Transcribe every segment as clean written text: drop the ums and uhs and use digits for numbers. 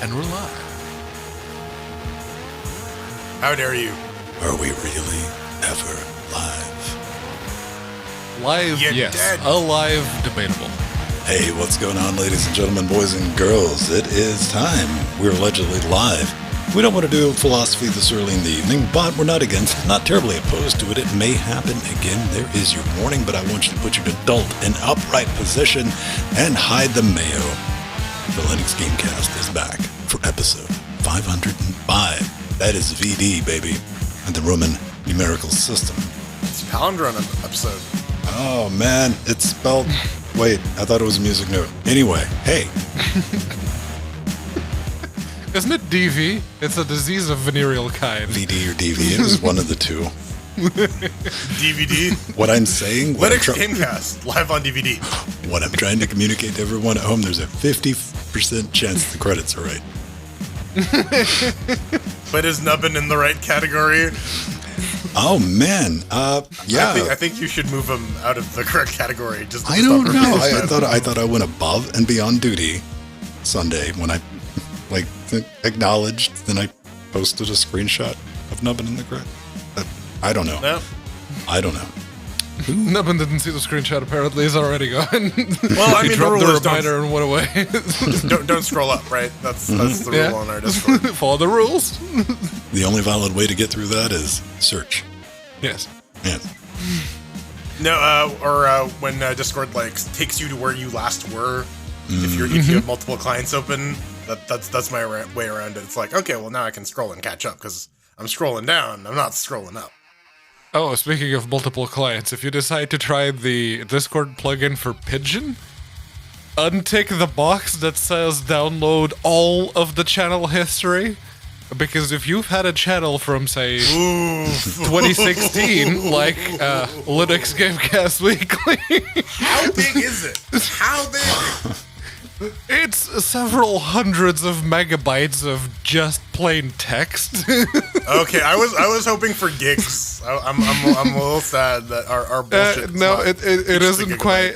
And we're live. How dare you? Are we really ever live? Live, You're yes. dead. Alive, debatable. Hey, what's going on, ladies and gentlemen, boys and girls? It is time. We're allegedly live. We don't want to do philosophy this early in the evening, but we're not terribly opposed to it. It may happen again. There is your warning, but I want you to put your adult in upright position and hide the mayo. The Linux Gamecast is back for episode 505. That is VD, baby, and the Roman numerical system. It's Palindrome episode. Oh, man, it's spelled... Wait, I thought it was a music note. Anyway, hey. Isn't it DV? It's a disease of venereal kind. VD or DV, it was one of the two. DVD. What I'm saying... Linux Gamecast, live on DVD. What I'm trying to communicate to everyone at home, there's a 50% chance the credits are right. But is Nubbin in the right category? Oh, man. Yeah. I think you should move him out of the correct category. Just to I don't stop know. repeating I thought I went above and beyond duty Sunday when I acknowledged, then I posted a screenshot of Nubbin in the correct. I don't know. No. I don't know. Nubbin didn't see the screenshot, apparently. He's already gone. Well, I he mean, dropped the the rule is reminder and went away. don't scroll up, right? That's the rule on our Discord. Follow the rules. The only valid way to get through that is search. Yes. Yes. No, when Discord takes you to where you last were, if you have multiple clients open, that's my way around it. It's like, okay, well now I can scroll and catch up because I'm scrolling down. I'm not scrolling up. Oh, speaking of multiple clients, if you decide to try the Discord plugin for Pigeon, untick the box that says download all of the channel history. Because if you've had a channel from, say, 2016, like Linux Gamecast Weekly... How big is it? How big? It's several hundreds of megabytes of just plain text. Okay, I was hoping for gigs. I'm a little sad that our bullshit. No, it isn't quite.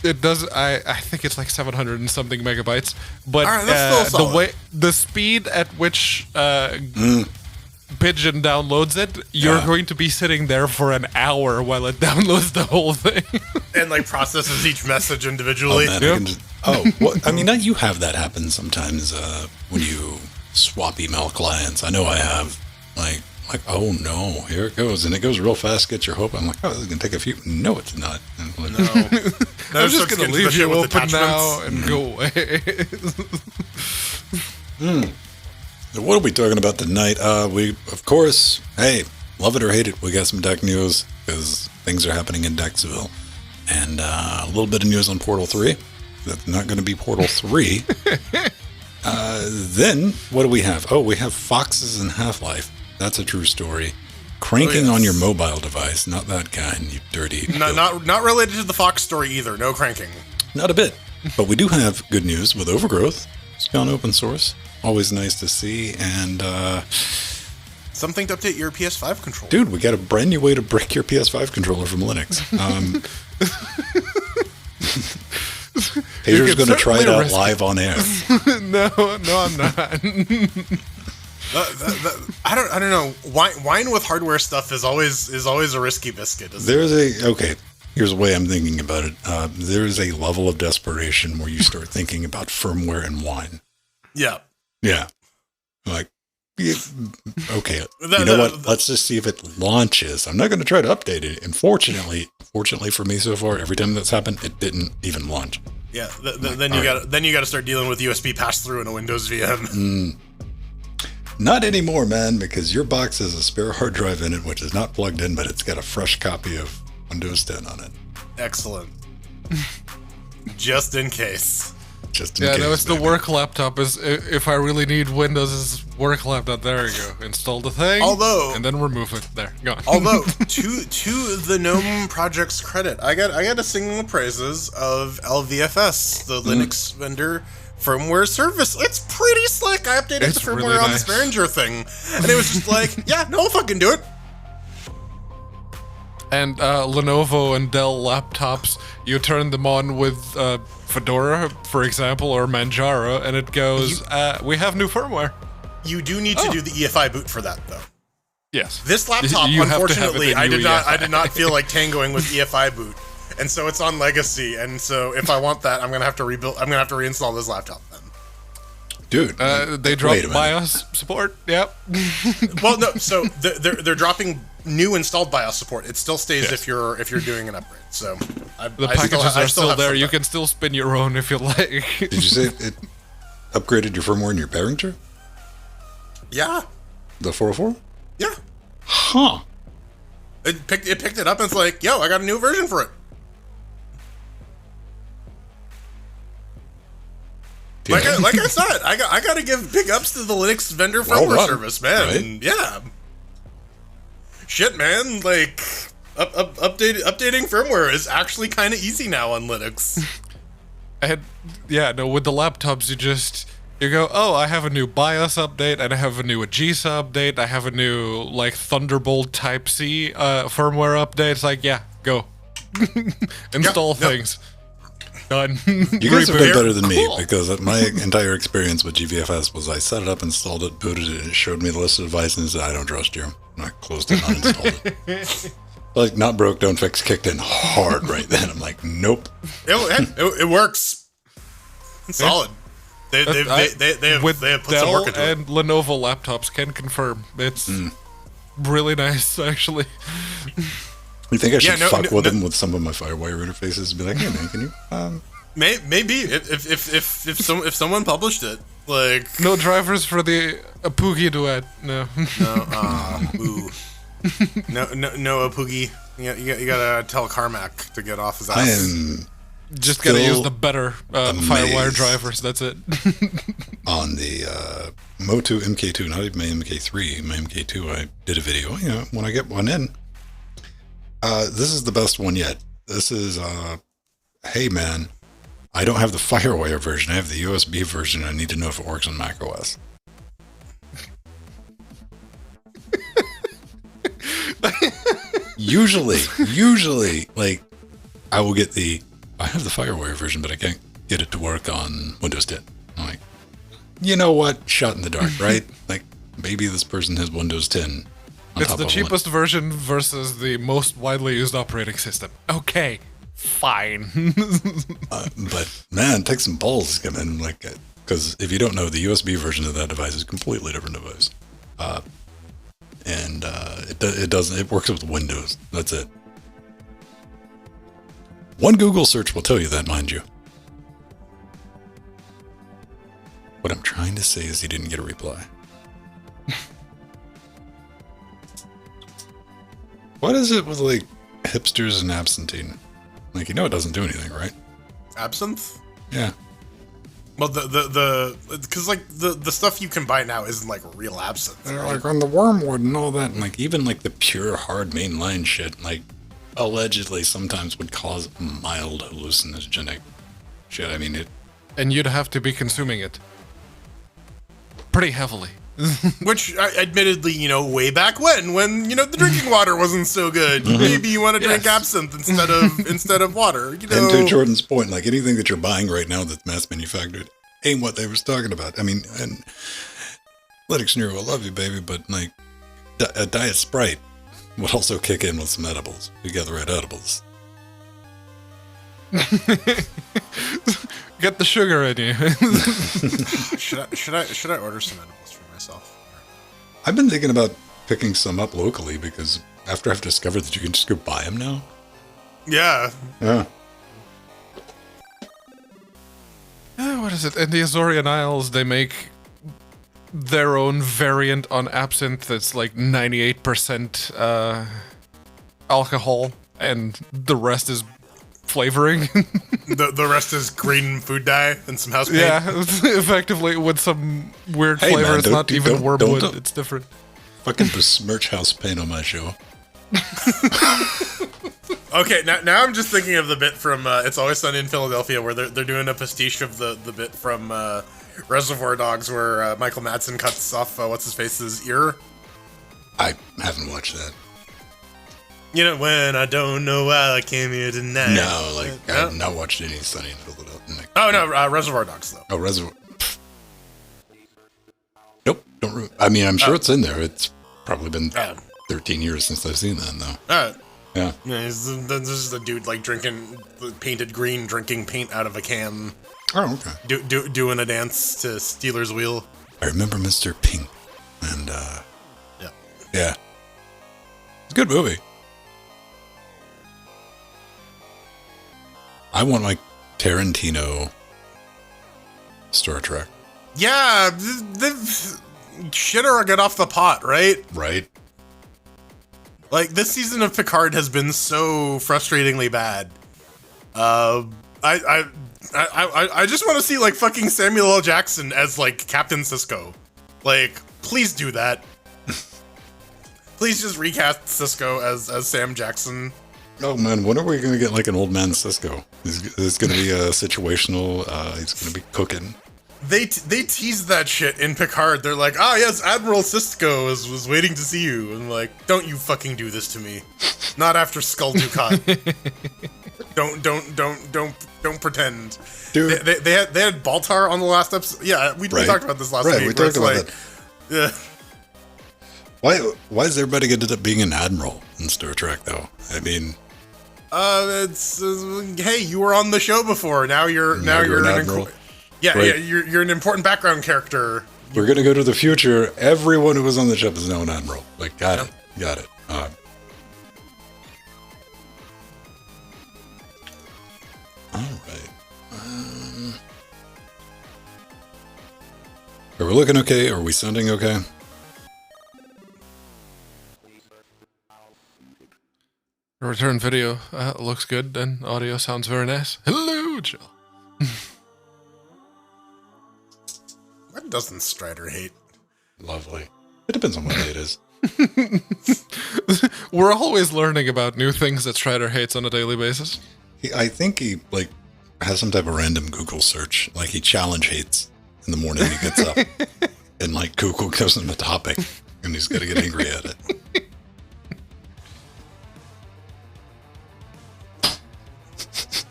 It does. I think it's like 700 and something megabytes. But all right, that's still solid. the speed at which Pigeon downloads it, you're going to be sitting there for an hour while it downloads the whole thing and processes each message individually. Oh, man, well, I mean, you have that happen sometimes when you swap email clients. I know I have. Like, oh no, here it goes, and it goes real fast. Get your hope. I'm like, oh, this is gonna take a few. No, it's not. No, I'm just gonna leave you open now and go away. So what are we talking about tonight? We, of course, hey, love it or hate it, we got some deck news because things are happening in Dexville, and a little bit of news on Portal 3. That's not going to be Portal 3. Then, what do we have? Oh, we have Foxes in Half-Life. That's a true story. Cranking on your mobile device. Not that kind, you dirty... Not related to the Fox story either. No cranking. Not a bit. But we do have good news with Overgrowth. It's gone open source. Always nice to see. And, something to update your PS5 controller. Dude, we got a brand new way to break your PS5 controller from Linux. Peter's going to try it out live on air. No, I'm not. I don't know. Wine with hardware stuff is always a risky biscuit. Okay. Here's the way I'm thinking about it. There's a level of desperation where you start thinking about firmware and wine. Yeah. Yeah. Like, okay. You know what? Let's just see if it launches. I'm not going to try to update it. And fortunately for me so far, every time that's happened, it didn't even launch. Yeah. Then you got to start dealing with USB pass through in a Windows VM. Not anymore, man, because your box has a spare hard drive in it, which is not plugged in, but it's got a fresh copy of Windows 10 on it. Excellent. Just in case. Yeah, no, it's the work laptop. Is if I really need Windows' work laptop. There you go. Install the thing. And then remove it. There, go. Although to the GNOME project's credit, I got to sing the praises of LVFS, the Linux vendor firmware service. It's pretty slick. I updated the firmware really on nice. the Behringer thing, and it was just like, yeah, no, I'll fucking do it. And Lenovo and Dell laptops, you turn them on with Fedora, for example, or Manjaro, and it goes, we have new firmware. You do need to do the EFI boot for that, though. Yes. This laptop, You have to have unfortunately, the I new did not feel like tangoing with EFI boot, and so it's on legacy. And so if I want that, I'm gonna have to rebuild. I'm gonna have to reinstall this laptop then. Dude, they dropped BIOS support. Yep. Well, no. So they're dropping new installed BIOS support. It still stays if you're doing an upgrade. So The packages are still there. You can still spin your own if you like. did you say it upgraded your firmware in your Behringer? Yeah. The 404? Yeah. Huh. It picked it up and it's like, yo, I got a new version for it. Like I said, I got to give big ups to the Linux vendor firmware service, man. Right? Yeah. Shit, man. Like updating firmware is actually kind of easy now on Linux. With the laptops, you go, oh, I have a new BIOS update, and I have a new AGISA update, I have a new, like, Thunderbolt Type-C firmware update. It's like, yeah, go. Install things. Done. You guys have been better than me, Cool. because my entire experience with GVFS was I set it up, installed it, booted it, and it showed me the list of devices, and said, I don't trust you. And I closed it and uninstalled it. Like, not broke, don't fix, kicked in hard right then. I'm like, nope. It works. It's solid. They have put Dell some work into it. and Lenovo laptops can confirm. It's really nice, actually. You think I should fuck with them with some of my FireWire interfaces and be like, hey man, can you Maybe if someone published it, like no drivers for the Apoogie duet. No. No Apoogie. You gotta tell Carmack to get off his ass. I am just gotta use the better FireWire drivers. That's it. on the Motu MK2, not even my MK3, my MK2. I did a video. When I get one in, this is the best one yet. This is hey man, I don't have the FireWire version. I have the USB version. I need to know if it works on Mac OS. Usually, like, I will get I have the FireWire version, but I can't get it to work on Windows 10. I'm like, you know what? Shot in the dark, right? Like, maybe this person has Windows 10. It's the cheapest version versus the most widely used operating system. Okay, fine. But man, it takes some balls to come in, like, because if you don't know, the USB version of that device is a completely different device. And it works with Windows. That's it. One Google search will tell you that, mind you. What I'm trying to say is he didn't get a reply. What is it with, like, hipsters and absinthe? Like, it doesn't do anything, right? Absinthe? Yeah. Well, because like the stuff you can buy now isn't like real absinthe. They're like on the wormwood and all that, and like even like the pure hard mainline shit, like allegedly sometimes would cause mild hallucinogenic shit. I mean it. And you'd have to be consuming it pretty heavily. Which, admittedly, way back when the drinking water wasn't so good. Maybe you want to drink absinthe instead of water. And to Jordan's point, like anything that you're buying right now that's mass manufactured ain't what they was talking about. I mean, and Lytics Nero, I love you, baby, but like a Diet Sprite would also kick in with some edibles. You get the right edibles. Get the sugar in you. Should I order some edibles for myself? I've been thinking about picking some up locally because after I've discovered that you can just go buy them now. Yeah. Yeah. What is it? In the Azorian Isles, they make their own variant on absinthe that's like 98% alcohol, and the rest is flavoring. the rest is green food dye and some house paint. Yeah, effectively with some weird flavor. Man, it's not even wormwood. It's different. Fucking besmirch house paint on my show. Okay, now I'm just thinking of the bit from It's Always Sunny in Philadelphia where they're doing a pastiche of the bit from Reservoir Dogs where Michael Madsen cuts off what's his face's ear. I haven't watched that. You know, when I don't know why I came here tonight. No, like I have not watched any Sunny in Philadelphia. Oh no, Reservoir Dogs though. Oh, Reservoir. Nope, don't. I mean, I'm sure it's in there. It's probably been 13 years since I've seen that, though. Alright. Yeah. This is the dude like drinking painted green, drinking paint out of a can. Oh, okay. Doing a dance to Steeler's Wheel. I remember Mr. Pink, and yeah, it's a good movie. I want like Tarantino Star Trek. Yeah, shit or get off the pot, right? Right. Like this season of Picard has been so frustratingly bad. I just want to see like fucking Samuel L. Jackson as like Captain Sisko. Like, please do that. Please just recast Sisko as Sam Jackson. Oh man, when are we gonna get like an old man Cisco? Is gonna be a situational. He's gonna be cooking. They teased that shit in Picard. They're like, ah, yes, Admiral Sisko was waiting to see you. And like, don't you fucking do this to me. Not after Skull Dukat. Don't pretend. Dude. They had Baltar on the last episode. Yeah, we talked about this last week. We talked about that. Yeah. Why is everybody ended up being an admiral in Star Trek though? I mean, it's hey, you were on the show before. Now you're an admiral. Yeah, right. You're an important background character. We're gonna go to the future. Everyone who was on the ship is now an admiral. Like, got it. All right. Are we looking okay? Are we sounding okay? Return video looks good and audio sounds very nice. Hello, Jill. What doesn't Strider hate? Lovely. It depends on what day it is. We're always learning about new things that Strider hates on a daily basis. I think he like has some type of random Google search. Like he challenge hates in the morning he gets up. And like Google gives him a topic and he's gonna get angry at it.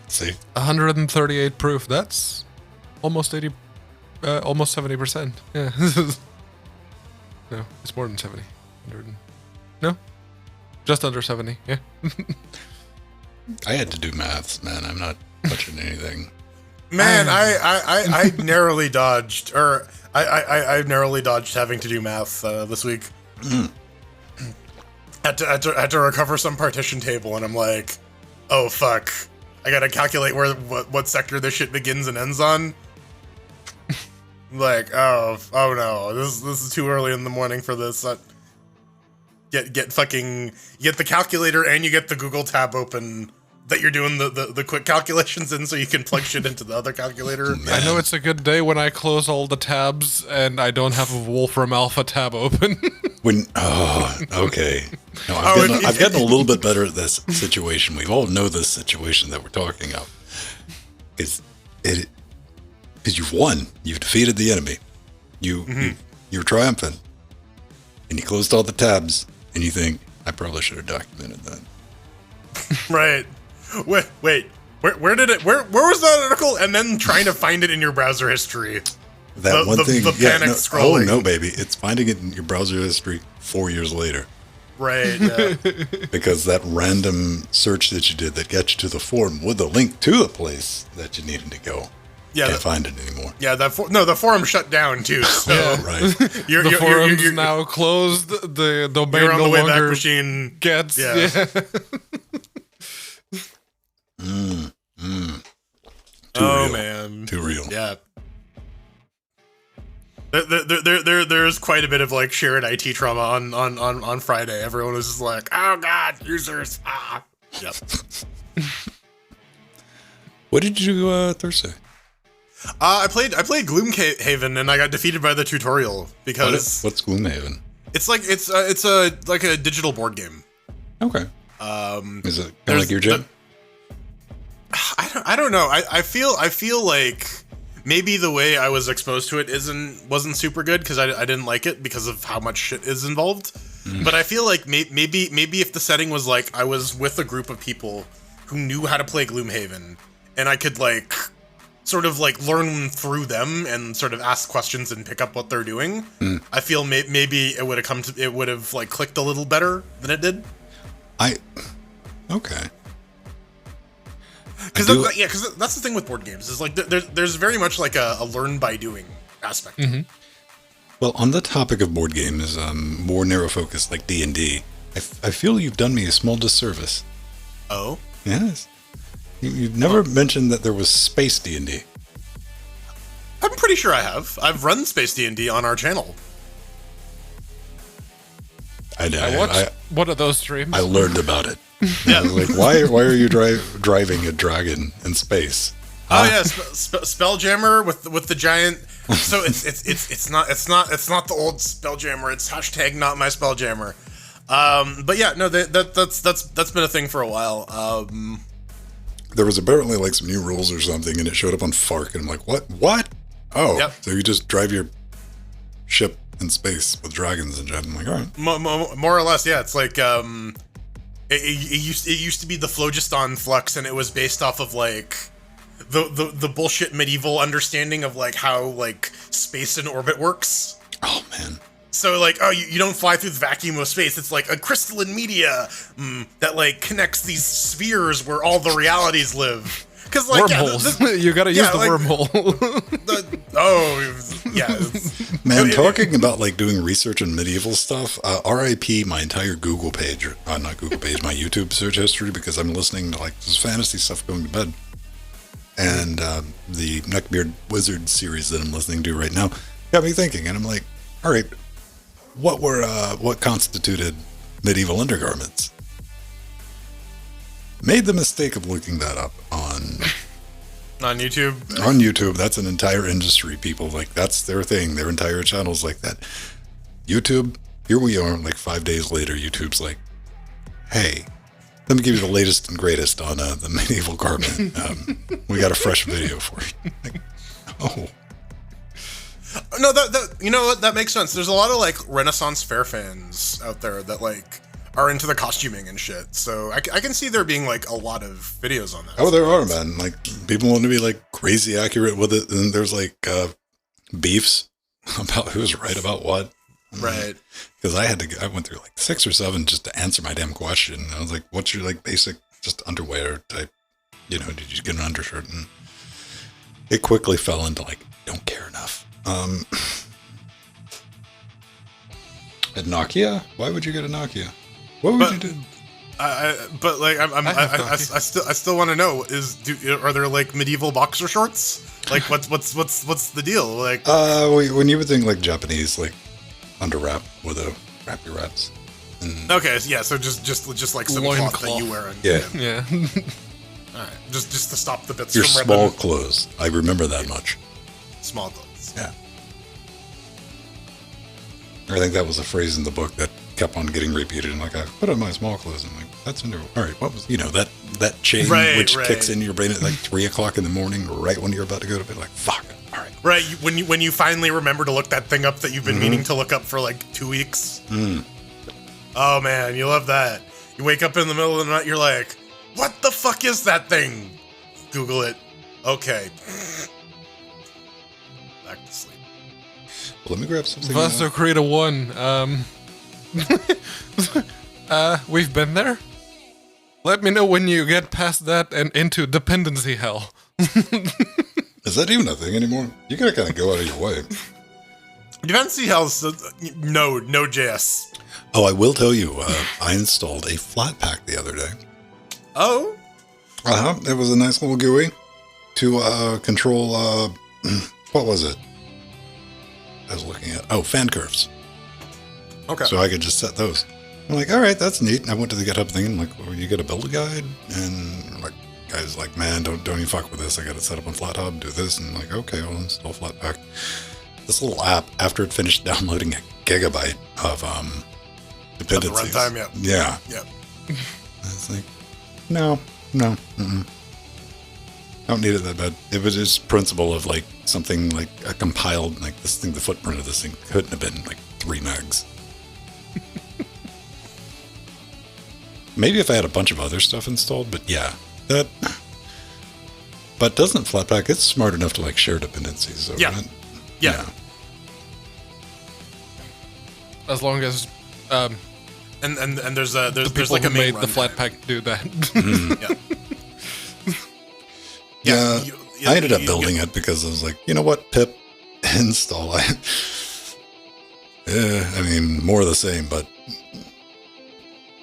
See? 138 proof. That's almost 80, almost 70%. Yeah. No, it's more than 70. No, just under 70. Yeah. I had to do maths, man. I'm not touching anything. Man, I narrowly dodged, or I narrowly dodged having to do math this week. Had to recover some partition table, and I'm like, oh fuck, I gotta calculate what sector this shit begins and ends on. Like, oh no, this is too early in the morning for this. Get the calculator and you get the Google tab open that you're doing the quick calculations in, so you can plug shit into the other calculator. Man. I know it's a good day when I close all the tabs and I don't have a Wolfram Alpha tab open. Okay. No, I've gotten a little bit better at this situation. We all know this situation that we're talking of. Because you've won. You've defeated the enemy. You're triumphant. And you closed all the tabs, and you think, I probably should have documented that. Right. Wait. Where did it? Where was that article? And then trying to find it in your browser history. The panic scrolling. Oh no, baby! It's finding it in your browser history 4 years later. Right. Yeah. Because that random search that you did that got you to the forum with a link to the place that you needed to go. Yeah, can't find it anymore. Yeah, the forum shut down too. So Right. The forum's now closed. The domain you're on no the Wayback longer Machine gets. Yeah. Too Oh real. man, Too real. yeah. There's quite a bit of like shared IT trauma on Friday. Everyone was just like, oh god, users. Yep. What did you do Thursday? I played Gloomhaven and I got defeated by the tutorial because What's Gloomhaven? it's a digital board game. Okay. Is it kind of like your gym? I don't know. I feel like maybe the way I was exposed to it wasn't super good because I didn't like it because of how much shit is involved. But I feel like maybe if the setting was like I was with a group of people who knew how to play Gloomhaven, and I could like sort of like learn through them and sort of ask questions and pick up what they're doing, I feel maybe it would have like clicked a little better than it did. Okay. Because that's the thing with board games is like there's very much like a learn by doing aspect. Mm-hmm. Well, on the topic of board games, more narrow focus like D&D, I feel you've done me a small disservice. Oh? Yes. You've never mentioned that there was space D&D. I'm pretty sure I have. I've run Space D&D on our channel. I watched one of those streams. I learned about it. Yeah. I was like, why are you driving a dragon in space? Oh yeah, Spelljammer with the giant. So it's not the old Spelljammer. It's hashtag not my Spelljammer. But yeah, no, that's been a thing for a while. There was apparently like some new rules or something, and it showed up on Fark, and I'm like, what? Oh, yep. So you just drive your ship in space with dragons and shit. I'm like, all right. More or less, yeah. It's like it used to be the Phlogiston Flux, and it was based off of like the bullshit medieval understanding of like how like space and orbit works. Oh man. So like, oh, you don't fly through the vacuum of space. It's like a crystalline media that like connects these spheres where all the realities live. Because like wormholes, you gotta use the like, wormhole. Man, talking about like doing research in medieval stuff. RIP my entire Google page, not Google page, my YouTube search history, because I'm listening to like this fantasy stuff going to bed, and the Neckbeard Wizard series that I'm listening to right now got me thinking, and I'm like, all right. What constituted medieval undergarments? Made the mistake of looking that up on YouTube. On YouTube, that's an entire industry. People like that's their thing. Their entire channels like that. YouTube. Here we are, like 5 days later. YouTube's like, "Hey, let me give you the latest and greatest on the medieval garment. We got a fresh video for you." Like, oh. No, that you know what, that makes sense. There's a lot of like Renaissance fair fans out there that like are into the costuming and shit. So I can see there being like a lot of videos on that. Oh, there are, man. Like people want to be like crazy accurate with it, and there's like beefs about who's right about what. Right. Because I went through like 6 or 7 just to answer my damn question. I was like, "What's your like basic just underwear type? You know, did you get an undershirt?" And it quickly fell into like, don't care enough. At Nokia? Why would you get a Nokia? What would you do? But like, I still want to know: are there like medieval boxer shorts? Like, what's the deal? Like, when you would think like Japanese, like under wrap with a wrappy wraps. Okay, yeah. So just like some cloth that you wear. Yeah. All right, just to stop the bits. Your from small ripping. clothes. I remember that much. Small clothes. Yeah. I think that was a phrase in the book that kept on getting repeated. And like, I put on my small clothes. I'm like, that's under. All right, what was that chain which kicks into your brain at like 3:00 in the morning, right when you're about to go to bed? Like, fuck it. All right. Right. When you finally remember to look that thing up that you've been meaning to look up for like 2 weeks. Oh man, you love that. You wake up in the middle of the night, you're like, what the fuck is that thing? Google it. Okay. Back to sleep. Let me grab something. Vaso Creator 1. We've been there. Let me know when you get past that and into dependency hell. Is that even a thing anymore? You gotta kind of go out of your way. Dependency hell's no JS. Oh, I will tell you, I installed a Flatpak the other day. Oh? It was a nice little GUI to control, what was it? I was looking at, fan curves. Okay. So I could just set those. I'm like, all right, that's neat. And I went to the GitHub thing and I'm like, well, you got a build a guide? And like, guys like, man, don't even fuck with this. I got it set up on FlatHub, do this. And I'm like, okay, I'll install Flatpak. This little app, after it finished downloading a gigabyte of dependencies. At the runtime, yeah. Yep. It's like, no. I don't need it that bad. It was just principle of like something like a compiled, like this thing, the footprint of this thing couldn't have been like 3 megs. Maybe if I had a bunch of other stuff installed, but yeah, that. But doesn't Flatpak? It's smart enough to like share dependencies. So Yeah. right? Yeah. As long as And there's people like a who main made the runtime. Flatpak do that. Yeah. Yeah, I ended up building it because I was like, you know what, pip install. I mean, more of the same, but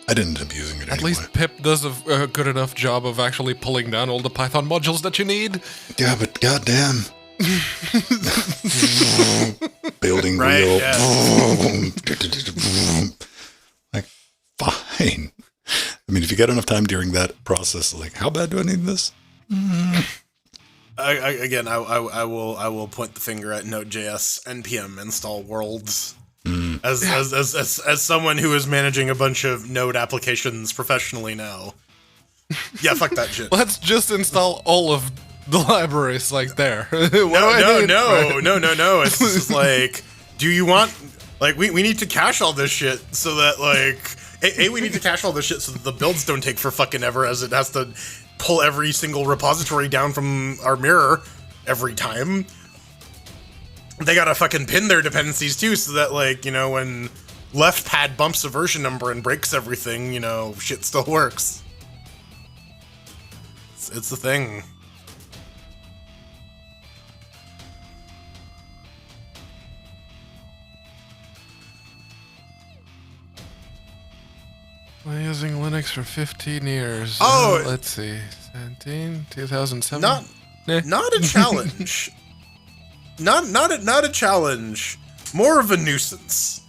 I didn't end up using it At anyway. least pip does a good enough job of actually pulling down all the Python modules that you need. Yeah, but goddamn. Building Right, wheel. yeah. Like, fine. I mean, if you got enough time during that process, like, how bad do I need this? I will point the finger at Node.js npm install worlds. As someone who is managing a bunch of Node applications professionally now. Yeah, fuck that shit. Let's just install all of the libraries like there. No. It's just like, do you want, like, we need to cache all this shit so that, like, we need to cache all this shit so that the builds don't take for fucking ever, as it has to pull every single repository down from our mirror every time. They gotta fucking pin their dependencies too, so that, like, you know, when left pad bumps a version number and breaks everything, you know, shit still works. It's the thing. Been using Linux for 15 years. Oh! Let's see. 2007? Not a challenge. Not a challenge. More of a nuisance.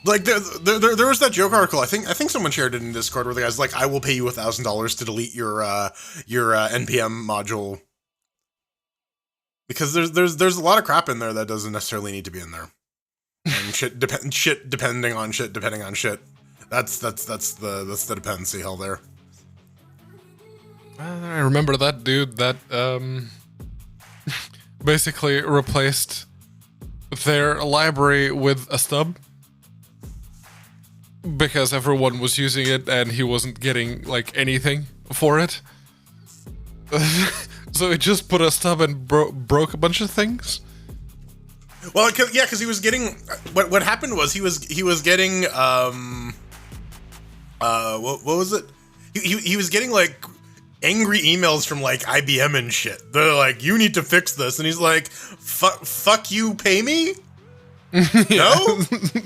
Like there was that joke article. I think someone shared it in Discord where the guy's like, "I will pay you $1,000 to delete your npm module," because there's a lot of crap in there that doesn't necessarily need to be in there, and shit depending on shit. That's the dependency hell there. I remember that dude that basically replaced their library with a stub because everyone was using it and he wasn't getting like anything for it. So he just put a stub and broke a bunch of things. Well, because he was getting what happened was he was getting what was it? He was getting like angry emails from like IBM and shit. They're like, "You need to fix this," and he's like, "Fuck you, pay me." No?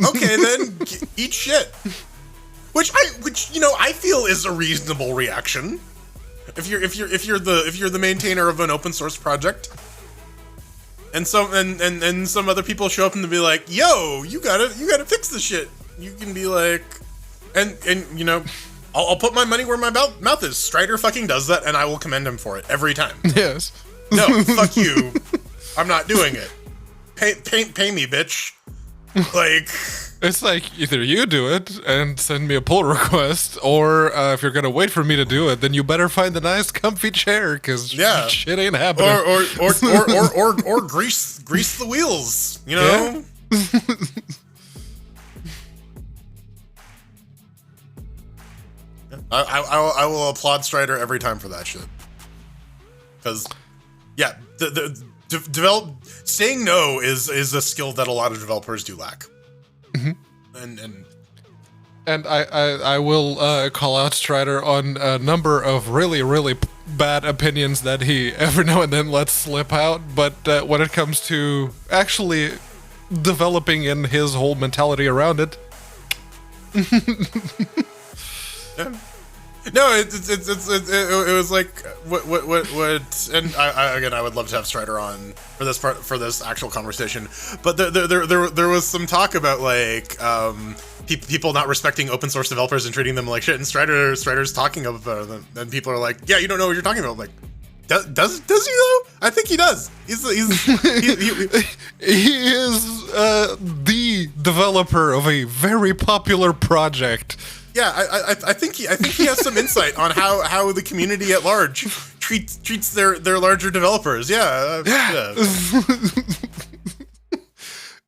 Okay, then eat shit. Which you know I feel is a reasonable reaction. If you're the maintainer of an open source project, and some other people show up and be like, "Yo, you gotta fix this shit." You can be like, and you know, I'll put my money where my mouth is. Strider fucking does that, and I will commend him for it every time. Yes. No, fuck you. I'm not doing it. Pay me, bitch. Like, It's like either you do it and send me a pull request, or if you're gonna wait for me to do it, then you better find a nice, comfy chair because shit ain't happening. or grease the wheels. You know. Yeah. I will applaud Strider every time for that shit. Because, yeah, saying no is a skill that a lot of developers do lack. Mm-hmm. And I will call out Strider on a number of really, really bad opinions that he every now and then lets slip out. But when it comes to actually developing in his whole mentality around it. Yeah. No, it was like what and I would love to have Strider on for this actual conversation, but there was some talk about like people not respecting open source developers and treating them like shit, and Strider's talking about them, and people are like, yeah, you don't know what you're talking about. I'm like, does he though? I think he does. He is the developer of a very popular project. Yeah, I think he has some insight on how the community at large treats their larger developers. Yeah.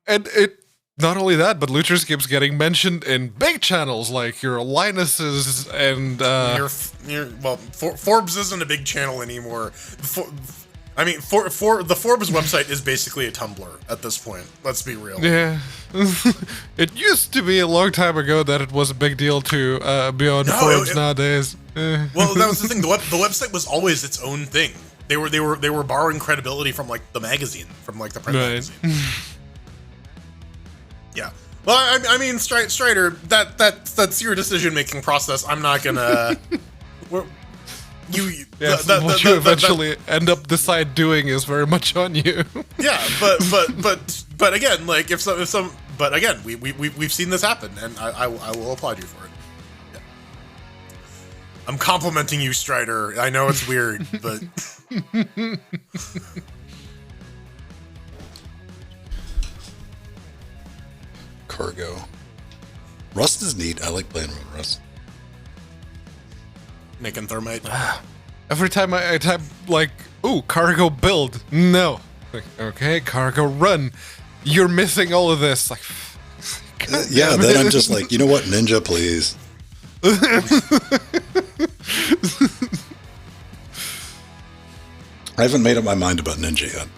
And it not only that, but Luchers keeps getting mentioned in big channels like your Linus's and Forbes isn't a big channel anymore. For the Forbes website is basically a Tumblr at this point. Let's be real. Yeah. It used to be a long time ago that it was a big deal to be on Forbes nowadays. Well, that was the thing. The website was always its own thing. They were borrowing credibility from like the magazine, from like the print magazine. Yeah. Well, I mean, Strider, that's your decision making process. I'm not gonna. What you eventually end up decide doing is very much on you. Yeah, but again, like if some, but again, we've seen this happen, and I will applaud you for it. Yeah. I'm complimenting you, Strider. I know it's weird, but. Cargo. Rust is neat. I like playing with Rust. Making thermite. Every time I type like, ooh, cargo build. No. Like, okay, cargo run. You're missing all of this. Like, yeah, then I'm just like, you know what, Ninja, please. I haven't made up my mind about Ninja yet.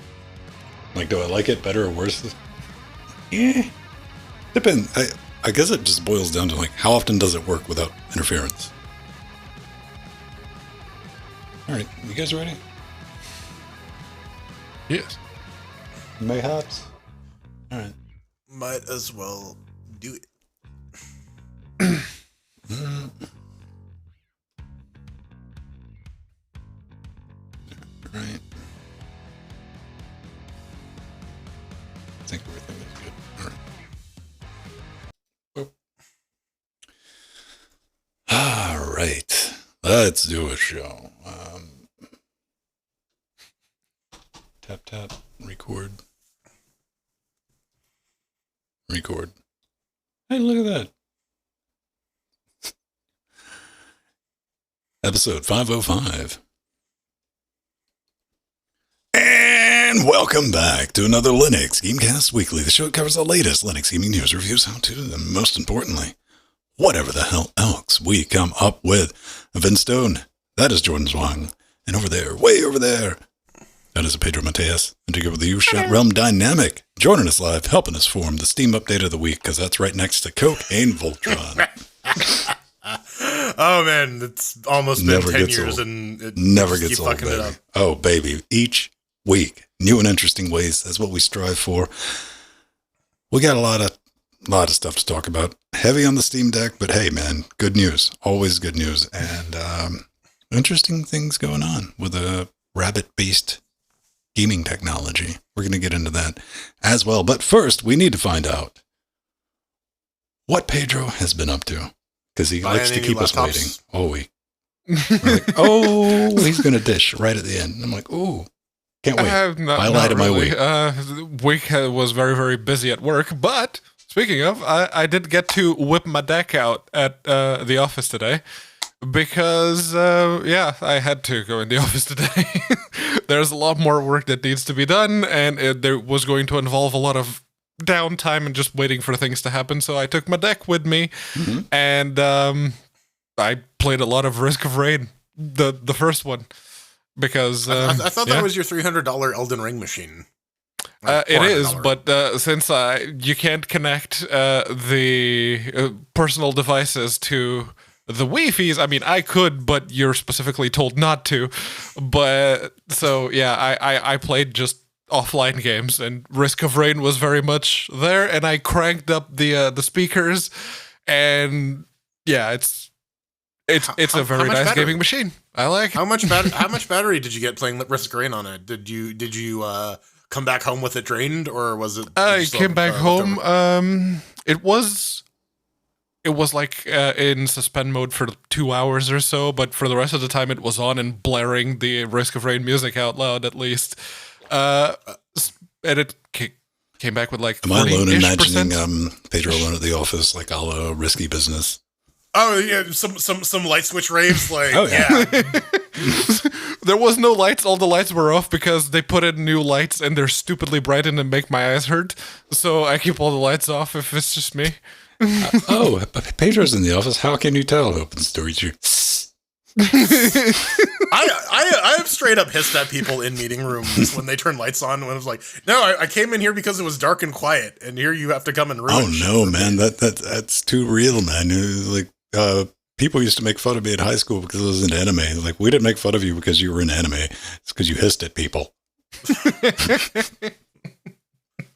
Like, do I like it better or worse? Yeah. Depends. I guess it just boils down to like, how often does it work without interference? All right, you guys ready? Yes. Mayhaps. All right. Might as well do it. Right. I think everything is good. All right. Oh. All right. Let's do a show. Tap, record. Record. Hey, look at that. Episode 505. And welcome back to another Linux Gamecast Weekly, the show that covers the latest Linux gaming news, reviews, how-to, and most importantly, whatever the hell else we come up with. Vince Stone, that is Jordan Zwang, and over there, way over there, that is Pedro Mateus, and together with the U-Shot Realm Dynamic, joining us live, helping us form the Steam Update of the Week, because that's right next to Cocaine Voltron. Oh man, it's almost been 10 years old. And it Never gets old, fucking baby. it up. Oh, baby. Each week, new and interesting ways. That's what we strive for. We got a lot of stuff to talk about. Heavy on the Steam Deck, but hey, man, good news. Always good news. And interesting things going on with a rabbit-based gaming technology. We're going to get into that as well. But first, we need to find out what Pedro has been up to. Because he likes to keep us waiting. We're like, he's going to dish right at the end. I'm like, oh, can't wait. Highlight of my week. The week was very, very busy at work. But speaking of, I did get to whip my deck out at the office today. Because, I had to go in the office today. There's a lot more work that needs to be done. And there was going to involve a lot of downtime and just waiting for things to happen, so I took my deck with me, and I played a lot of Risk of Rain, the first one, because I thought that was your $300 Elden Ring machine. It is, but since you can't connect the personal devices to the Wi-Fi's, I mean, I could, but you're specifically told not to. But so yeah, I played just offline games, and Risk of Rain was very much there, and I cranked up the speakers, and yeah, it's a very nice battery? Gaming machine. I like. How much battery did you get playing Risk of Rain on it? Did you come back home with it drained, or was it? I came back home. It was like in suspend mode for 2 hours or so, but for the rest of the time it was on and blaring the Risk of Rain music out loud at least. And it came back with like. Am I alone imagining Pedro alone at the office, like a la Risky Business? Oh yeah, some light switch raves, like oh, yeah. There was no lights. All the lights were off because they put in new lights and they're stupidly bright and they make my eyes hurt. So I keep all the lights off if it's just me. Oh, Pedro's in the office. How can you tell? Opens the door. You. I have straight up hissed at people in meeting rooms when they turn lights on. When I was like, no, I came in here because it was dark and quiet, and here you have to come and ruin. Oh no, man, that's too real, man. It was like people used to make fun of me in high school because I was in anime. Like, we didn't make fun of you because you were in anime. It's because you hissed at people.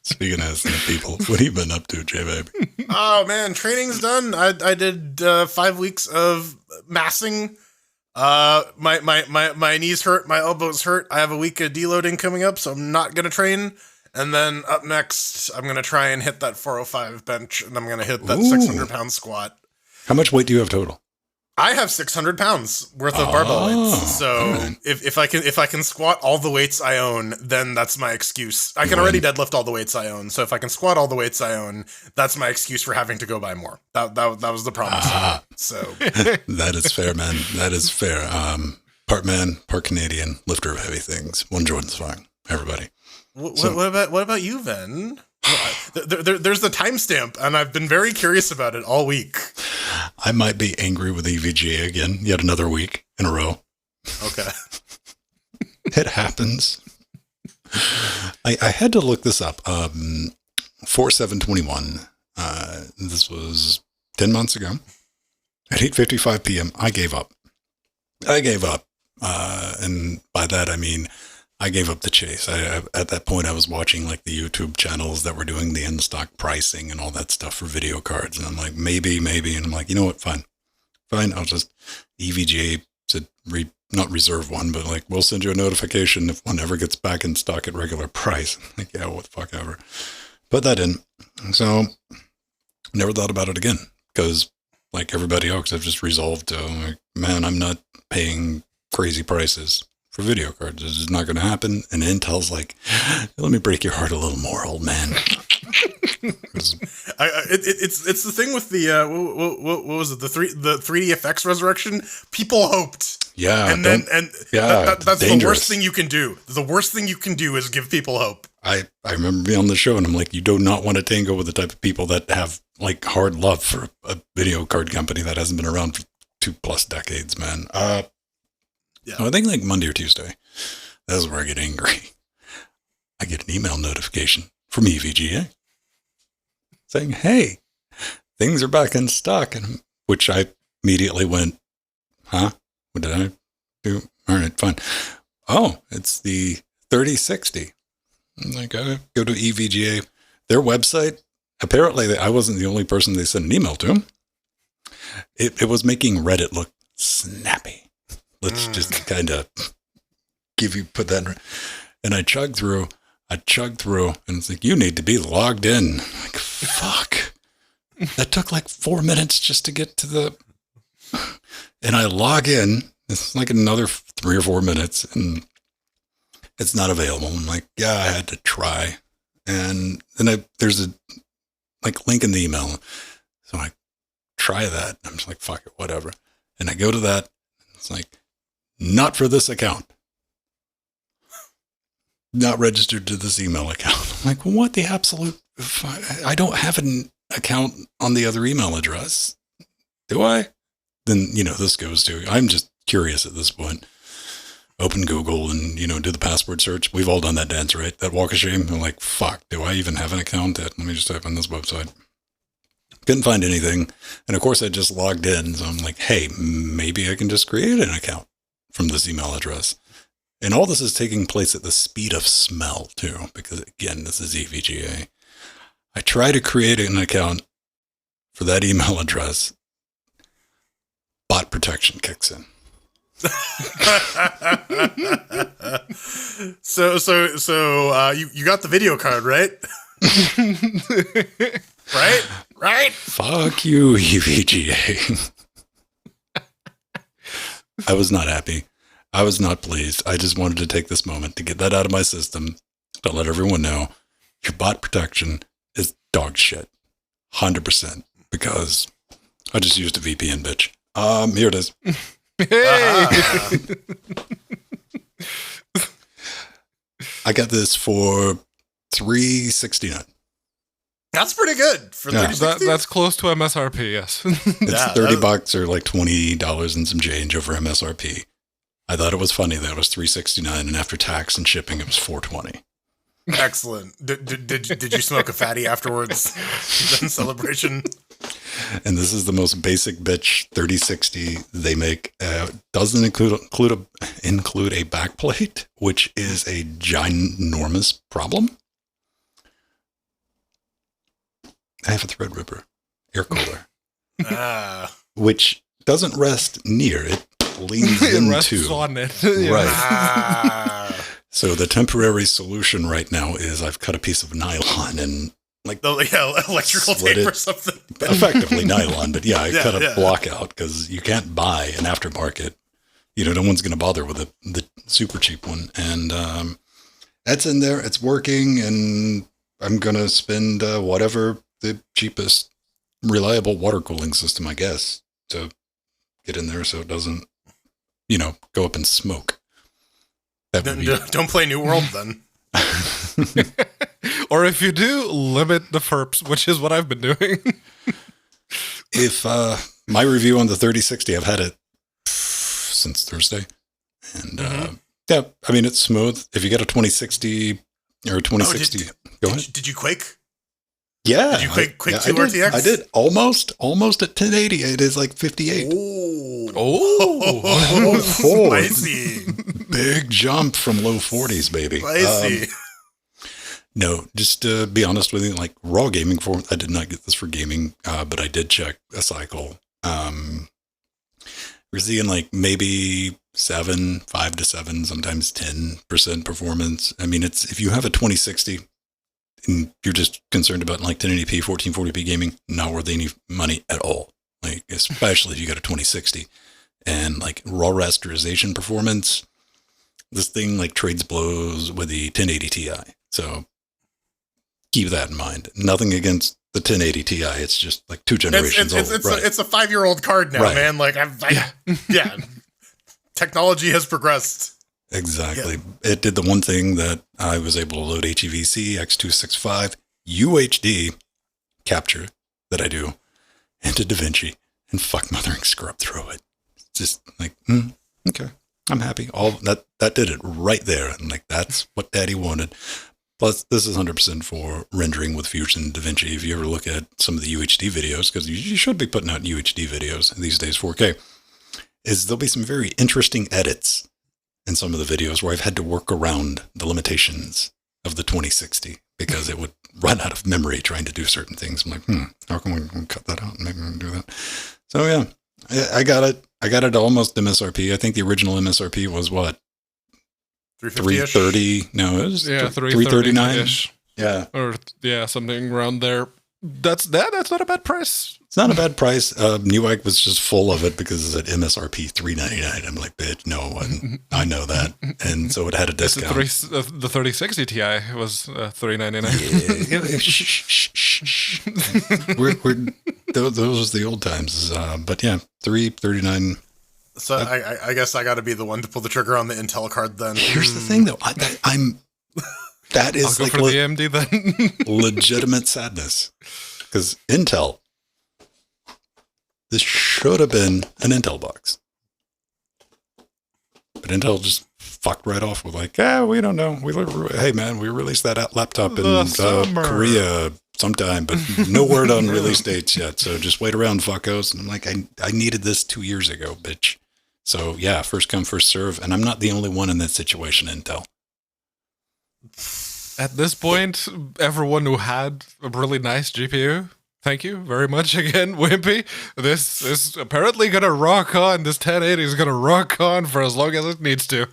Speaking of hissing at people, what have you been up to, J-Babe? Oh man, training's done. I did 5 weeks of massing. My knees hurt, my elbows hurt. I have a week of deloading coming up, so I'm not gonna train. And then up next, I'm gonna try and hit that 405 bench, and I'm gonna hit that 600-pound squat. How much weight do you have total? I have 600 pounds worth of barbell weights. So right. if I can squat all the weights I own, then that's my excuse. I can already deadlift all the weights I own. So if I can squat all the weights I own, that's my excuse for having to go buy more. That was the promise. So that is fair, man. That is fair. Part man, part Canadian, lifter of heavy things. One Jordan's fine. Everybody. What about you, Ven? There's the timestamp, and I've been very curious about it all week. I might be angry with EVGA again, yet another week in a row. Okay. It happens. I had to look this up. 4/7/21. This was 10 months ago. At 8:55 p.m., I gave up. And by that, I mean, I gave up the chase. At that point, I was watching like the YouTube channels that were doing the in-stock pricing and all that stuff for video cards. And I'm like, maybe. And I'm like, you know what? Fine. I'll just EVGA said not reserve one, but like, we'll send you a notification if one ever gets back in stock at regular price. I'm like, yeah, what the fuck ever. Put that in. So never thought about it again because like everybody else, I've just resolved to like, man, I'm not paying crazy prices for video cards. This is not going to happen. And Intel's like, let me break your heart a little more, old man. It's the thing with the what was it, the 3D effects resurrection? People hoped, yeah, that's dangerous. The worst thing you can do. The worst thing you can do is give people hope. I remember being on the show and I'm like, you do not want to tango with the type of people that have like hard love for a video card company that hasn't been around for 2+ decades, man. Yeah. I think like Monday or Tuesday, that's where I get angry. I get an email notification from EVGA saying, hey, things are back in stock. And which I immediately went, huh? What did I do? All right, fine. Oh, it's the 3060. I'm like, I go to EVGA, their website. Apparently, I wasn't the only person they sent an email to. It was making Reddit look snappy. Let's just kind of put that in. And I chugged through, and it's like, you need to be logged in. I'm like, fuck. That took like 4 minutes just to get to the, and I log in. It's like another 3 or 4 minutes, and it's not available. I'm like, yeah, I had to try. And then there's a like link in the email. So I try that. I'm just like, fuck it, whatever. And I go to that. It's like, not for this account. Not registered to this email account. I'm like, what the absolute? I don't have an account on the other email address. Do I? Then, this goes to, I'm just curious at this point. Open Google and, do the password search. We've all done that dance, right? That walk of shame. I'm like, fuck, do I even have an account? Let me just type on this website. Couldn't find anything. And of course, I just logged in. So I'm like, hey, maybe I can just create an account from this email address. And all this is taking place at the speed of smell, too, because, again, this is EVGA. I try to create an account for that email address. Bot protection kicks in. So you got the video card, right? Right? Fuck you, EVGA. I was not happy. I was not pleased. I just wanted to take this moment to get that out of my system to let everyone know your bot protection is dog shit. 100%. Because I just used a VPN, bitch. Here it is. Hey! I got this for $369. That's pretty good for Yeah. 360. That's close to MSRP, yes. It's Yeah, $30 or like $20 and some change over MSRP. I thought it was funny that it was $369, and after tax and shipping, it was $420. Excellent. Did you smoke a fatty afterwards in celebration? And this is the most basic bitch 3060 they make. Doesn't include a backplate, which is a ginormous problem. I have a Threadripper air cooler, which doesn't rest near it. Leans It rests into on it. right. So the temporary solution right now is I've cut a piece of nylon and Electrical Slit tape it. or something. effectively nylon, but yeah, I Yeah, cut a yeah. block out because you can't buy an aftermarket. No one's going to bother with the super cheap one. And that's in there. It's working, and I'm going to spend whatever the cheapest reliable water cooling system, I guess, to get in there so it doesn't, go up in smoke. That would be Don't play New World then. Or if you do, limit the FERPs, which is what I've been doing. If my review on the 3060, I've had it since Thursday, and yeah, I mean it's smooth. If you get a 2060 or a 2060, go ahead. Did you quake? Yeah, Did you quake I 2 did. RTX? I did almost at 1080. It is like 58. Oh. Spicy. Big jump from low 40s, baby. Spicy. No, just to be honest with you, like raw gaming for, I did not get this for gaming, but I did check a cycle. We're seeing like maybe 5 to 7, sometimes 10% performance. I mean, if you have a 2060 and you're just concerned about like 1080p, 1440p gaming, not worth any money at all. Like, especially if you got a 2060 and like raw rasterization performance, this thing like trades blows with the 1080 Ti. So keep that in mind. Nothing against the 1080 Ti. It's just like 2 generations old. It's a 5-year-old card now, Right. man. Like yeah. Technology has progressed. Exactly. Yeah. It did the one thing that I was able to load HEVC X265 UHD capture that I do into DaVinci and fuck mothering scrub through it. Just like, okay, I'm happy. All that did it right there. And like, that's what daddy wanted. Plus, this is 100% for rendering with Fusion DaVinci. If you ever look at some of the UHD videos, because you should be putting out UHD videos these days, 4K, there'll be some very interesting edits in some of the videos where I've had to work around the limitations of the 2060 because it would run out of memory trying to do certain things. I'm like, how can we cut that out and maybe we can do that? So yeah, I got it. I got it almost MSRP. I think the original MSRP was what? 330. No, it was 339 ish. Yeah. Or something around there. That's not a bad price. It's not a bad price. Newegg was just full of it because it's at MSRP $399. I'm like, bitch, no, I know that, and so it had a discount. The 3060 Ti was $399. Those was the old times. But yeah, $339. So I guess I got to be the one to pull the trigger on the Intel card then. Here's the thing, though. That is I'll go for the AMD then. legitimate sadness, because Intel. This should have been an Intel box. But Intel just fucked right off with like, we don't know. Hey, man, we released that laptop in Korea sometime, but no word on release dates yet. So just wait around, fuckos. And I'm like, I needed this 2 years ago, bitch. So yeah, first come, first serve. And I'm not the only one in that situation, Intel. At this point, everyone who had a really nice GPU, thank you very much again, Wimpy. This is apparently going to rock on. This 1080 is going to rock on for as long as it needs to.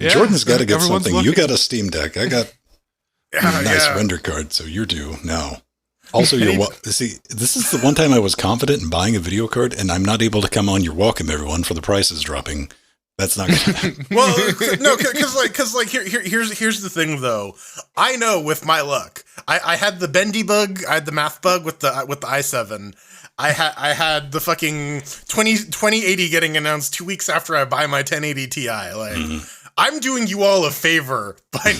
Jordan's got to get everyone's something. looking. You got a Steam Deck. I got a nice render card, so you're due now. Also, see, this is the one time I was confident in buying a video card, and I'm not able to come on your welcome, everyone, for the prices dropping. That's not gonna Well, no, because here's the thing though. I know with my luck, I had the bendy bug, I had the math bug with the i7. I had the fucking 2080 getting announced 2 weeks after I buy my 1080 Ti. Like, I'm doing you all a favor by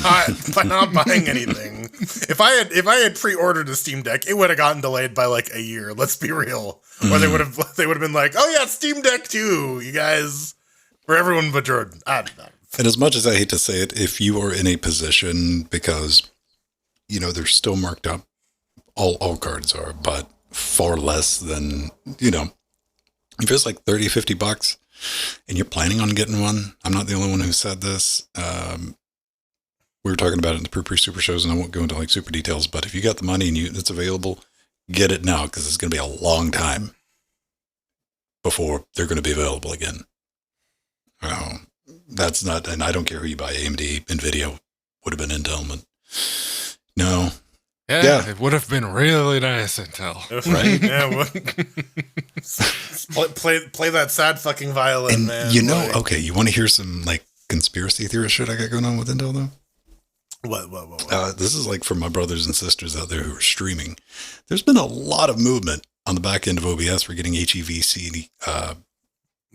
not buying anything. If I had pre-ordered a Steam Deck, it would have gotten delayed by like a year. Let's be real. Or they would have been like, oh yeah, Steam Deck 2, you guys, for everyone but Jordan. I don't know. And as much as I hate to say it, if you are in a position, because, you know, they're still marked up, all cards are, but far less than, you know, if it's like $30-$50 and you're planning on getting one, I'm not the only one who said this. We were talking about it in the pre-super shows, and I won't go into like super details, but if you got the money and it's available, get it now, because it's going to be a long time before they're going to be available again. That's not, and I don't care who you buy, AMD, NVIDIA, would have been Intel, but no. Yeah, it would have been really nice, Intel. Right? Yeah, play that sad fucking violin, And man. you know, like, okay, you want to hear some like conspiracy theorist shit I got going on with Intel though? What? This is like for my brothers and sisters out there who are streaming. There's been a lot of movement on the back end of OBS for getting HEVC,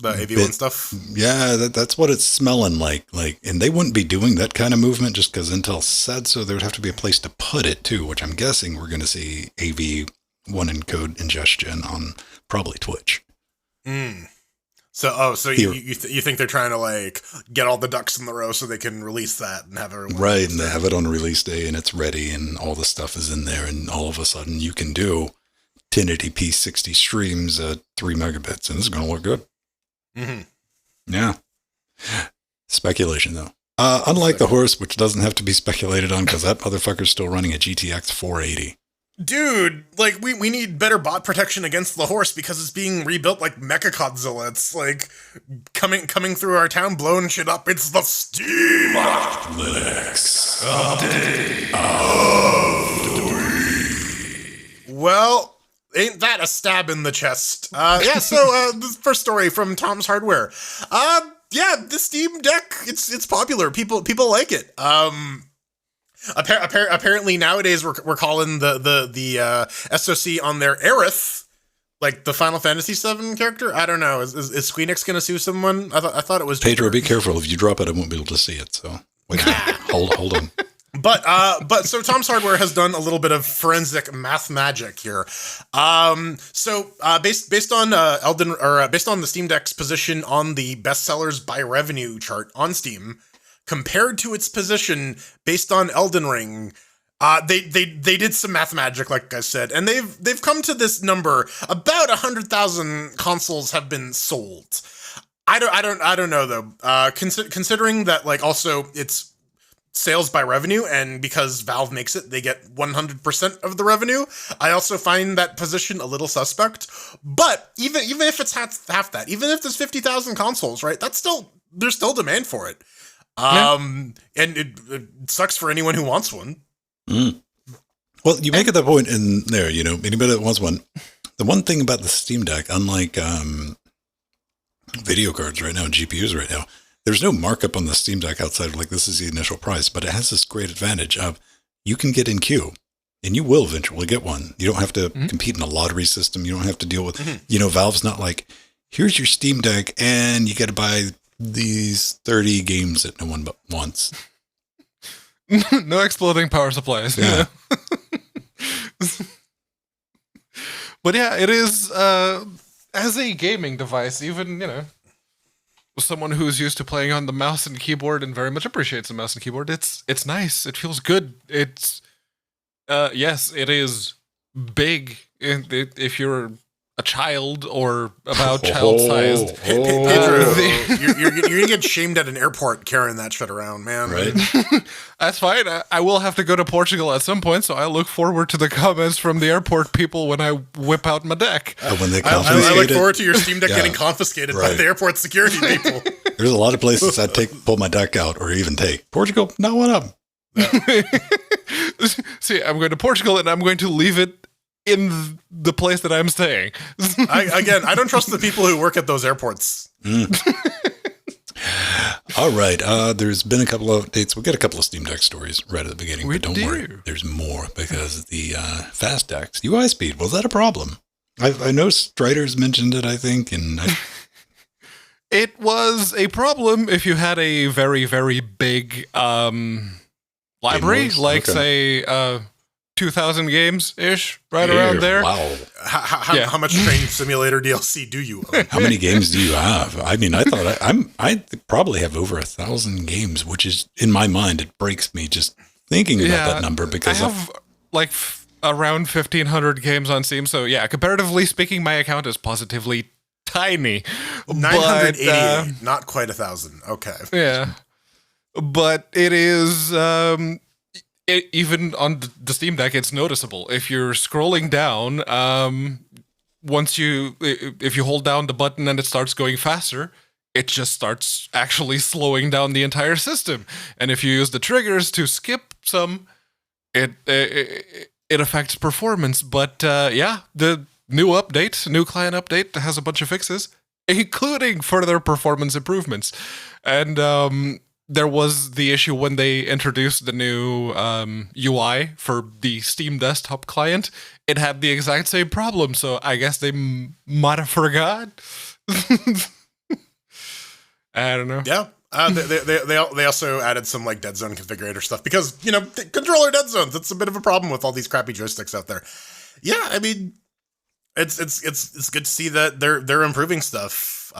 The AV1 stuff? yeah, that's what it's smelling like. And they wouldn't be doing that kind of movement just because Intel said so. There would have to be a place to put it too, which I'm guessing we're going to see AV1 encode ingestion on probably Twitch. So you think they're trying to like get all the ducks in the row so they can release that and have everyone Right, and they have it on release day and it's ready and all the stuff is in there, and all of a sudden you can do 1080p 60 streams at 3 megabits, and this is going to look good. Mm-hmm. Yeah. Speculation, though. Unlike the horse, which doesn't have to be speculated on because that motherfucker's still running a GTX 480. Dude, like, we need better bot protection against the horse because it's being rebuilt like Mechagodzilla. It's like coming through our town, blowing shit up. It's the Steam Linux update of the week. Well, ain't that a stab in the chest? So this first story from Tom's Hardware. Yeah, the Steam Deck, it's popular. People like it. Apparently nowadays we're calling the SoC on their Aerith, like the Final Fantasy VII character. I don't know. Is Squeenix gonna sue someone? I thought it was Pedro, Jupiter. be careful. If you drop it, I won't be able to see it. So wait, hold on. But so Tom's Hardware has done a little bit of forensic math magic here. Based on based on the Steam Deck's position on the bestsellers by revenue chart on Steam, compared to its position based on Elden Ring, they did some math magic, like I said, and they've come to this number. About 100,000 consoles have been sold. I don't know though. Considering that, like, also it's sales by revenue, and because Valve makes it, they get 100% of the revenue. I also find that position a little suspect. But even if it's half that, even if there's 50,000 consoles, right? There's still demand for it. And it sucks for anyone who wants one. Mm. Well, you make it that point in there, you know, anybody that wants one. The one thing about the Steam Deck, unlike video cards right now, GPUs right now, there's no markup on the Steam Deck outside of like, this is the initial price, but it has this great advantage of you can get in queue and you will eventually get one. You don't have to compete in a lottery system. You don't have to deal with, you know, Valve's not like, here's your Steam Deck and you got to buy these 30 games that no one but wants. No exploding power supplies. Yeah. But yeah, it is, as a gaming device, even, you know, someone who's used to playing on the mouse and keyboard and very much appreciates the mouse and keyboard, it's nice. It feels good. It's, yes, it is big if you're a child or about child-sized. Pedro, you're gonna get shamed at an airport carrying that shit around, man. Right. That's fine. I will have to go to Portugal at some point, so I look forward to the comments from the airport people when I whip out my deck. When they I confiscate look it. forward to your Steam Deck Yeah. getting confiscated by Right. the airport security people. There's a lot of places I'd pull my deck out or even take. Portugal, not one of them. See, I'm going to Portugal and I'm going to leave it in the place that I'm staying. I don't trust the people who work at those airports. All right. There's been a couple of updates. We'll get a couple of Steam Deck stories right at the beginning, but don't worry. There's more because the fast decks UI speed, was that a problem? I know Strider's mentioned it, I think, and It was a problem if you had a very, very big library, Game like okay. say 2,000 games-ish, right around there. Wow. How much Train Simulator DLC do you own? How many games do you have? I mean, I thought I probably have over 1,000 games, which is, in my mind, it breaks me just thinking about that number because I have like around 1,500 games on Steam. So yeah, comparatively speaking, my account is positively tiny. 988, But, not quite 1,000. Okay. yeah, but it is even on the Steam Deck, it's noticeable. If you're scrolling down, if you hold down the button and it starts going faster, it just starts actually slowing down the entire system. And if you use the triggers to skip some, it affects performance. But yeah, the new client update, has a bunch of fixes, including further performance improvements. And there was the issue when they introduced the new UI for the Steam desktop client. It had the exact same problem, so I guess they might have forgot. I don't know. Yeah. They also added some like dead zone configurator stuff because, controller dead zones. It's a bit of a problem with all these crappy joysticks out there. Yeah, I mean, it's good to see that they're improving stuff.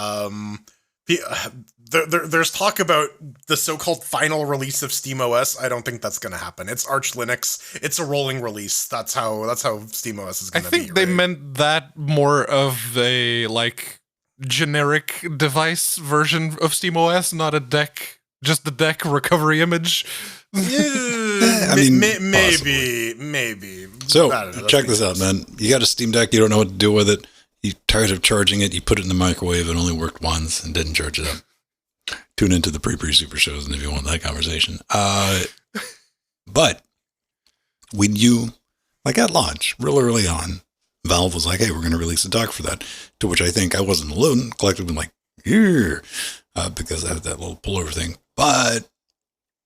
There's talk about the so-called final release of SteamOS. I don't think that's going to happen. It's Arch Linux. It's a rolling release. That's how SteamOS is going to be. I think they meant that more of a generic device version of SteamOS, not a deck, just the deck recovery image. Yeah, I mean, maybe. So know, check this out, man. You got a Steam Deck. You don't know what to do with it. You're tired of charging it. You put it in the microwave. It only worked once and didn't charge it up. Tune into the pre-super shows and if you want that conversation. But when you, at launch, real early on, Valve was like, hey, we're going to release a dock for that. To which I think I wasn't alone. Collectively, like, here, because I have that little pullover thing. But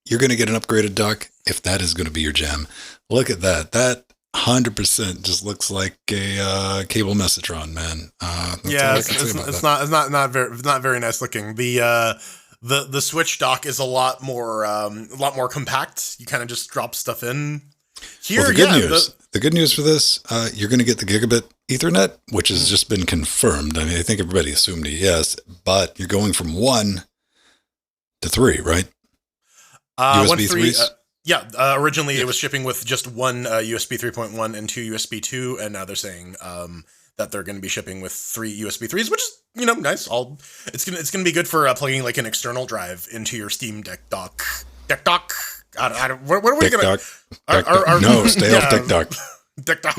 you're going to get an upgraded dock if that is going to be your jam. Look at that. That 100% just looks like a cable messagron, man. Yeah, it's not very nice looking. The Switch dock is a lot more compact. You kind of just drop stuff in. Here, well, the good news for this, you're going to get the gigabit Ethernet, which has just been confirmed. I mean, I think everybody assumed yes, but you're going from 1 to 3, right? USB 3s? Originally it was shipping with just one USB 3.1 and 2 USB 2, and now they're saying that they're going to be shipping with 3 USB 3s, which is nice. It's gonna be good for plugging like an external drive into your Steam Deck dock. Deck dock. I don't. What are we gonna? No, stay off Deck Dock. Deck dock.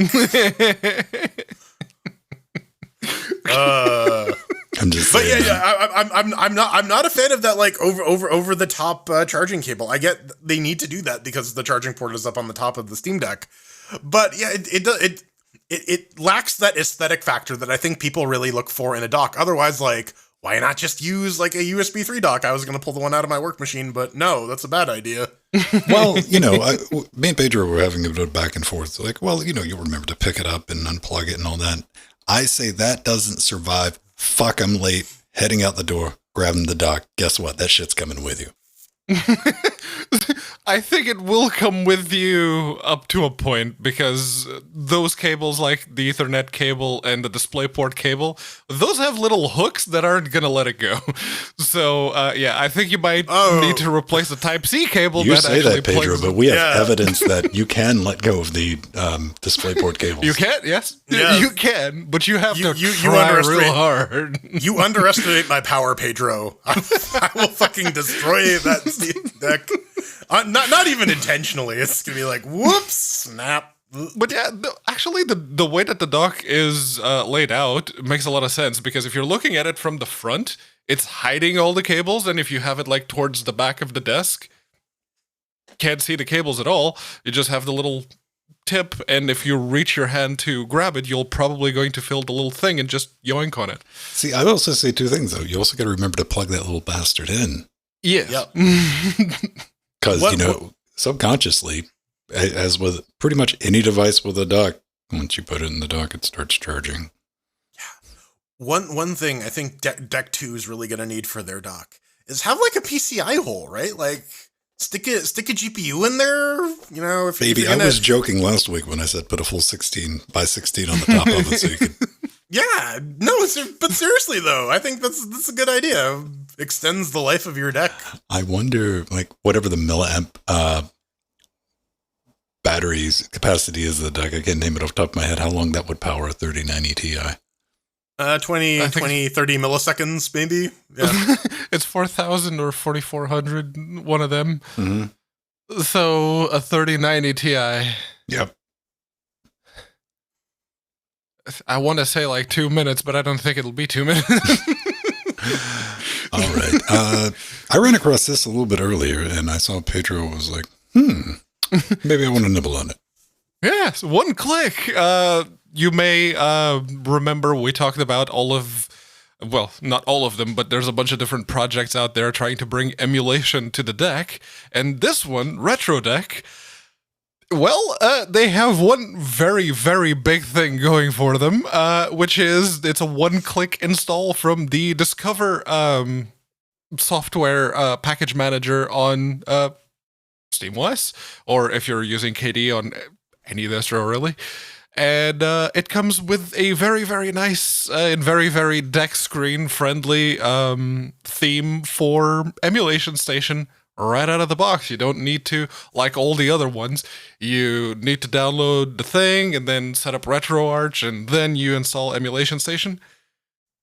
I'm just but saying, I'm not a fan of that like over the top charging cable. I get they need to do that because the charging port is up on the top of the Steam Deck, but yeah, it lacks that aesthetic factor that I think people really look for in a dock. Otherwise, like, why not just use like a USB 3 dock? I was going to pull the one out of my work machine, but no, that's a bad idea. Well, me and Pedro were having a bit of back and forth. Like, well, you'll remember to pick it up and unplug it and all that. I say that doesn't survive. Fuck, I'm late. Heading out the door, grabbing the dock. Guess what? That shit's coming with you. I think it will come with you up to a point because those cables, like the Ethernet cable and the DisplayPort cable, those have little hooks that aren't going to let it go. So, I think you might need to replace the Type-C cable. You say that, Pedro, but we have evidence that you can let go of the DisplayPort cables. You can, yes. Yeah. You can, but you have to try real hard. You underestimate my power, Pedro. I will fucking destroy that Steam Deck. Not even intentionally. It's gonna be like, whoops, snap. But yeah, actually, the way that the dock is laid out makes a lot of sense because if you're looking at it from the front, it's hiding all the cables, and if you have it like towards the back of the desk, can't see the cables at all. You just have the little tip, and if you reach your hand to grab it, you're probably going to feel the little thing and just yoink on it. See, I also say two things though. You also got to remember to plug that little bastard in. Yeah. Yep. Because, subconsciously, as with pretty much any device with a dock, once you put it in the dock, it starts charging. One thing I think Deck 2 is really gonna need for their dock is have like a PCI hole, right? Like stick a GPU in there. You know, if Baby, you're gonna... I was joking last week when I said put a full 16 by 16 on the top of it so you could. Yeah, no, but seriously though, I think that's a good idea. Extends the life of your deck. I wonder, like, whatever the milliamp batteries capacity is of the deck, I can't name it off the top of my head, how long that would power a 3090 Ti. 20, 30 milliseconds, maybe. Yeah. It's 4,000 or 4,400, one of them. Mm-hmm. So a 3090 Ti. Yep. I want to say like 2 minutes, but I don't think it'll be 2 minutes. All right. I ran across this a little bit earlier, and I saw Pedro was like, maybe I want to nibble on it. Yes, one click. You may remember we talked about well, not all of them, but there's a bunch of different projects out there trying to bring emulation to the deck. And this one, Retro Deck, well, they have one very, very big thing going for them, which is it's a one-click install from the Discover software package manager on SteamOS, or if you're using KD on any distro, really. And it comes with a very, very nice and very, very deck screen-friendly theme for Emulation Station right out of the box. You don't need to, like all the other ones, you need to download the thing and then set up RetroArch and then you install Emulation Station.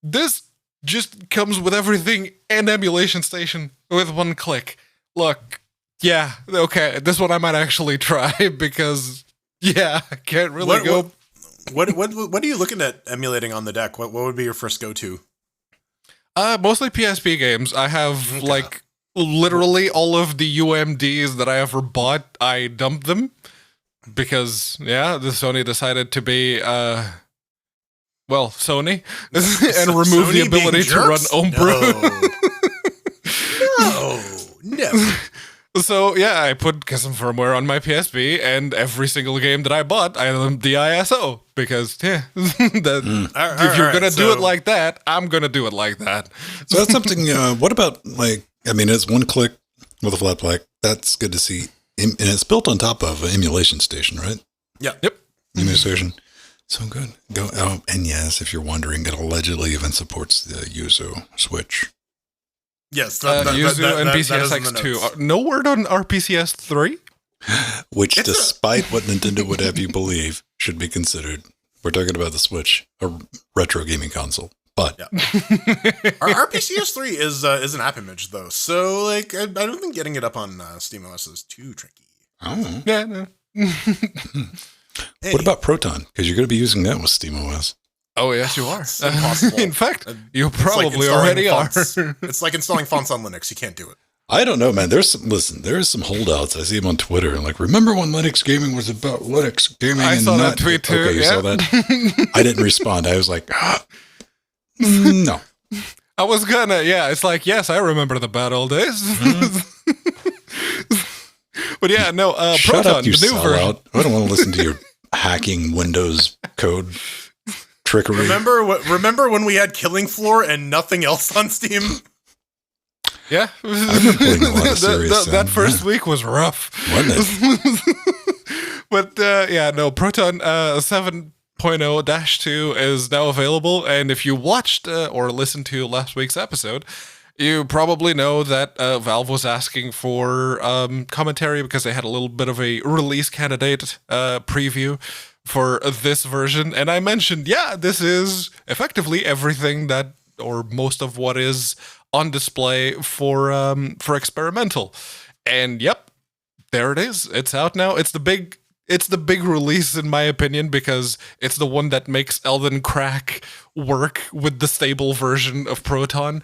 This just comes with everything and Emulation Station with one click. Look, yeah, okay, this one I might actually try because, yeah, I can't really go... What are you looking at emulating on the deck? What would be your first go-to? Mostly PSP games. I have, like... literally all of the UMDs that I ever bought, I dumped them because, yeah, the Sony decided to be, Sony, and remove Sony the ability to run Homebrew. No. So, yeah, I put some firmware on my PSP, and every single game that I bought, I dumped the ISO because, yeah, if you're going to do it like that, I'm going to do it like that. So that's something, what about, like, I mean, it's one click with a flat pack. That's good to see. And it's built on top of an Emulation Station, right? Yeah. Yep. Emulation. So good. And yes, if you're wondering, it allegedly even supports the Yuzu Switch. Yes. Yuzu and PCSX2. No word on RPCS 3? Which, despite what Nintendo would have you believe, should be considered. We're talking about the Switch, a retro gaming console. But yeah. Our RPCS3 is an app image though, so like I don't think getting it up on SteamOS is too tricky. Oh yeah, no. Hey. What about Proton? Because you're going to be using that with SteamOS. Oh yes, you are. It's impossible. In fact, you probably already fonts. are. It's like installing fonts on Linux. You can't do it. I don't know, man. There's some holdouts. I see them on Twitter. Like, remember when Linux gaming was about Linux gaming? I saw that tweet too. Okay, you saw that? I didn't respond. I was like, no. I was gonna, it's like, yes, I remember the bad old days. But yeah, no, Shut Proton, up, you the new version. sellout. I don't want to listen to your hacking Windows code trickery. Remember when we had Killing Floor and nothing else on Steam? Yeah. I've been playing a lot of serious that first week was rough. Wasn't it? But Proton 7.0-2 is now available, and if you watched or listened to last week's episode, you probably know that Valve was asking for commentary because they had a little bit of a release candidate preview for this version, and I mentioned, this is effectively everything that, or most of what is on display for experimental, and yep, there it is. It's out now. It's the big release, in my opinion, because it's the one that makes Elden Crack work with the stable version of Proton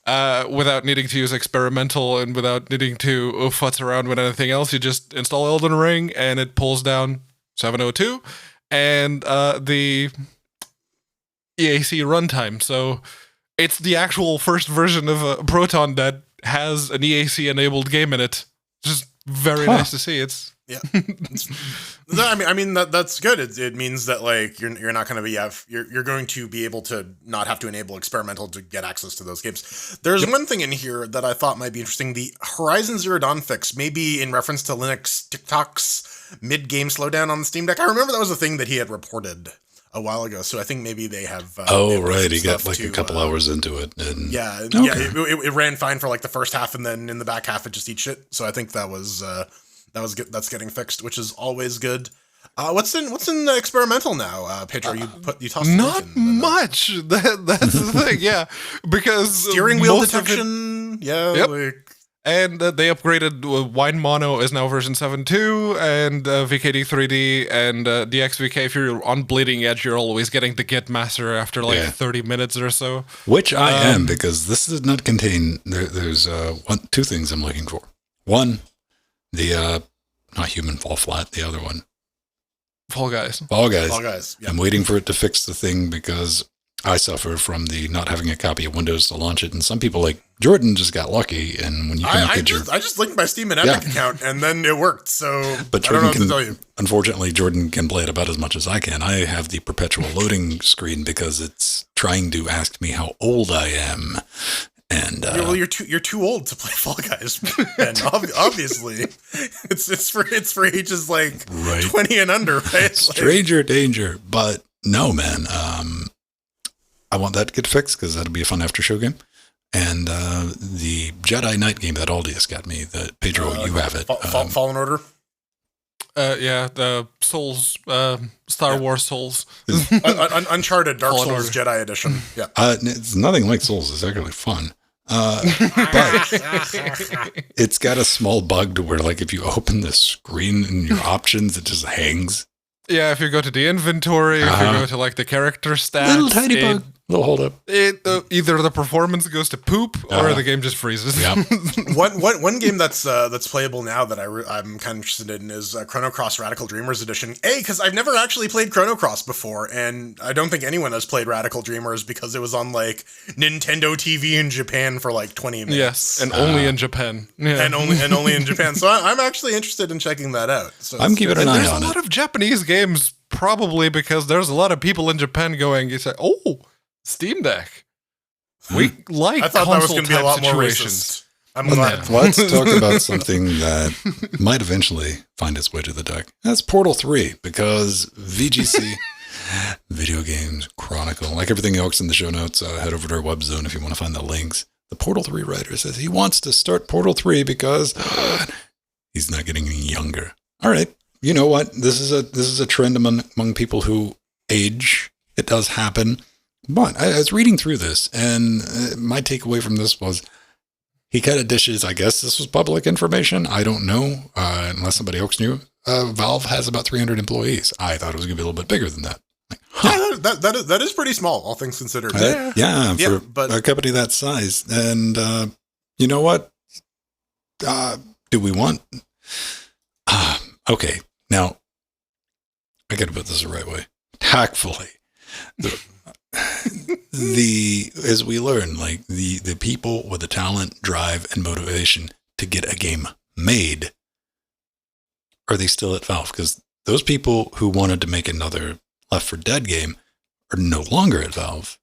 without needing to use experimental and without needing to futz around with anything else. You just install Elden Ring and it pulls down 702 and the EAC runtime. So it's the actual first version of Proton that has an EAC-enabled game in it. Just very nice to see. It's Yeah. No, I mean that's good. It means that like you're not going to be you're going to be able to not have to enable experimental to get access to those games. There's one thing in here that I thought might be interesting. The Horizon Zero Dawn fix, maybe in reference to Linux TikTok's mid-game slowdown on the Steam Deck. I remember that was a thing that he had reported a while ago, so I think maybe they have. Right. He got like a couple hours into it, and it ran fine for like the first half, and then in the back half it just eat shit. So I think that was good. That's getting fixed, which is always good. What's in the experimental now, Pedro? You tossed not much. That's the thing, yeah, because steering wheel detection, and they upgraded. Wine Mono is now version 7.2, and VKD 3D and DXVK. If you're on Bleeding Edge, you're always getting the Git Master after 30 minutes or so. Which I am, because this does not contain. There's two things I'm looking for. One, the not Human Fall Flat, the other one. Fall Guys. Fall Guys. Yeah. I'm waiting for it to fix the thing because I suffer from the not having a copy of Windows to launch it, and some people like Jordan just got lucky. And when you I just linked my Steam and Epic account, and then it worked. So but Jordan I don't know what to tell you. Unfortunately, Jordan can play it about as much as I can. I have the perpetual loading screen because it's trying to ask me how old I am. And you're too old to play Fall Guys, and obviously it's for ages like 20 and under, right? Stranger danger, but no, man. I want that to get fixed because that'll be a fun after show game. And the Jedi Knight game that Aldius got me, that Pedro, you have it. Fallen Order. The Souls, Star Wars Souls, Uncharted Dark Fallen Souls Order. Jedi Edition. Yeah, it's nothing like Souls. It's actually fun. But it's got a small bug to where, like, if you open the screen in your options, it just hangs. Yeah, if you go to the inventory, if you go to like the character stats, little tiny bug. Little hold up. Either the performance goes to poop or the game just freezes. Yep. One game that's playable now that I'm kind of interested in is Chrono Cross Radical Dreamers Edition. Because I've never actually played Chrono Cross before, and I don't think anyone has played Radical Dreamers because it was on like Nintendo TV in Japan for like 20 minutes. Yes, and only in Japan. Yeah. And only in Japan. So I'm actually interested in checking that out. So I'm keeping an eye on it. There's a lot of Japanese games, probably because there's a lot of people in Japan going, you say, oh, Steam Deck. We like I thought that was going to be a lot more racist. I'm glad. Let's talk about something that might eventually find its way to the deck. That's Portal 3, because VGC, Video Games Chronicle, like everything else in the show notes, head over to our web zone if you want to find the links. The Portal 3 writer says he wants to start Portal 3 because he's not getting any younger. All right. You know what? This is a trend among people who age. It does happen. But I was reading through this, and my takeaway from this was he kind of dishes, I guess this was public information. I don't know, unless somebody else knew. Valve has about 300 employees. I thought it was going to be a little bit bigger than that. Like, yeah, that is pretty small, all things considered. For a company that size. And you know what? Do we want... okay, now, I got to put this the right way. Tactfully. As we learn, like the people with the talent, drive, and motivation to get a game made, are they still at Valve? Because those people who wanted to make another Left 4 Dead game are no longer at Valve.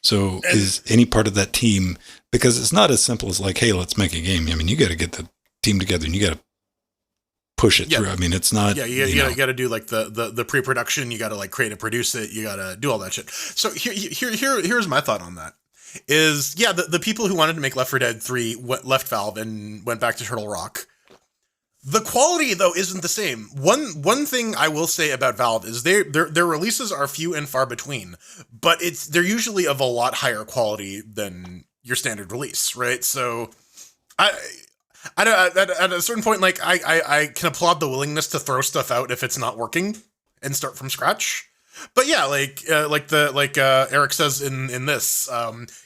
So is any part of that team, because it's not as simple as like, hey, let's make a game. I mean, you got to get the team together and you got to push it through. I mean, it's not. Yeah, you got to do like the pre-production. You got to like create and produce it. You got to do all that shit. So here's my thought on that. Is the people who wanted to make Left 4 Dead 3 left Valve and went back to Turtle Rock. The quality though isn't the same. One thing I will say about Valve is their releases are few and far between, but they're usually of a lot higher quality than your standard release, right? So I don't, at a certain point, like I can applaud the willingness to throw stuff out if it's not working and start from scratch. But yeah, like Eric says in this,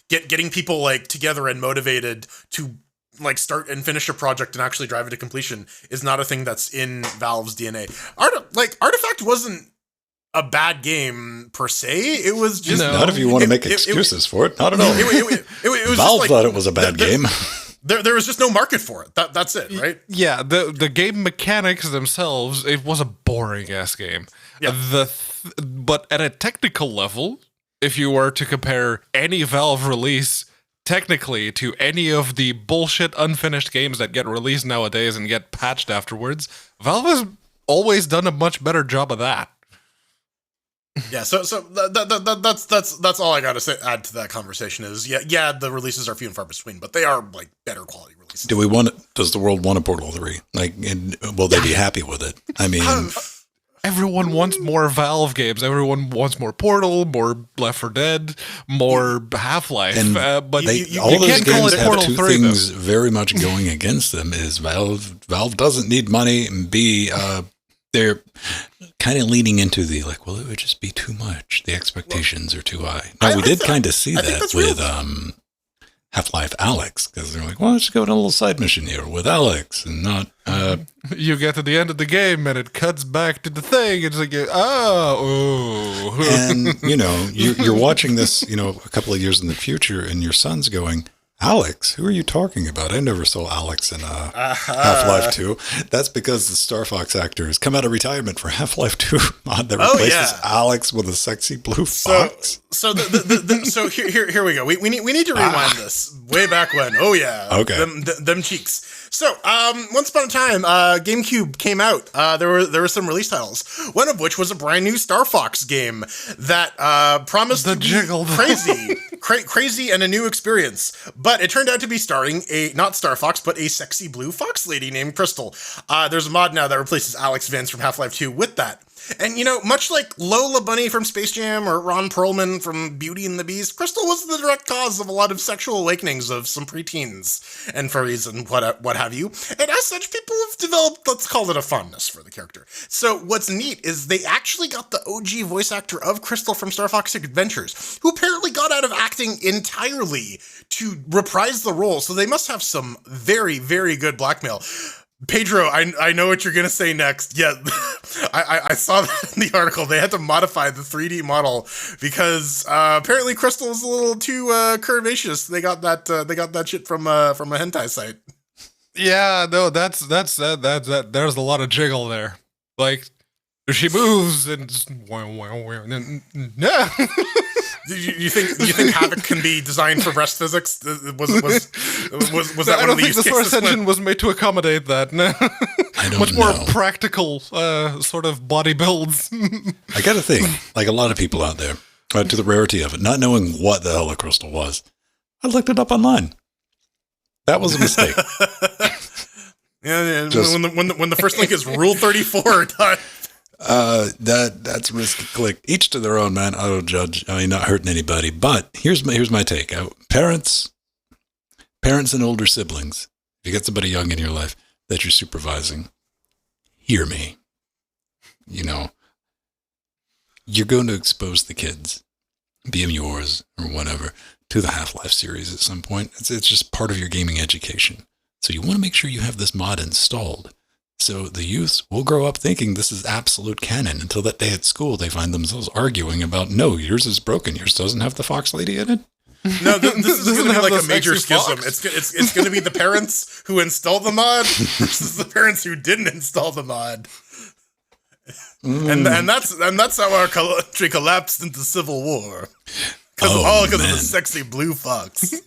getting people like together and motivated to like start and finish a project and actually drive it to completion is not a thing that's in Valve's DNA. Artifact wasn't a bad game per se. It was just not if you want to make excuses for it. Not at all. It was Valve just, thought it was a bad game. there was just no market for it. That's it, right? Yeah, the game mechanics themselves, it was a boring ass game. Yeah. But at a technical level, if you were to compare any Valve release technically to any of the bullshit unfinished games that get released nowadays and get patched afterwards, Valve has always done a much better job of that. Yeah, so that's all I got to add to that conversation is the releases are few and far between, but they are like better quality releases. Does the world want a Portal 3? Like, and will they be happy with it? I mean, everyone wants more Valve games. Everyone wants more Portal, more Left 4 Dead, more Half-Life. And but all those can't call games it have Portal two 3, things very much going against them. Is Valve doesn't need money, and B, they're kind of leaning into the like, well, it would just be too much. The expectations are too high. Now, we did kind of see that with Half-Life Alyx, because they're like, well, let's go on a little side mission here with Alyx, and not. You get to the end of the game and it cuts back to the thing. It's like, And you're watching this, a couple of years in the future, and your son's going, Alyx? Who are you talking about? I never saw Alyx in Half-Life 2. That's because the Star Fox actor has come out of retirement for Half-Life 2 mod that replaces Alyx with a sexy blue fox. So here we go. We need to rewind this way back when. Oh yeah. Okay. Them cheeks. So, once upon a time, GameCube came out. There were some release titles. One of which was a brand new Star Fox game that promised to be crazy and a new experience. But it turned out to be starring not Star Fox, but a sexy blue fox lady named Crystal. There's a mod now that replaces Alex Vance from Half-Life 2 with that. And, much like Lola Bunny from Space Jam or Ron Perlman from Beauty and the Beast, Crystal was the direct cause of a lot of sexual awakenings of some preteens and furries and what have you. And as such, people have developed, let's call it a fondness for the character. So what's neat is they actually got the OG voice actor of Crystal from Star Fox Adventures, who apparently got out of acting entirely to reprise the role. So they must have some very, very good blackmail. Pedro, I know what you're going to say next. Yeah, I saw that in the article. They had to modify the 3D model because apparently Crystal was a little too curvaceous. They got that shit from a hentai site. Yeah, no, that's there's a lot of jiggle there. Like she moves and no. You think Havoc can be designed for breast physics? Was that one of the I don't think use the Source cases? Engine was made to accommodate that. No. I don't Much know. more practical sort of body builds. I got to think, like a lot of people out there, to the rarity of it, not knowing what the hell a crystal was, I looked it up online. That was a mistake. Yeah, when the first link is Rule 34. That's a risky click. Each to their own, man. I don't judge. I mean, not hurting anybody. But here's my take. Parents and older siblings. If you get somebody young in your life that you're supervising, hear me. You're going to expose the kids, be them yours or whatever, to the Half-Life series at some point. It's just part of your gaming education. So you want to make sure you have this mod installed. So the youth will grow up thinking this is absolute canon until that day at school they find themselves arguing about, no, yours is broken. Yours doesn't have the fox lady in it. No, this is going to be like a major schism. Fox? It's going to be the parents who installed the mod versus the parents who didn't install the mod. And that's how our country collapsed into civil war. Because of the sexy blue fox.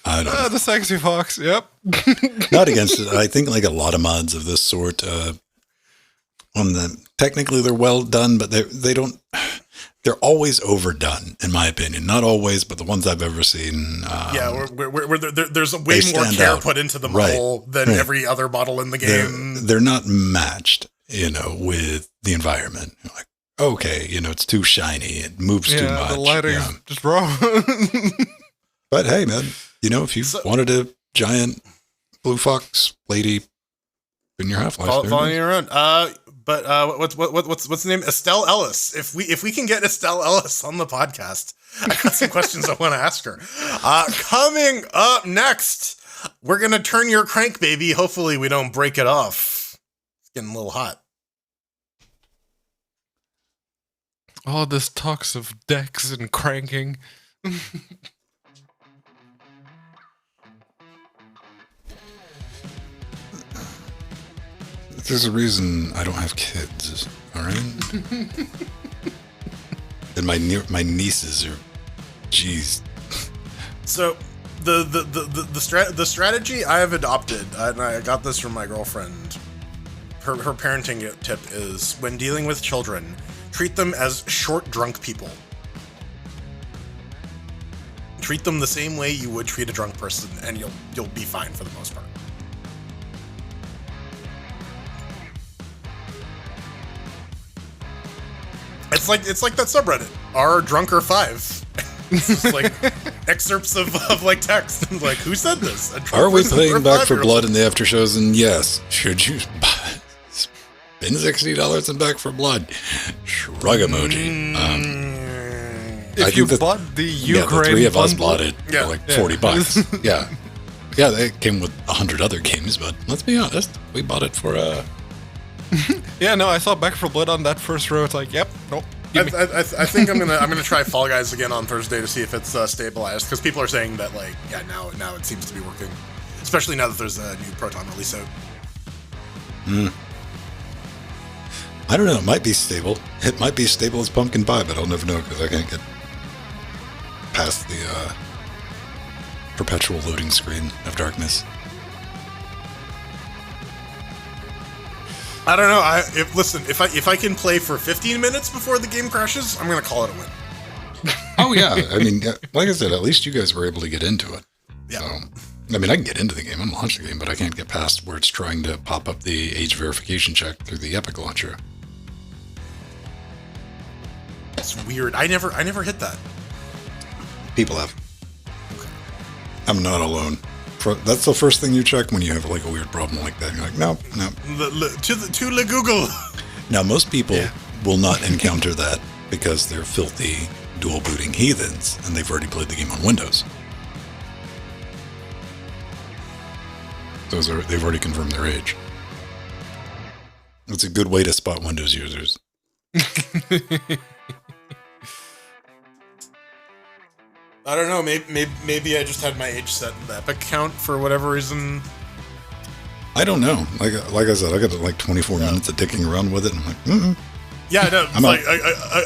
I don't know. The sexy fox, yep. Not against it. I think like a lot of mods of this sort, technically they're well done, but they're always overdone, in my opinion. Not always, but the ones I've ever seen. Where there's way more care put into the model than every other model in the game. They're not matched, with the environment. Like, okay, it's too shiny. It moves too much. The lighting's just wrong. But hey, man, if you wanted a giant blue fox lady in your Half-Life, following you around. But what's the name? Estelle Ellis. If we can get Estelle Ellis on the podcast, I got some questions I want to ask her. Coming up next, we're gonna turn your crank, baby. Hopefully, we don't break it off. It's getting a little hot. All this talks of decks and cranking. There's a reason I don't have kids, all right? And my nieces are, jeez. So the strategy I have adopted, and I got this from my girlfriend. Her parenting tip is when dealing with children, treat them as short drunk people. Treat them the same way you would treat a drunk person, and you'll be fine for the most part. It's like that subreddit. Are drunker 5? It's just like excerpts of like text. Like, who said this? Are we playing Back for Blood in the after shows? And yes, should you spend $60 in Back for Blood? Shrug emoji. If you bought the Ukraine, the 3 of us bought it Yeah. for like $40. Yeah, it came with 100 other games, but let's be honest, we bought it for Yeah, no, I saw Back for Blood on that first row. It's like, yep, nope. I think I'm gonna try Fall Guys again on Thursday to see if it's stabilized, because people are saying that, like, yeah, now it seems to be working, especially now that there's a new Proton release out. I don't know, it might be stable. It might be stable as pumpkin pie, but I'll never know because I can't get past the perpetual loading screen of darkness. I don't know. If I can play for 15 minutes before the game crashes, I'm gonna call it a win. Oh yeah, I mean, like I said, at least you guys were able to get into it. Yeah. So, I mean, I can get into the game and launch the game, but I can't get past where it's trying to pop up the age verification check through the Epic launcher. It's weird. I never hit that. People have. I'm not alone. That's the first thing you check when you have like a weird problem like that. You're like, no. To the Google. Now, most people will not encounter that because they're filthy dual booting heathens and they've already played the game on Windows. They've already confirmed their age. It's a good way to spot Windows users. I don't know. Maybe I just had my age set in the Epic account for whatever reason. I don't know. Like I said, I got like 24 minutes of dicking around with it. And I'm like, Yeah, no. I'm like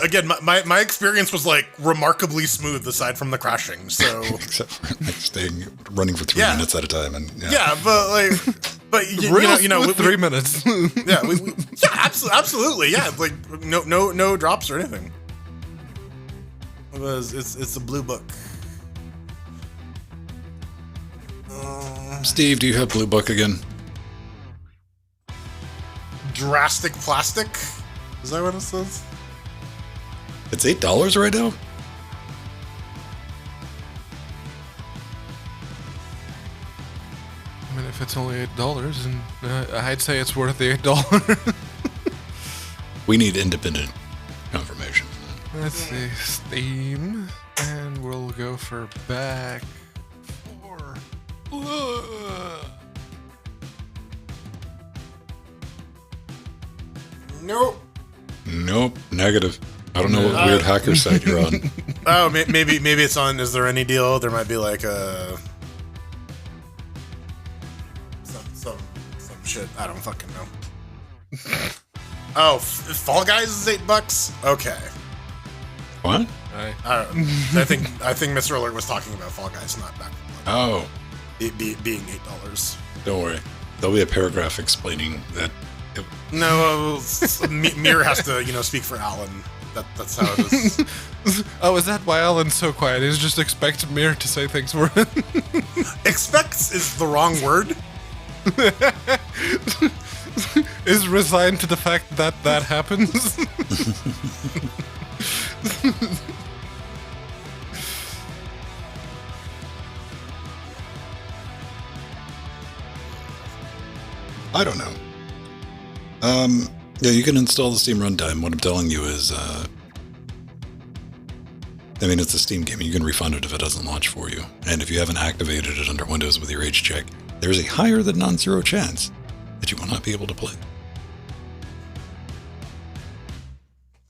again, my experience was like remarkably smooth aside from the crashing. So except for like running for 3 minutes at a time, and but you know, 3 minutes. Absolutely, yeah. Like no drops or anything. It's a blue book. Steve, do you have Blue Book again? Drastic plastic. Is that what it says? It's $8 right now? I mean, if it's only $8, and I'd say it's worth the $8. We need independent confirmation. Let's see, Steam, and we'll go for Back for Blood. Nope. Nope, negative. I don't know what weird hacker site you're on. Oh, maybe it's on. Is there any deal? There might be like a some shit. I don't fucking know. Oh, Fall Guys is $8. Okay. What? I think Mr. Alert was talking about Fall Guys, not Back for Blood. Oh, Being $8. don't worry. There'll be a paragraph explaining that. No, Mir has to, speak for Alan. That's how it is. Oh, is that why Alan's so quiet? He's just expecting Mir to say things for him. Expects is the wrong word. Is resigned to the fact that happens. I don't know. Yeah, you can install the Steam Runtime. What I'm telling you is, it's a Steam game. You can refund it if it doesn't launch for you. And if you haven't activated it under Windows with your age check, there's a higher than non-zero chance that you will not be able to play.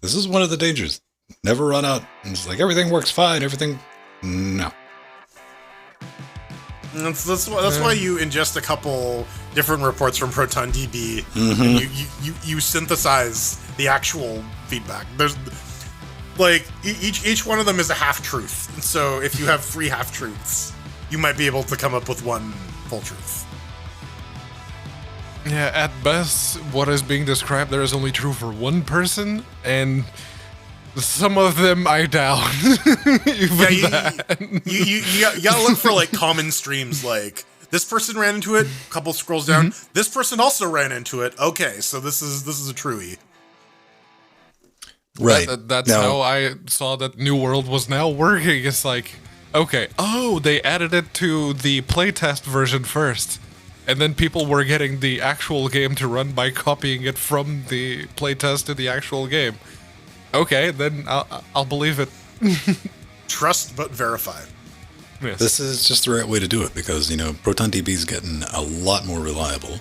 This is one of the dangers. Never run out. And it's like, everything works fine, everything... No. That's why you ingest a couple different reports from ProtonDB, and you synthesize the actual feedback. There's like each one of them is a half truth. So if you have 3 half truths, you might be able to come up with one full truth. Yeah, at best, what is being described there is only true for one person, and some of them I doubt. You gotta look for like common streams. Like this person ran into it. A couple scrolls down, this person also ran into it. Okay, so this is a truey. Right. That's how I saw that New World was now working. It's like, okay, they added it to the playtest version first, and then people were getting the actual game to run by copying it from the playtest to the actual game. Okay, then I'll believe it. Trust but verify. Yes. This is just the right way to do it because, ProtonDB is getting a lot more reliable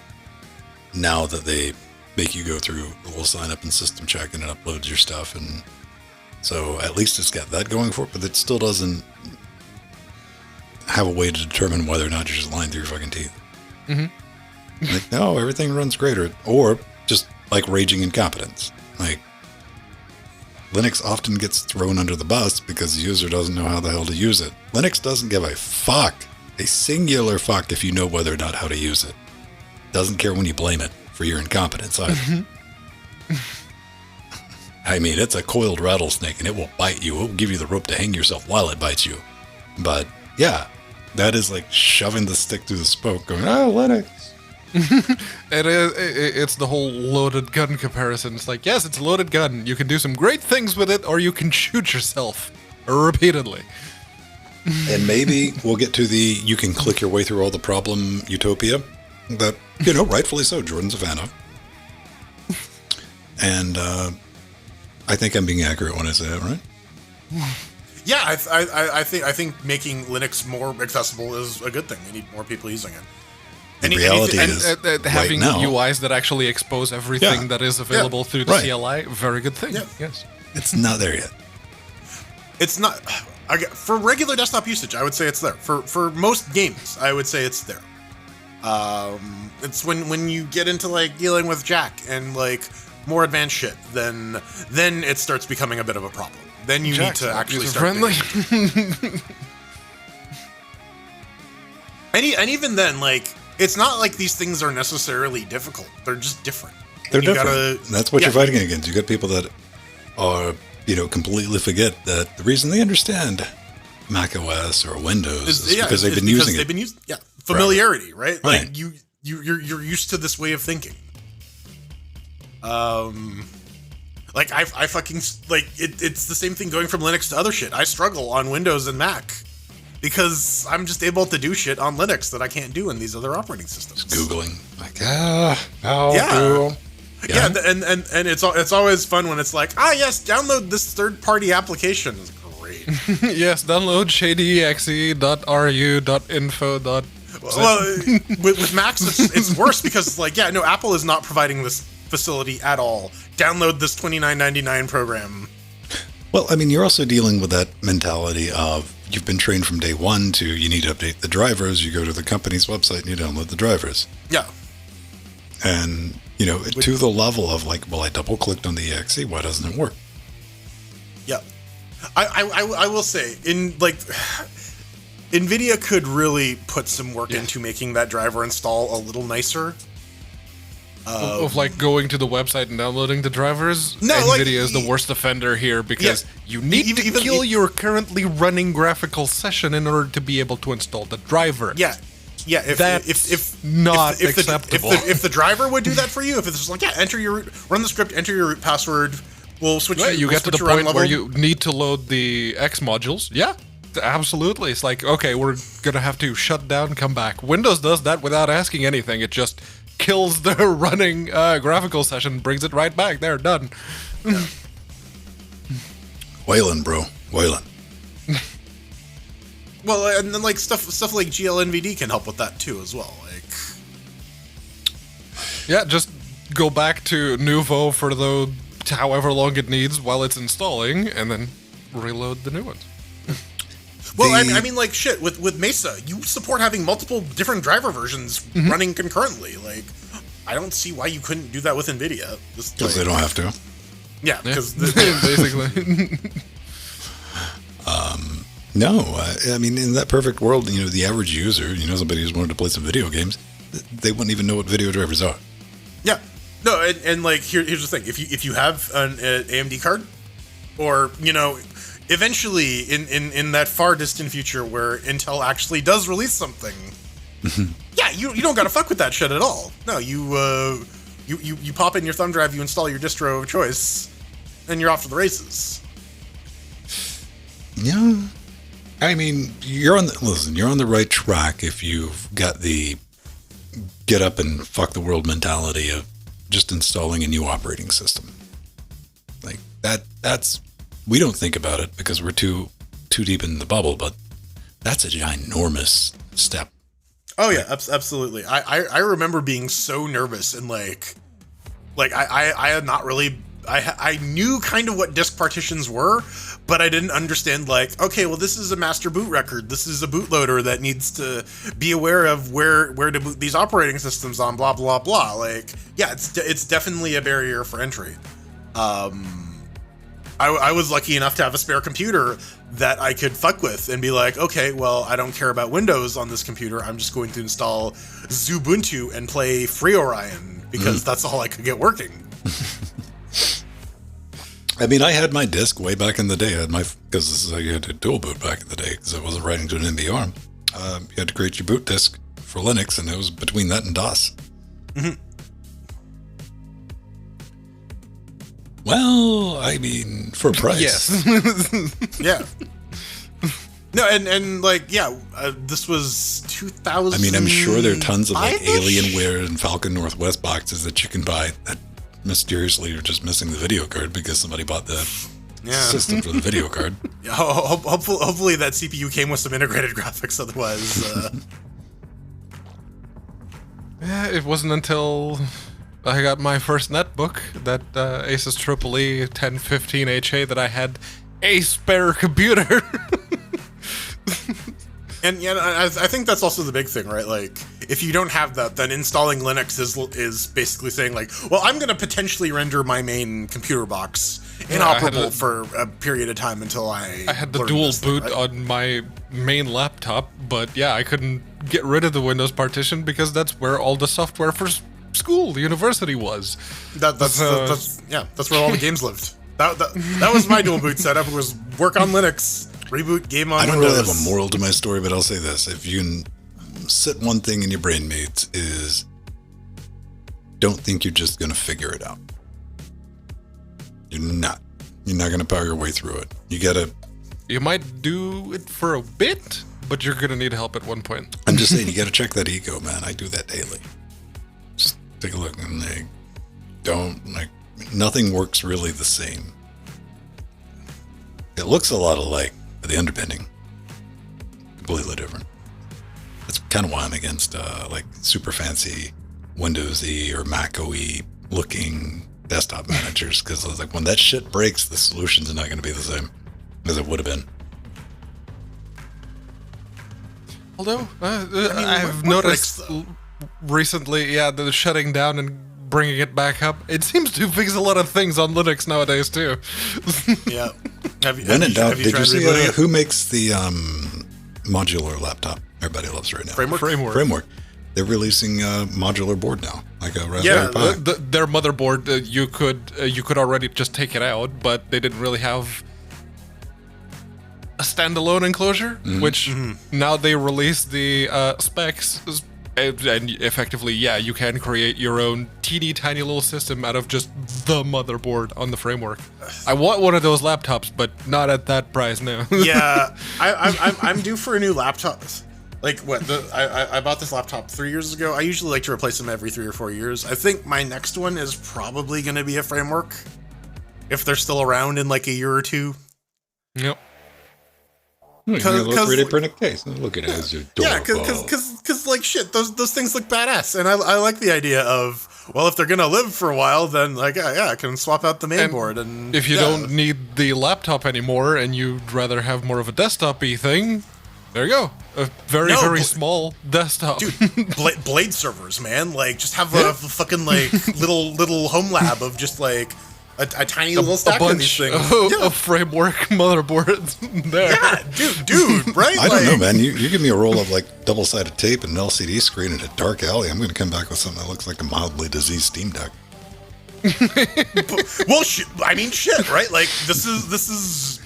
now that they make you go through the whole sign up and system check and it uploads your stuff. And so at least it's got that going for it, but it still doesn't have a way to determine whether or not you're just lying through your fucking teeth. Like, no, everything runs great. Or just like raging incompetence. Like, Linux often gets thrown under the bus because the user doesn't know how the hell to use it. Linux doesn't give a fuck, a singular fuck, if you know whether or not how to use it. Doesn't care when you blame it for your incompetence either. I mean, it's a coiled rattlesnake and it will bite you. It will give you the rope to hang yourself while it bites you. But yeah, that is like shoving the stick through the spoke going, Linux. It's the whole loaded gun comparison. It's like, yes, it's a loaded gun. You can do some great things with it, or you can shoot yourself repeatedly. And maybe we'll get to you can click your way through all the problem utopia that, rightfully so, Jordan's a fan of. And I think I'm being accurate when I say that, right? Yeah, I think making Linux more accessible is a good thing. We need more people using it. The reality is, having right now, UIs that actually expose everything that is available through the CLI, very good thing. Yeah. Yes, it's not there yet. It's not for regular desktop usage. I would say it's there. For most games, I would say it's there. It's when you get into like dealing with Jack and like more advanced shit, then it starts becoming a bit of a problem. Then you need to actually start friendly. and even then, like. It's not like these things are necessarily difficult. They're just different. They're different. That's what you're fighting against. You got people that are, completely forget that the reason they understand Mac OS or Windows is because they've been using it. Familiarity, right? Like you're used to this way of thinking. Like I fucking like it's the same thing going from Linux to other shit. I struggle on Windows and Mac. Because I'm just able to do shit on Linux that I can't do in these other operating systems. Just Googling, like, and it's always fun when it's like, yes, download this third-party application. It's great. Yes, download shadyexe.ru.info. Well, with Macs, it's worse because it's like, Apple is not providing this facility at all. Download this $29.99 program. Well, I mean, you're also dealing with that mentality of you've been trained from day one to you need to update the drivers. You go to the company's website and you download the drivers. Yeah. And, to the level of like, well, I double clicked on the exe. Why doesn't it work? Yeah. I will say, NVIDIA could really put some work into making that driver install a little nicer. Of like going to the website and downloading the drivers. No, NVIDIA is the worst offender here because you need to kill your currently running graphical session in order to be able to install the driver. Yeah. If acceptable. If the driver would do that for you, if it's just like, enter your root, run the script, enter your root password, we'll switch. Right, you we'll get to the point where you need to load the X modules. Yeah. Absolutely. It's like, okay, we're gonna have to shut down, come back. Windows does that without asking anything. It just kills the running graphical session, brings it right back. There, done. Yeah. Wayland, bro. Wayland. Well, and then like stuff like GLNVD can help with that too as well. Like, yeah, just go back to Nouveau for however long it needs while it's installing, and then reload the new ones. Well, I mean, like, shit, with Mesa, you support having multiple different driver versions running concurrently. Like, I don't see why you couldn't do that with NVIDIA. Because they don't have to. Yeah, because... basically. No, I mean, in that perfect world, the average user, somebody who's wanted to play some video games, they wouldn't even know what video drivers are. Yeah. No, and like, here's the thing. If you have an AMD card, or, eventually in that far distant future where Intel actually does release something, yeah, you don't gotta fuck with that shit at all. No, you pop in your thumb drive, you install your distro of choice, and you're off to the races. Yeah. I mean, you're on the right track if you've got the get up and fuck the world mentality of just installing a new operating system. Like that's we don't think about it because we're too deep in the bubble, but that's a ginormous step. Oh yeah, absolutely. I remember being so nervous and like I had not really I knew kind of what disk partitions were, but I didn't understand, like, okay, well, this is a master boot record. This is a bootloader that needs to be aware of where to boot these operating systems on, blah, blah, blah. Like, yeah, it's definitely a barrier for entry. I was lucky enough to have a spare computer that I could fuck with and be like, okay, well, I don't care about Windows on this computer. I'm just going to install Xubuntu and play FreeOrion because that's all I could get working. I mean, I had my disk way back in the day. I had because this is how you had to dual boot back in the day because I wasn't writing to an NVR. You had to create your boot disk for Linux, and it was between that and DOS. Mm-hmm. Well, I mean, for a price. Yes. Yeah. No, and like, yeah, this was 2000. I mean, I'm sure there are tons of like Alienware and Falcon Northwest boxes that you can buy that mysteriously are just missing the video card because somebody bought the system for the video card. Yeah, hopefully that CPU came with some integrated graphics. Otherwise, yeah, it wasn't until I got my first netbook, that Asus EEE 1015 HA, that I had a spare computer. And yeah, I think that's also the big thing, right? Like, if you don't have that, then installing Linux is basically saying, like, well, I'm going to potentially render my main computer box inoperable for a period of time until I had the dual boot on my main laptop, but yeah, I couldn't get rid of the Windows partition because that's where all the software for school, the university was. That's where all the games lived. That was my dual boot setup. It was work on Linux. Reboot game on. I don't really have a moral to my story, but I'll say this: if you can sit one thing in your brain, mates, is don't think you're just going to figure it out. You're not. You're not going to power your way through it. You might do it for a bit, but you're going to need help at one point. I'm just saying, you got to check that ego, man. I do that daily. Just take a look, and nothing works really the same. It looks a lot alike. The underpinning completely different. That's kind of why I'm against like super fancy Windows-y or Mac-OE looking desktop managers, because I was like, when that shit breaks, the solution's not going to be the same as it would have been. Although I've noticed recently, the shutting down and bringing it back up, it seems to fix a lot of things on Linux nowadays too. Yeah. When in doubt, did you see who makes the modular laptop everybody loves right now? Framework. They're releasing a modular board now, like a Raspberry Pi. Their motherboard, you could already just take it out, but they didn't really have a standalone enclosure, which now they release the specs. And effectively, you can create your own teeny tiny little system out of just the motherboard on the framework. I want one of those laptops, but not at that price now. Yeah, I'm due for a new laptop. Like, I bought this laptop 3 years ago. I usually like to replace them every 3 or 4 years. I think my next one is probably going to be a framework, if they're still around in like a year or two. Yep. You got a little 3D printed case. Look at it as your door. Yeah, because like shit, those things look badass, and I like the idea of well, if they're gonna live for a while, then like I can swap out the main board, and if you don't need the laptop anymore and you'd rather have more of a desktop-y thing, there you go. A very small desktop. Dude, Blade servers, man. Like, just have a fucking like little home lab of just like a tiny little stack of these things. A framework motherboard there. Yeah, dude, right? I don't know, man. You give me a roll of like double-sided tape and an LCD screen in a dark alley, I'm going to come back with something that looks like a mildly diseased Steam Deck. Well, shit, right? Like, this is.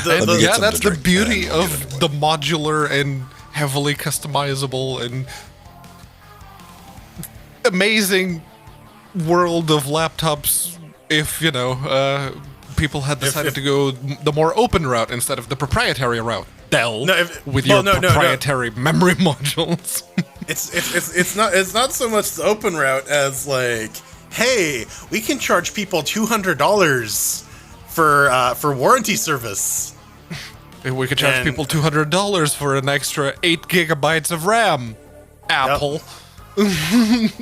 That's the beauty of the modular and heavily customizable and amazing world of laptops. If people had decided to go the more open route instead of the proprietary route, Dell with your proprietary memory modules. It's not so much the open route as like, hey, we can charge people $200 for warranty service. We could charge people $200 for an extra 8 gigabytes of RAM. Apple. Yep.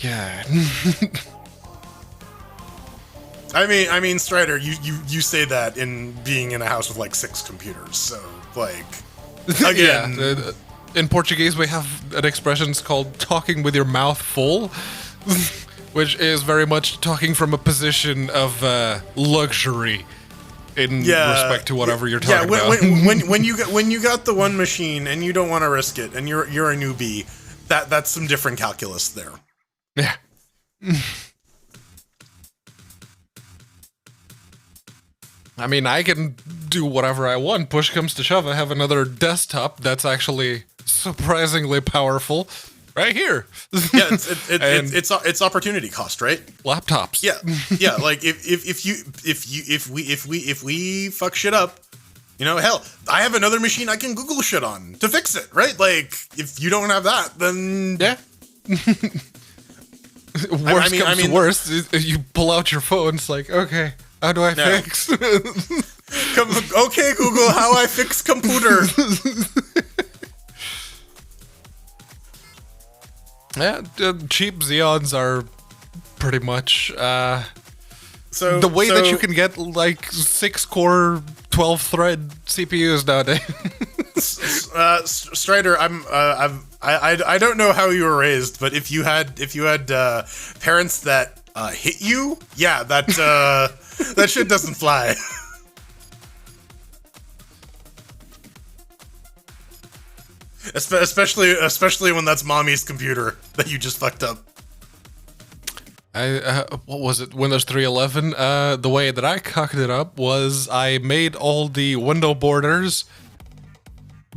God. I mean, Strider, you say that in being in a house with like 6 computers, so like, again. Yeah, in Portuguese, we have an expression called "talking with your mouth full," which is very much talking from a position of luxury in respect to whatever you're talking about. when you got the one machine and you don't want to risk it, and you're a newbie, that's some different calculus there. Yeah. I mean, I can do whatever I want. Push comes to shove, I have another desktop that's actually surprisingly powerful right here. Yeah, it's opportunity cost, right? Laptops. Yeah. Like if we fuck shit up, hell, I have another machine I can Google shit on to fix it, right? Like, if you don't have that, then yeah. Worst comes to worst, you pull out your phone. It's like, okay, how do I fix? Okay, Google, how I fix computer. Yeah, cheap Xeons are pretty much so the way that you can get like 6-core, 12-thread CPUs nowadays. Strider, I don't know how you were raised, but if you had parents that hit you, yeah, that that shit doesn't fly. Especially when that's mommy's computer that you just fucked up. What was it? Windows 3.11. The way that I cocked it up was I made all the window borders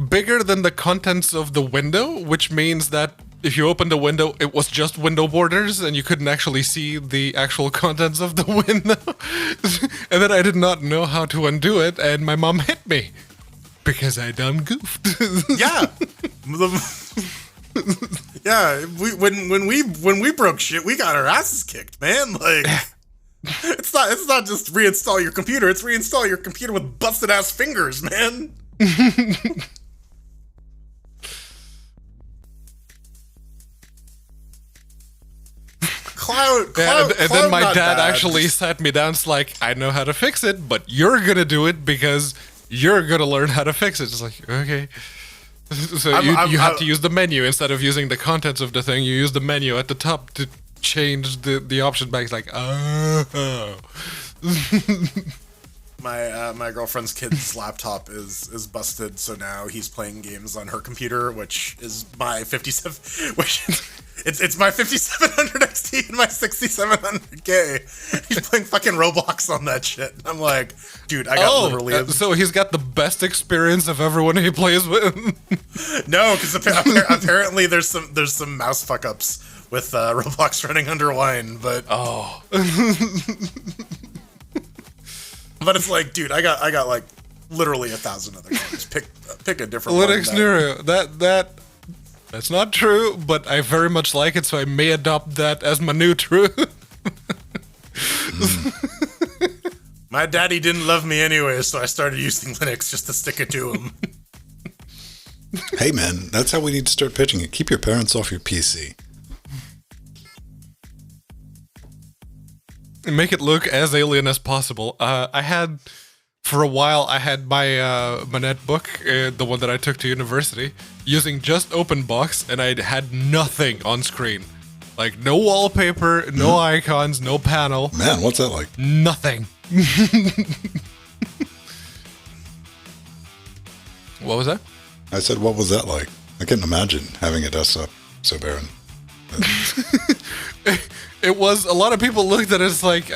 bigger than the contents of the window, which means that if you opened the window, it was just window borders and you couldn't actually see the actual contents of the window. And then I did not know how to undo it, and my mom hit me because I done goofed. Yeah. Yeah, when we broke shit, we got our asses kicked, man. Like, it's not just reinstall your computer, it's reinstall your computer with busted ass fingers, man. Cloud, and then my dad actually sat me down. It's like, I know how to fix it, but you're gonna do it because you're gonna learn how to fix it. It's like, okay. So you have to use the menu instead of using the contents of the thing. You use the menu at the top to change the option back. It's like, oh. My girlfriend's kid's laptop is busted, so now he's playing games on her computer, which is my 57, which it's my 5700 XT and my 6700K. He's playing fucking Roblox on that shit. I'm like, dude, I got literally. So he's got the best experience of everyone he plays with. No, because apparently there's some mouse fuck ups with Roblox running under wine, but But it's like, dude, I got like literally 1,000 other games. Pick a different Linux Nero. That's not true, but I very much like it, so I may adopt that as my new truth. My daddy didn't love me anyway, so I started using Linux just to stick it to him. Hey, man, that's how we need to start pitching it. Keep your parents off your PC. Make it look as alien as possible. For a while, I had my Manette book, the one that I took to university, using just OpenBox, and I had nothing on screen. Like, no wallpaper, no icons, no panel. Man, what's that like? Nothing. What was that? I said, what was that like? I couldn't imagine having a desktop so barren. It was, a lot of people looked at it as like,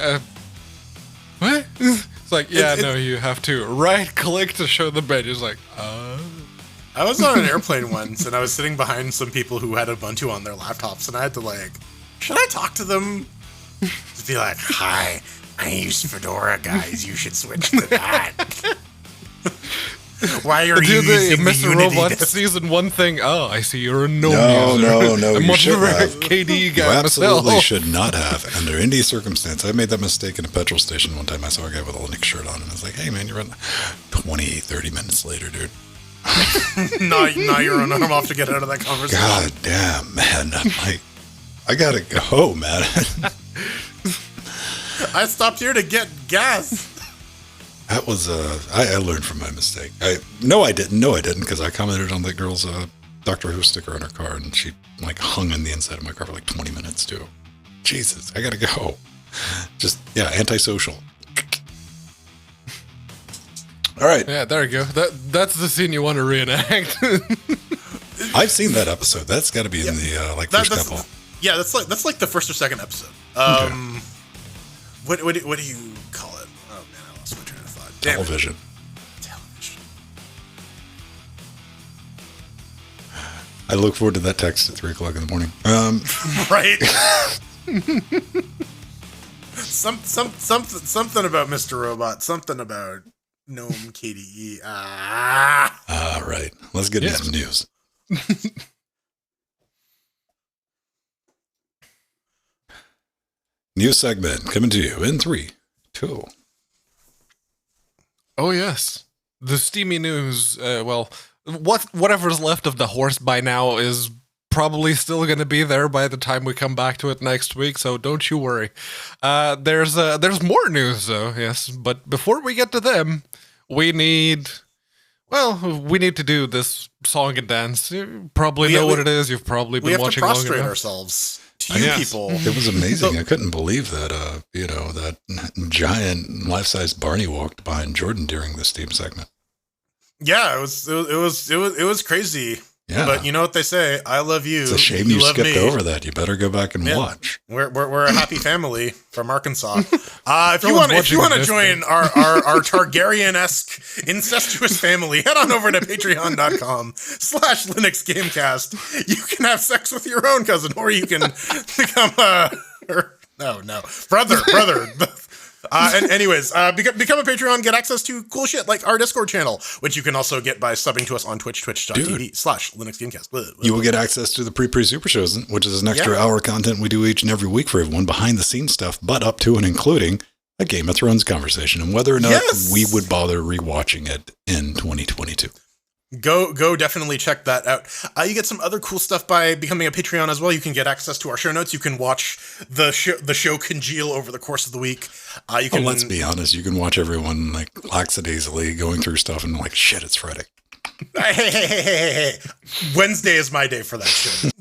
what? It's like, yeah, no, you have to right-click to show the menu. It's like, I was on an airplane once, and I was sitting behind some people who had Ubuntu on their laptops, and I had to, like, should I talk to them? Just be like, hi, I use Fedora, guys. You should switch to that. Why are you using Mr. the Unity Robot disk? season one thing? Oh, I see you're a gnome No, user. no, I'm you much should of a have. KDE You guy absolutely myself. should not have. Under any circumstance, I made that mistake in a petrol station one time. I saw a guy with a Linux shirt on, and I was like, hey, man, you're on 20, 30 minutes later, dude. Now you're on. I'm off to get out of that conversation. God damn, man. I'm like, I gotta go, man. I stopped here to get gas. That was, I learned from my mistake. No, I didn't, because I commented on that girl's Doctor Who sticker on her car, and she, like, hung in the inside of my car for, like, 20 minutes, too. Jesus, I gotta go. Just, yeah, antisocial. All right. Yeah, there you go. That's the scene you want to reenact. I've seen that episode. That's got to be in the first couple. Yeah, that's like the first or second episode. Okay. What do you call it? Oh man, I lost my train of thought. Damn it. Television. Television. I look forward to that text at 3:00 in the morning. Right. Something about Mr. Robot. Something about GNOME KDE. All right. Let's get into some news. News segment coming to you in 3, 2. Oh yes, the steamy news. Whatever's left of the horse by now is probably still going to be there by the time we come back to it next week. So don't you worry. There's more news though. Yes, but before we get to them, we need to do this song and dance. You probably know what it is. You've probably been watching long enough. We have to prostrate ourselves to you people. It was amazing. I couldn't believe that, that giant life-size Barney walked behind Jordan during this Steam segment. Yeah, it was crazy. Yeah. But you know what they say, I love you. It's a shame you skipped over that. You better go back and watch. We're a happy family from Arkansas. If you want to join our Targaryen-esque incestuous family, head on over to patreon.com/Linux Gamecast. You can have sex with your own cousin, or you can become brother. Anyways, become a Patreon, get access to cool shit like our Discord channel, which you can also get by subbing to us on twitch.tv/Linux Gamecast. You will get access to the pre super shows, which is an extra hour content we do each and every week for everyone, behind the scenes stuff, but up to and including a Game of Thrones conversation and whether or not we would bother rewatching it in 2022. Go definitely check that out. You get some other cool stuff by becoming a Patreon as well. You can get access to our show notes. You can watch the show congeal over the course of the week. You can. Let's be honest. You can watch everyone like lackadaisically going through stuff and like, shit, it's Friday. Hey. Wednesday is my day for that shit.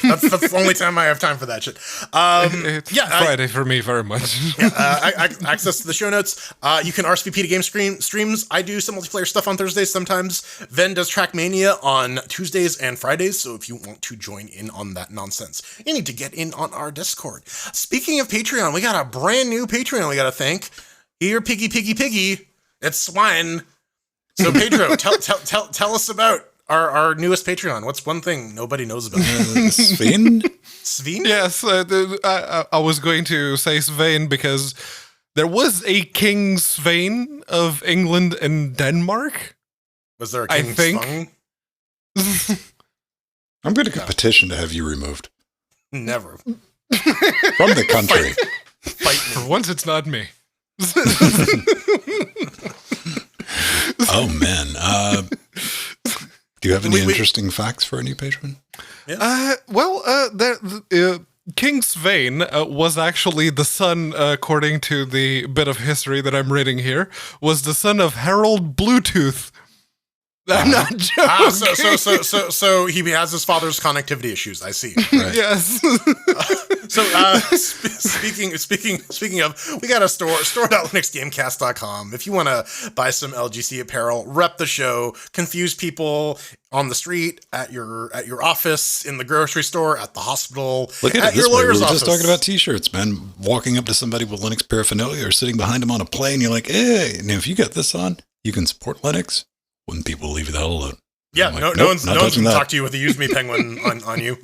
That's the only time I have time for that shit. It's Friday for me very much. Access to the show notes. You can RSVP to game streams. I do some multiplayer stuff on Thursdays sometimes. Ven does Trackmania on Tuesdays and Fridays. So if you want to join in on that nonsense, you need to get in on our Discord. Speaking of Patreon, we got a brand new Patreon we got to thank. Here, Piggy. It's Swine. So Pedro, tell us about our newest Patreon. What's one thing nobody knows about? Sven? Sven? Yes, I was going to say Svein because there was a King Svein of England and Denmark. Was there a King Svein? I'm going to petition to have you removed. Never. From the country. Fight me. For once, it's not me. Oh, man. Do Do you have any interesting facts for a new patron? Yeah. King Svein was actually the son, according to the bit of history that I'm reading here, was the son of Harold Bluetooth. I'm not joking. So he has his father's connectivity issues. I see. Right. Yes. Speaking of, we got a store.linuxgamecast.com. If you want to buy some LGC apparel, rep the show, confuse people on the street, at your office, in the grocery store, at the hospital, Look at at it this your way. We were lawyer's office. just talking about t-shirts, man. Walking up to somebody with Linux paraphernalia or sitting behind them on a plane, you're like, hey, and if you got this on, you can support Linux. When people leave you the hell alone. Yeah, Like, no one's going to that. talk to you with a Use Me Penguin on you.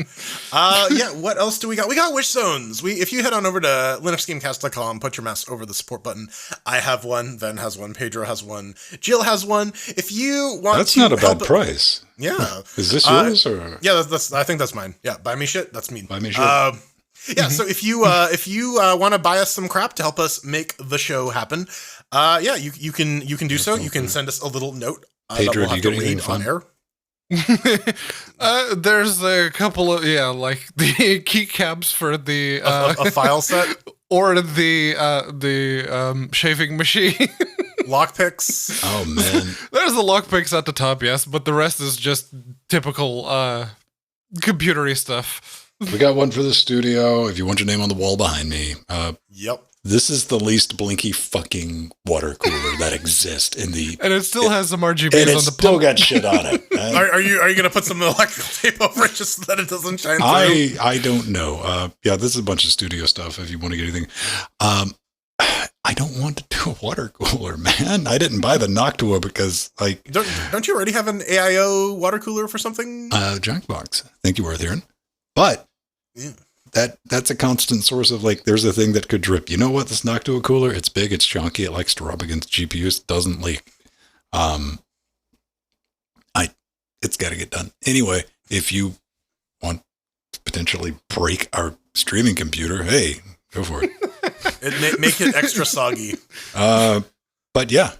Yeah, what else do we got? We got wish zones. If you head on over to linuxgamecast.com, put your mouse over the support button. I have one, Ven has one, Pedro has one, Jill has one. If you want That's to not a help bad price. Yeah. Is this yours or? Yeah, that's I think that's mine. Yeah, buy me shit, that's me. Buy me shit. Yeah, so if you want to buy us some crap to help us make the show happen, yeah, you can do so. You can send us a little note. Pedro, that we'll do have you to get read anything on fun? air. There's a couple of like the keycaps for the A file set or the shaving machine. Lockpicks. Oh man, There's the lockpicks at the top, yes, but the rest is just typical computery stuff. we got one for the studio. If you want your name on the wall behind me, Yep. this is the least blinky fucking water cooler that exists in the. And it still has some RGBs And on it's the still pump. got shit on it. Are you going to put some electrical tape over it just so that it doesn't shine through? I don't know. Yeah, this is a bunch of studio stuff. If you want to get anything, I don't want to do a water cooler, man. I didn't buy the Noctua because like Don't you already have an AIO water cooler for something? junk box. Thank you, Arthurian. But Yeah. that's a constant source of like, there's a thing that could drip. You know what? This Noctua cooler, it's big, it's chunky, it likes to rub against GPUs, it doesn't leak. It's got to get done. Anyway, if you want to potentially break our streaming computer, hey, go for it. Make it extra soggy. But yeah,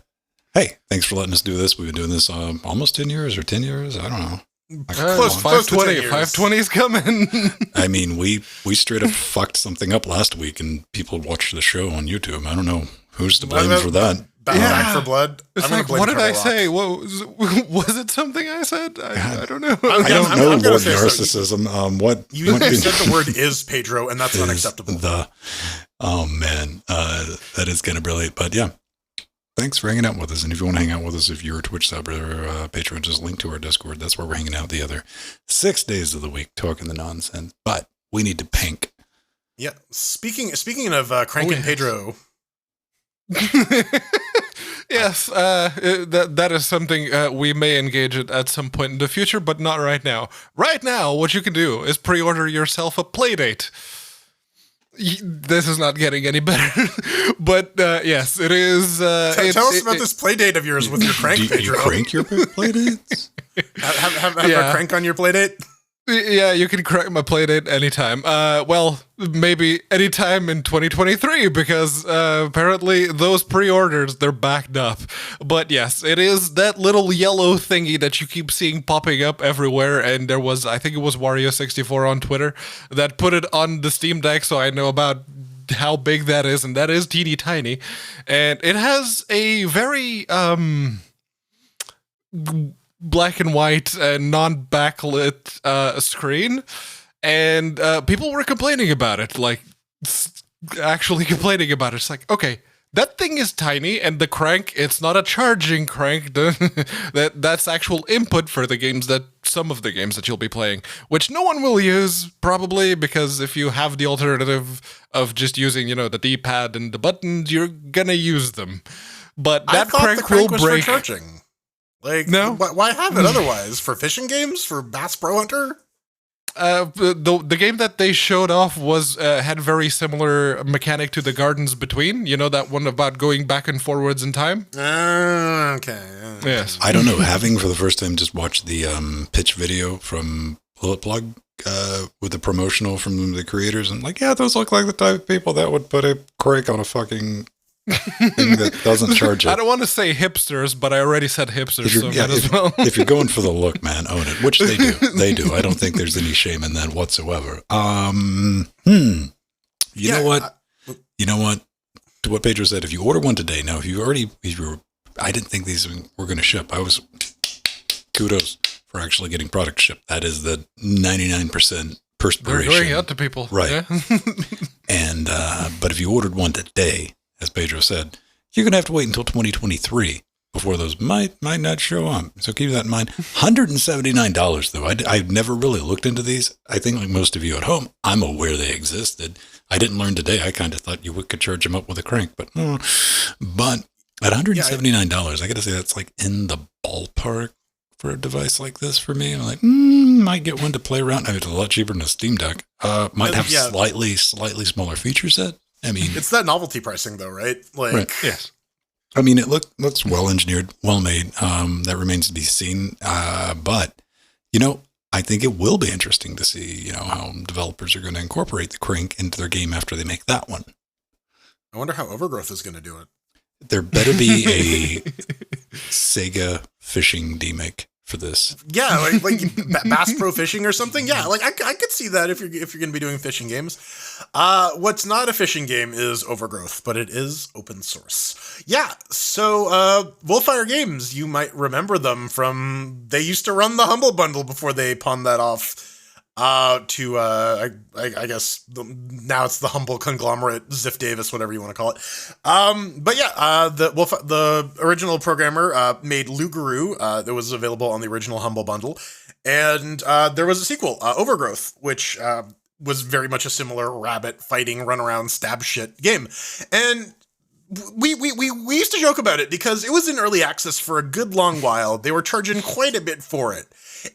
hey, thanks for letting us do this. We've been doing this almost 10 years or 10 years. I don't know. Close to 10 520. years. 520's coming. I mean, we straight up fucked something up last week and people watched the show on YouTube. I don't know who's to blame for that. Back for blood. It's I'm like, gonna blame what did I Turtle say? Rock. Was it something I said? I don't know. I don't I'm know gonna what say so. narcissism. What You what said the word is Pedro, and that's is unacceptable. Oh man, that is kind of brilliant. But yeah, thanks for hanging out with us. And if you want to hang out with us, if you're a Twitch sub or Patreon, just link to our Discord. That's where we're hanging out the other 6 days of the week, talking the nonsense. But we need to pink. Yeah. Speaking of cranking Pedro. Yes, that is something we may engage in at some point in the future, but not right now. Right now, what you can do is pre-order yourself a Playdate. This is not getting any better, but yes, it is. Tell us about this play date of yours with your crank, Do you Pedro. crank your playdates? Have Yeah. a crank on your play date? Yeah, you can crank my Playdate anytime. Well, maybe anytime in 2023, because apparently those pre-orders, they're backed up. But yes, it is that little yellow thingy that you keep seeing popping up everywhere, and there was, I think it was Wario64 on Twitter, that put it on the Steam Deck, so I know about how big that is, and that is teeny tiny. And it has a very, black and white and non-backlit screen, and people were complaining about it, like actually complaining about it. It's like, okay, that thing is tiny, and the crank, it's not a charging crank. That's actual input for the games, that some of the games that you'll be playing, which no one will use probably, because if you have the alternative of just using, the D-pad and the buttons, you're gonna use them. But that I thought crank the crank will was break. for charging. Like, No. why have it otherwise? For fishing games? For Bass Pro Hunter? The game that they showed off was had very similar mechanic to the Gardens Between. You know, that one about going back and forwards in time? Okay. Yes. I don't know. Having for the first time just watched the pitch video from Bullet Plug with the promotional from the creators, and like, yeah, those look like the type of people that would put a crank on a fucking thing that doesn't charge it. I don't want to say hipsters, but I already said hipsters, so Yeah, might as well. if you're going for the look, man, own it. Which they do. They do. I don't think there's any shame in that whatsoever. You know what? You know what? To what Pedro said, if you order one today, now I didn't think these were going to ship. Kudos for actually getting product shipped. That is the 99% perspiration. They're going out to people. Right. Yeah? And, but if you ordered one today, as Pedro said, you're going to have to wait until 2023 before those might not show up. So keep that in mind. $179 though. I've never really looked into these. I think like most of you at home, I'm aware they existed. I didn't learn today. I kind of thought you could charge them up with a crank, but at $179, I got to say that's like in the ballpark for a device like this for me. I'm like, might get one to play around. I mean, it's a lot cheaper than a Steam Deck. Might have slightly smaller feature set. I mean, it's that novelty pricing though, right? Like, right. Yes. I mean, it looks well engineered, well made. That remains to be seen. But I think it will be interesting to see, how developers are going to incorporate the crank into their game after they make that one. I wonder how Overgrowth is going to do it. There better be a Sega fishing demake for this. Yeah, like Bass Pro Fishing or something. Yeah, like I could see that if you're going to be doing fishing games. What's not a fishing game is Overgrowth, but it is open source. Yeah, so Wolfire Games, you might remember them from, they used to run the Humble Bundle before they pawned that off to I guess now it's the Humble conglomerate, Ziff Davis, whatever you want to call it. But yeah, the original programmer made Lugaroo that was available on the original Humble Bundle, and there was a sequel, Overgrowth, which was very much a similar rabbit fighting, run around, stab shit game, and we used to joke about it because it was in early access for a good long while. They were charging quite a bit for it.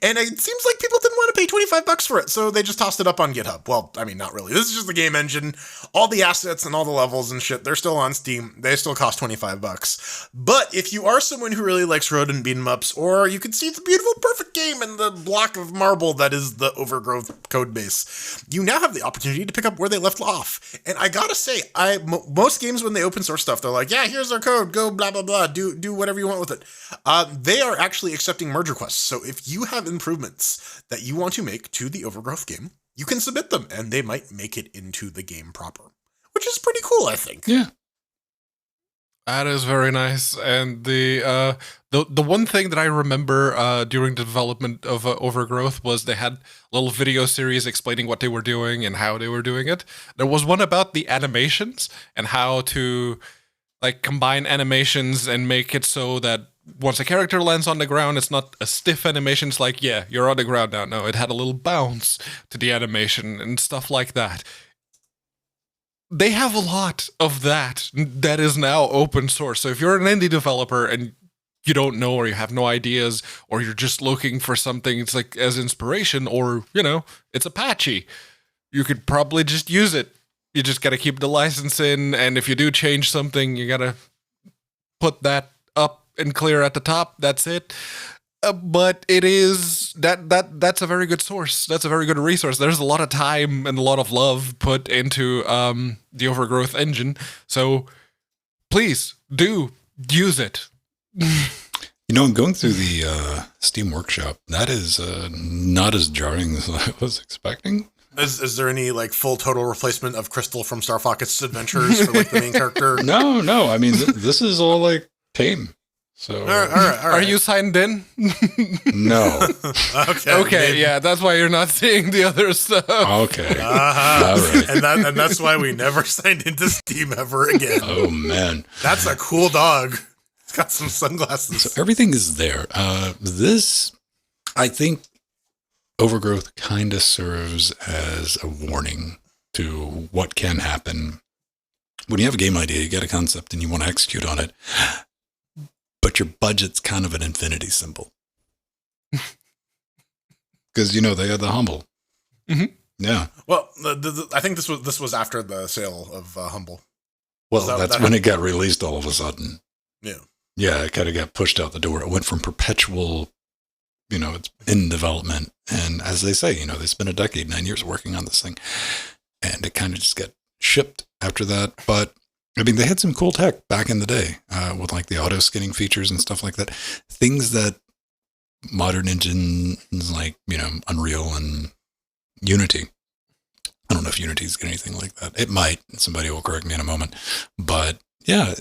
And it seems like people didn't want to pay $25 for it, so they just tossed it up on GitHub. Well, I mean, not really. This is just the game engine. All the assets and all the levels and shit, they're still on Steam. They still cost $25. But if you are someone who really likes rodent beat 'em ups, or you can see the beautiful, perfect game in the block of marble that is the Overgrowth code base, you now have the opportunity to pick up where they left off. And I gotta say, most games when they open source stuff, they're like, yeah, here's our code, go blah, blah, blah, do whatever you want with it. They are actually accepting merge requests. So if you have improvements that you want to make to the Overgrowth game, you can submit them and they might make it into the game proper, which is pretty cool, I think. Yeah. That is very nice. And the one thing that I remember during the development of Overgrowth was they had a little video series explaining what they were doing and how they were doing it. There was one about the animations and how to like combine animations and make it so that once a character lands on the ground, it's not a stiff animation. It's like, yeah, you're on the ground now. No, it had a little bounce to the animation and stuff like that. They have a lot of that is now open source. So if you're an indie developer and you don't know, or you have no ideas, or you're just looking for something, it's like as inspiration, or, it's Apache, you could probably just use it. You just got to keep the license in. And if you do change something, you got to put that up and clear at the top. That's it. But it is that's a very good source. That's a very good resource. There's a lot of time and a lot of love put into the Overgrowth engine. So please do use it. I'm going through the Steam Workshop. That is not as jarring as I was expecting. Is there any like full total replacement of Crystal from Star Fox's Adventures for like the main character? No. I mean, this is all like tame. So, all right. Are you signed in? No. Okay. Yeah, that's why you're not seeing the other stuff. Okay. Uh-huh. All right. And that's why we never signed into Steam ever again. Oh man, that's a cool dog. It's got some sunglasses. So everything is there. This, I think, Overgrowth kind of serves as a warning to what can happen when you have a game idea, you got a concept, and you want to execute on it. But your budget's kind of an infinity symbol. Because, they had the Humble. Mm-hmm. Yeah. Well, I think this was after the sale of Humble. Well, that's when it got released all of a sudden. Yeah. Yeah, it kind of got pushed out the door. It went from perpetual, it's in development. And as they say, they spent a decade, 9 years working on this thing. And it kind of just got shipped after that. But I mean, they had some cool tech back in the day with like the auto skinning features and stuff like that. Things that modern engines like, Unreal and Unity. I don't know if Unity's got anything like that. It might. Somebody will correct me in a moment. But yeah,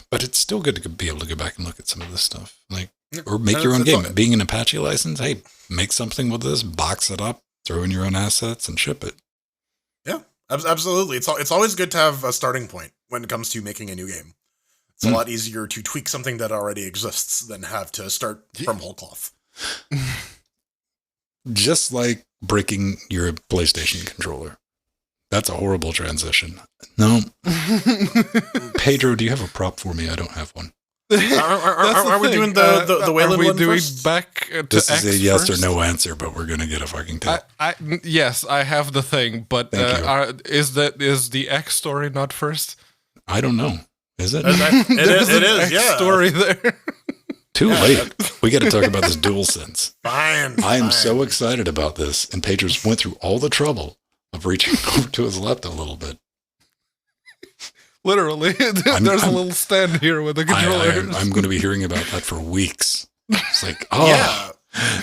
but it's still good to be able to go back and look at some of this stuff. Like, or make your own game. Being an Apache license, hey, make something with this, box it up, throw in your own assets, and ship it. Yeah, absolutely. It's always good to have a starting point when it comes to making a new game. It's a lot easier to tweak something that already exists than have to start from whole cloth. Just like breaking your PlayStation controller. That's a horrible transition. No. Pedro, do you have a prop for me? I don't have one. Are we doing the Wayland Are we one doing first? back to This X is a yes first? or no answer, but we're going to get a fucking tip. Yes, I have the thing, but is the X story not first? I don't know. Is it? It is, X yeah. story there. Too late. We got to talk about this DualSense. Fine. I am so excited about this. And Pedro's went through all the trouble of reaching over to his left a little bit. Literally, there's a little stand here with the controller. I'm going to be hearing about that for weeks. It's like, oh. Yeah.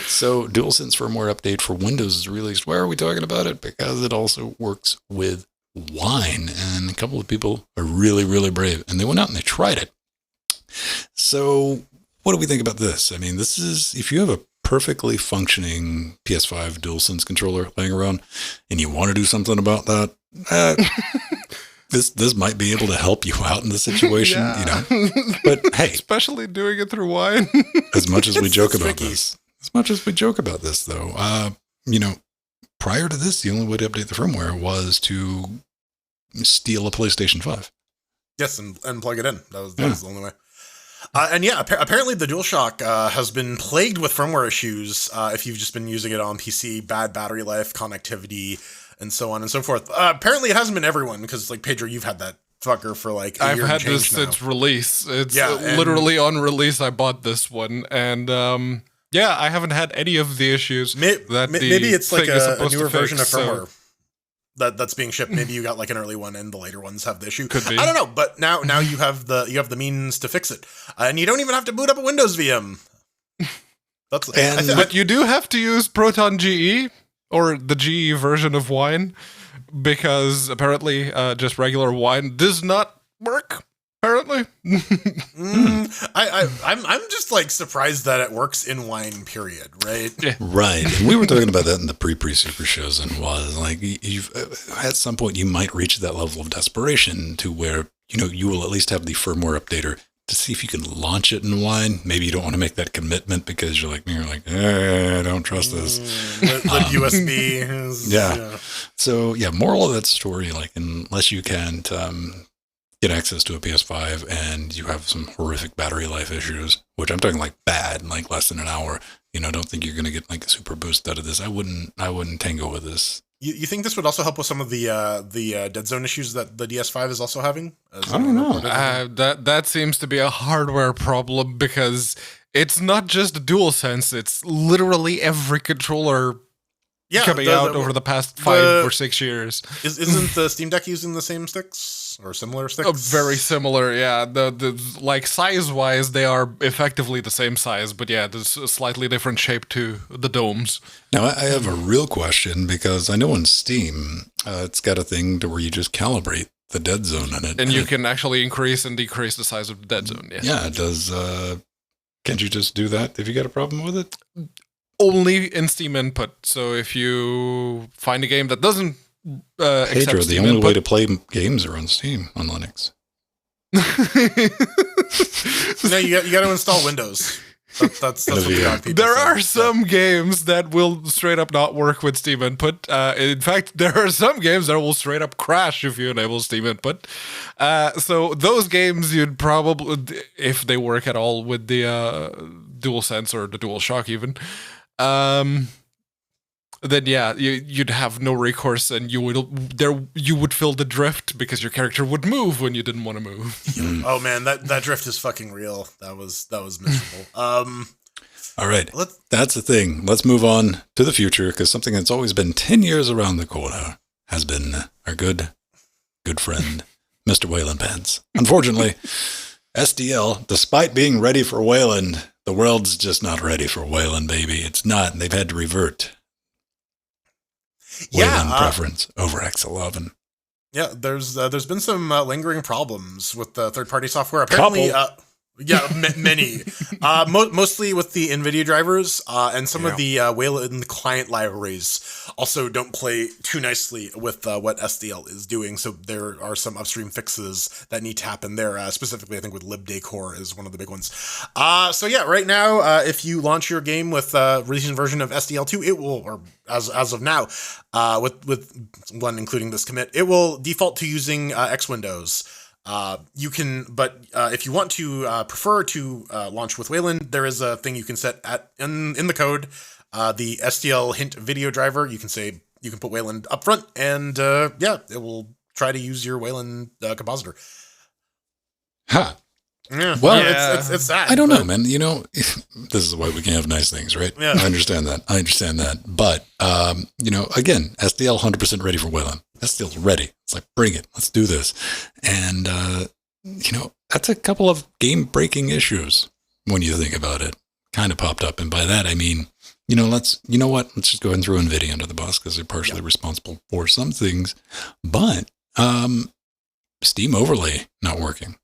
So DualSense firmware update for Windows is released. Why are we talking about it? Because it also works with Wine. And a couple of people are really, really brave. And they went out and they tried it. So what do we think about this? I mean, this is, if you have a perfectly functioning PS5 DualSense controller laying around and you want to do something about that, this might be able to help you out in the situation, But hey, especially doing it through Wine. as much as we joke about tricky. this, though, prior to this, the only way to update the firmware was to steal a PlayStation 5. Yes, and plug it in. That was the only way. Apparently the DualShock has been plagued with firmware issues if you've just been using it on PC, bad battery life, connectivity, and so on and so forth. Apparently it hasn't been everyone, because, like, Pedro, you've had that fucker for, like, a I've year had and change this now. since release. It's and literally on release I bought this one, and I haven't had any of the issues that maybe it's like thing is a supposed newer to fix, version of firmware. so- That's being shipped. Maybe you got like an early one, and the later ones have the issue. Could be. I don't know, but now you have the means to fix it, and you don't even have to boot up a Windows VM. But you do have to use Proton GE or the GE version of Wine, because apparently just regular Wine does not work. Apparently, I'm just like surprised that it works in Wine. Period. Right. Yeah. Right. And we were talking about that in the pre-super shows, and was like, you've at some point you might reach that level of desperation to where, you will at least have the firmware updater to see if you can launch it in Wine. Maybe you don't want to make that commitment because you're like, I don't trust this. The USB is, yeah. So yeah, moral of that story, like, unless you can't get access to a PS5 and you have some horrific battery life issues, which I'm talking like bad, like less than an hour, don't think you're going to get like a super boost out of this. I wouldn't tango with this. You think this would also help with some of the dead zone issues that the DS5 is also having? I don't know. That seems to be a hardware problem, because it's not just DualSense, it's literally every controller coming out over the past 5 or 6 years. Isn't the Steam Deck using the same sticks or similar sticks? Very similar, yeah. The like size-wise, they are effectively the same size, but yeah, there's a slightly different shape to the domes. Now, I have a real question, because I know on Steam, it's got a thing to where you just calibrate the dead zone in it. And you can actually increase and decrease the size of the dead zone, yes. Yeah, it does. Can't you just do that if you got a problem with it? Only in Steam Input. So if you find a game that doesn't accept Pedro, the Steam only Input, way to play games are on Steam on Linux. No, you got to install Windows. That's what the odd people there say. are some games that will straight up not work with Steam Input. In fact, there are some games that will straight up crash if you enable Steam Input. So those games you'd probably, if they work at all with the DualSense or the DualShock even, then yeah, you'd have no recourse, and you would feel the drift because your character would move when you didn't want to move. Oh man, that drift is fucking real. That was miserable. All right, that's the thing. Let's move on to the future, because something that's always been 10 years around the corner has been our good friend, Mr. Wayland Pants. Unfortunately, SDL, despite being ready for Wayland, the world's just not ready for Wayland, baby. It's not. They've had to revert Wayland preference over X11. Yeah, there's been some lingering problems with the third-party software. Apparently, many. Mostly with the NVIDIA drivers, and some of the Wayland client libraries also don't play too nicely with what SDL is doing. So there are some upstream fixes that need to happen there. Specifically, I think with libdecor is one of the big ones. So yeah, right now, if you launch your game with a recent version of SDL2, it will, or as of now, with one including this commit, it will default to using X Windows. You can, but if you want to prefer to launch with Wayland, there is a thing you can set in the code, the SDL hint video driver. You can put Wayland up front, and it will try to use your Wayland compositor. Huh. Yeah. Well, it's sad. I don't know, man. You know, this is why we can have nice things, right? Yeah. I understand that. But, again, SDL 100% ready for Wayland. SDL's ready. It's like, bring it. Let's do this. And, that's a couple of game-breaking issues when you think about it. Kind of popped up. And by that, I mean, let's just go ahead and throw NVIDIA under the bus because they're partially responsible for some things. But Steam overlay not working.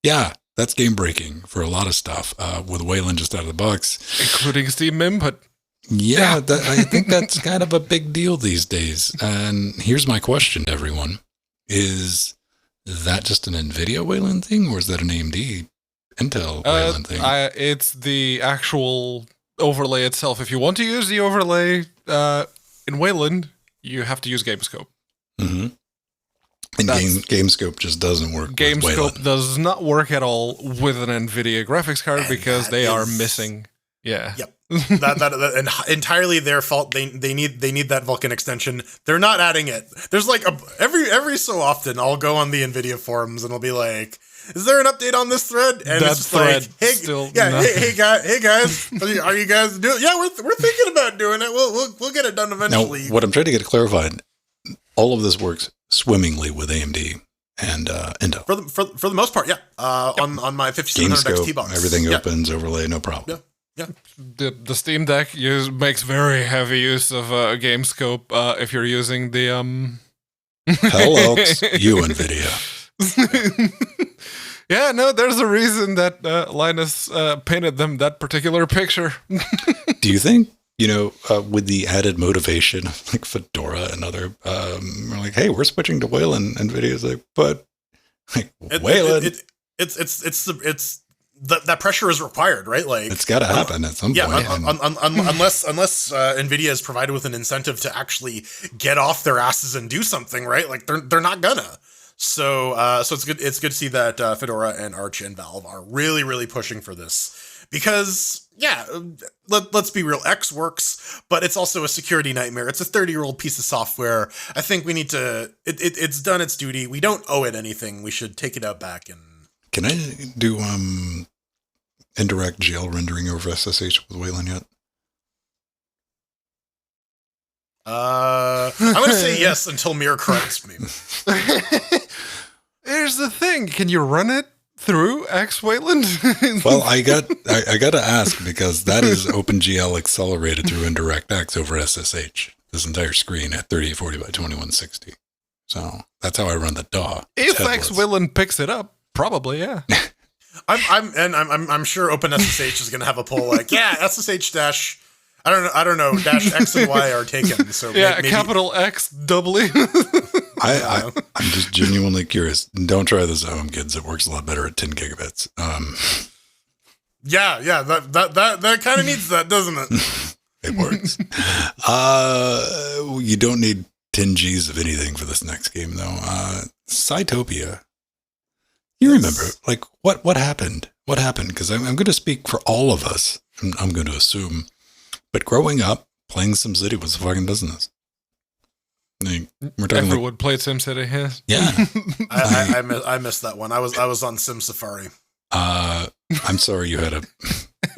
Yeah, that's game breaking for a lot of stuff with Wayland just out of the box, including Steam input. Yeah, I think that's kind of a big deal these days. And here's my question to everyone: is that just an NVIDIA Wayland thing, or is that an AMD Intel Wayland thing? It's the actual overlay itself. If you want to use the overlay in Wayland, you have to use GameScope. Mm-hmm. And GameScope just doesn't work. GameScope does not work at all with an NVIDIA graphics card because they are missing. Yeah. Yep. that entirely their fault. They need that Vulkan extension. They're not adding it. There's like every so often I'll go on the NVIDIA forums and I'll be like, "Is there an update on this thread?" And that it's thread hey guys, are you guys doing? Yeah, we're thinking about doing it. We'll get it done eventually. Now, what I'm trying to get clarified, all of this works swimmingly with AMD and Intel. For the most part, yeah. On my 5700 XT box, everything opens, overlay, no problem. Yeah. The Steam Deck makes very heavy use of GameScope if you're using the Hello, you NVIDIA. Yeah, no, there's a reason that Linus painted them that particular picture. Do you think, with the added motivation of like Fedora and other, we're like, hey, we're switching to Wayland, NVIDIA's like, but like Wayland, it's that pressure is required, right? Like it's got to happen at some point. Unless NVIDIA is provided with an incentive to actually get off their asses and do something, right? Like they're not gonna. So it's good. It's good to see that Fedora and Arch and Valve are really, really pushing for this because, let's be real. X works, but it's also a security nightmare. It's a 30-year-old piece of software. I think we need to. It's done its duty. We don't owe it anything. We should take it out back and. Can I do indirect GL rendering over SSH with Wayland yet? I'm going to say yes until Mir corrects me. Here's the thing. Can you run it through X Wayland? Well, I got to ask because that is OpenGL accelerated through indirect X over SSH. This entire screen at 3840 by 2160. So that's how I run the DAW. If X Wayland picks it up, probably, yeah. I'm sure OpenSSH is going to have a poll like, SSH dash. I don't know. Dash X and Y are taken. So maybe. Capital X doubly. I'm just genuinely curious. Don't try this at home, kids. It works a lot better at 10 gigabits. That kind of needs that, doesn't it? It works. You don't need 10 Gs of anything for this next game, though. Cytopia. You remember, like, what happened? What happened? Because I'm going to speak for all of us. I'm going to assume. But growing up, playing SimCity was a fucking business. We're talking Everyone played SimCity, yeah. I missed that one. I was on Sim Safari. I'm sorry you had a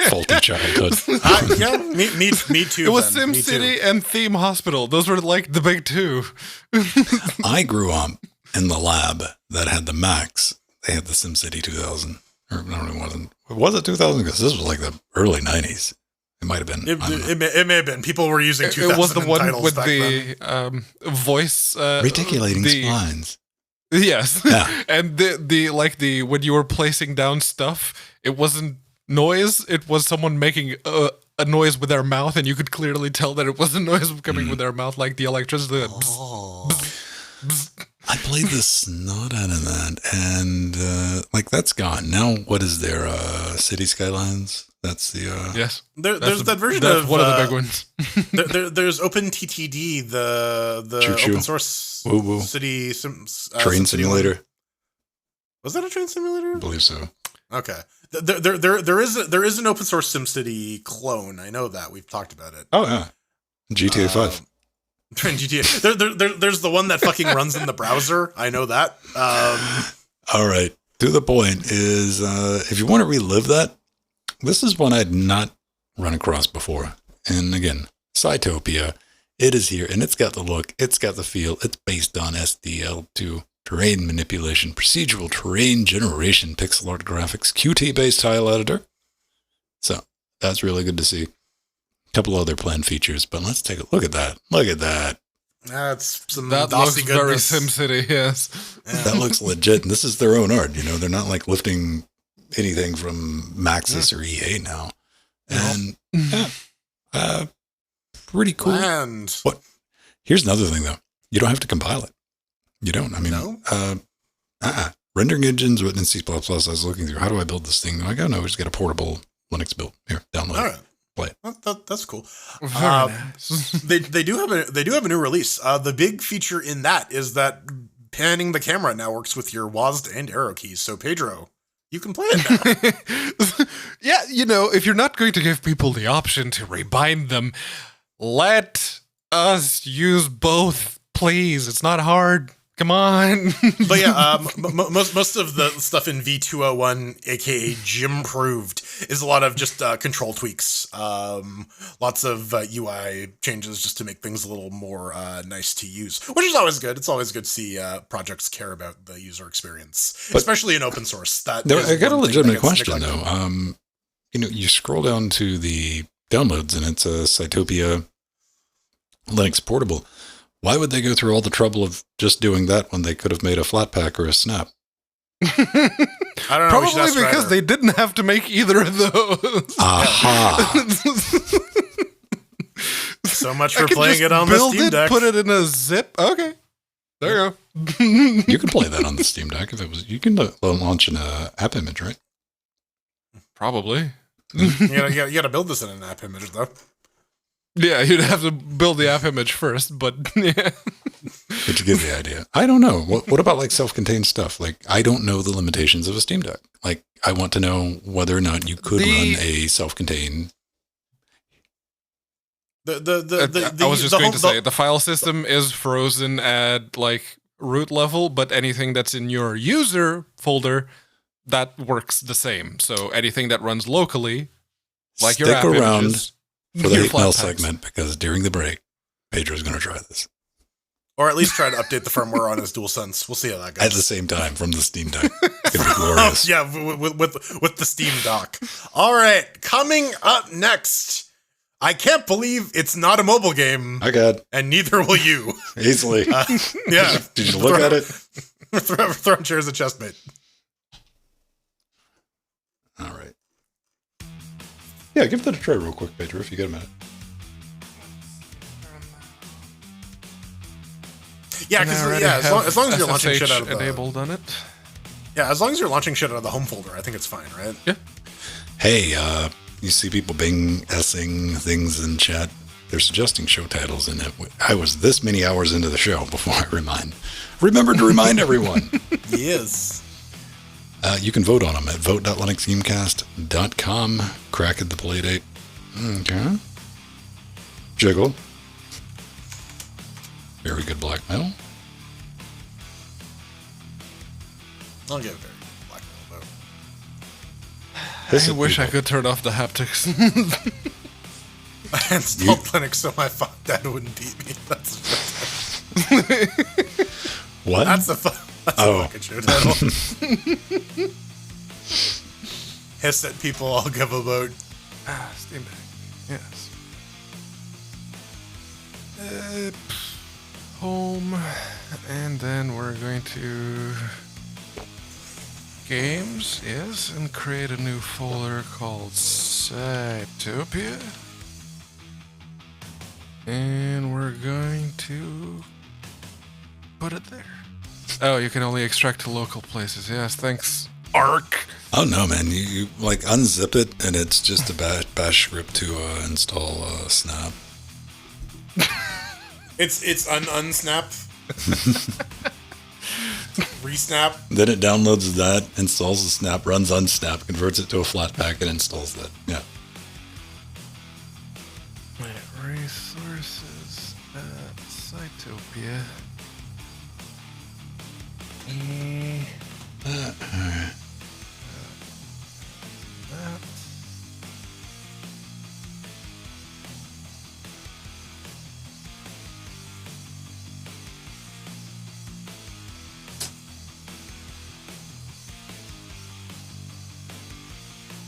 faulty childhood. Me too. It was SimCity and Theme Hospital. Those were like the big two. I grew up in the lab that had the Macs, they had the SimCity 2000. Or no, it wasn't. Was it 2000? Because this was like the early 90s. It might have been. It may have been. People were using 2000 It was the one titles with back the then. voice. Reticulating splines. Yes. Yeah. And the when you were placing down stuff, it wasn't noise. It was someone making a noise with their mouth, and you could clearly tell that it was a noise coming with their mouth, like the electricity. I played the snot out of that, and like that's gone. Now what is there? City Skylines? That's the yes. There's that version that's of one of the big ones. there's OpenTTD, the Choo-choo. open source Woo-woo. city train SimCity simulator. one. Was that a train simulator? I believe so. Okay. There is an open source SimCity clone. I know that we've talked about it. Oh yeah, GTA 5. Train GTA. There's the one that fucking runs in the browser. I know that. All right. To the point is, if you want to relive that, this is one I'd not run across before. And again, Cytopia, it is here, and it's got the look, it's got the feel, it's based on SDL2, terrain manipulation, procedural terrain generation, pixel art graphics, Qt-based tile editor. So, that's really good to see. A couple other planned features, but let's take a look at that. Look at that. That's some That DOSy looks very goodness. SimCity, yes. Yeah. That looks legit, and this is their own art, they're not like lifting anything from Maxis or EA now. And pretty cool. And What? Here's another thing though. You don't have to compile it. You don't. I mean, No? rendering engines written in C++. I was looking through, how do I build this thing? Like, oh no, we just get a portable Linux build. Here, download all it. right. Play it. That's cool. Very nice. They do have a new release. The big feature in that is that panning the camera now works with your WASD and arrow keys. So Pedro, you can play it now. Yeah, if you're not going to give people the option to rebind them, let us use both, please. It's not hard. Come on. But yeah, most of the stuff in V201, aka Jimproved, is a lot of just control tweaks. Lots of UI changes just to make things a little more nice to use, which is always good. It's always good to see projects care about the user experience, especially in open source. I got a legitimate question though. You scroll down to the downloads and it's a Cytopia Linux portable. Why would they go through all the trouble of just doing that when they could have made a Flatpak or a Snap? I don't know. Probably because they didn't have to make either of those. Aha. So much I for could playing just it on the build Steam it, Deck. put it in a zip. Okay. There you go. You can play that on the Steam Deck if it was. You can launch an app image, right? Probably. You gotta build this in an app image though. Yeah, you'd have to build the app image first, but yeah. But you get the idea. I don't know. What about like self-contained stuff? Like, I don't know the limitations of a Steam Deck. Like, I want to know whether or not you could run a self-contained. I was just going to say, the file system is frozen at like root level, but anything that's in your user folder, that works the same. So anything that runs locally, like your Stick app around images, for the your hate mail Flatpaks. segment, because during the break, Pedro's going to try this or at least try to update the firmware on his DualSense. We'll see how that goes. at the same time from the Steam Deck. It's going to be glorious. Yeah, with the Steam Dock. All right, coming up next. I can't believe it's not a mobile game, I got and neither will you. easily. Yeah. Did you look at it? Throwing chairs at chestmate. All right. Yeah, give that a try real quick, Pedro, if you get a minute. Yeah, because as long as you're launching shit out of enabled on it. as long as you're launching shit out of the home folder, I think it's fine, right? Yeah. Hey, you see people Bing-essing things in chat. They're suggesting show titles in it. I was this many hours into the show before I remembered to remind everyone. Yes. You can vote on them at vote.linuxgamecast.com. Crack at the play date. Okay. Jiggle. Very good black metal. I'll give it very black metal This I is wish I people. could turn off the haptics. vote. I installed Linux so my dad wouldn't beat me. What? That's the That's a fucking show title. Hiss at people, I'll give a vote. Steam Deck. Yes. Home, and then we're going to games, yes, and create a new folder called Cytopia. And we're going to put it there. Oh, you can only extract to local places. Yes, thanks, Arc. Oh no, man! You like unzip it, and it's just a bash script to install Snap. It's unsnap. Resnap. Then it downloads that, installs the Snap, runs unsnap, converts it to a Flatpak, and installs that. Yeah. Resources at Cytopia. That.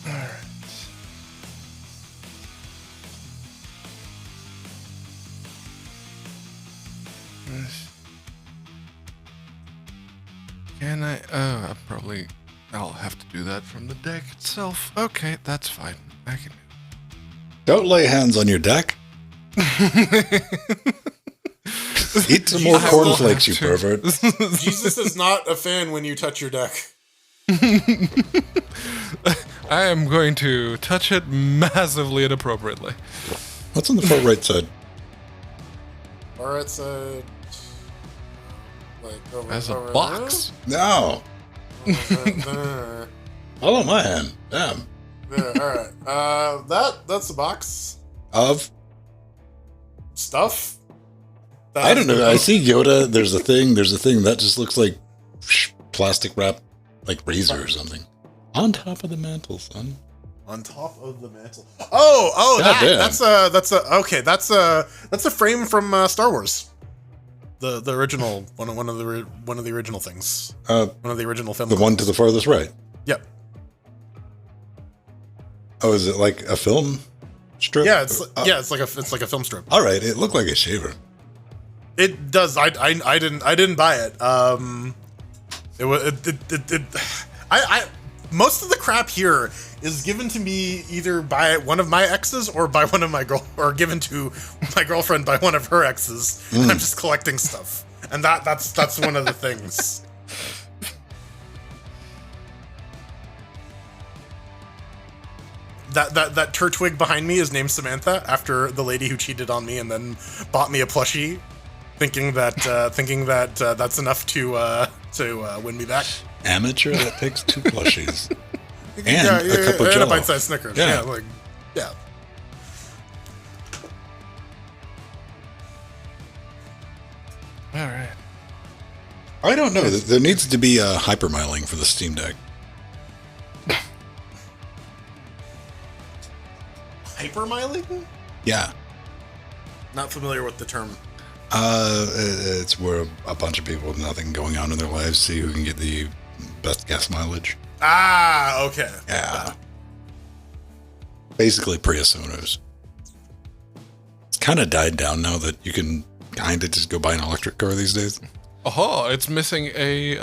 All right. Can I? I'll have to do that from the deck itself. Okay, that's fine. I can. Don't lay hands on your deck. Eat some more cornflakes, you pervert. Jesus is not a fan when you touch your deck. I am going to touch it massively inappropriately. What's on the far right side? Or it's a like over, As a over box. No. there. Follow my hand. Damn. There, all right. That's a box Of? stuff. I don't know. I see Yoda. There's a thing that just looks like plastic wrap, like razor or something. On top of the mantle, son. On top of the mantle. Oh, God damn. that's a frame from Star Wars. The original one of the original things. One of the original film. The one to the farthest right. Yep. Oh, is it like a film strip? Yeah, it's like a film strip. All right, it looked like a shaver. It does. I didn't buy it. Most of the crap here is given to me either by one of my exes or by one of my or given to my girlfriend by one of her exes. And I'm just collecting stuff, and that's one of the things. That turtwig behind me is named Samantha after the lady who cheated on me and then bought me a plushie, thinking that that's enough to win me back. Amateur that takes 2 plushies and Yeah, a cup of and a Jello. bite-sized Snickers. Yeah. Yeah. All right. I don't know. There needs to be a hypermiling for the Steam Deck. Hypermiling? Yeah. Not familiar with the term. It's where a bunch of people with nothing going on in their lives see who can get the best gas mileage. Ah, okay. Yeah. Basically Prius owners. It's kind of died down now that you can kind of just go buy an electric car these days. Oh, it's missing a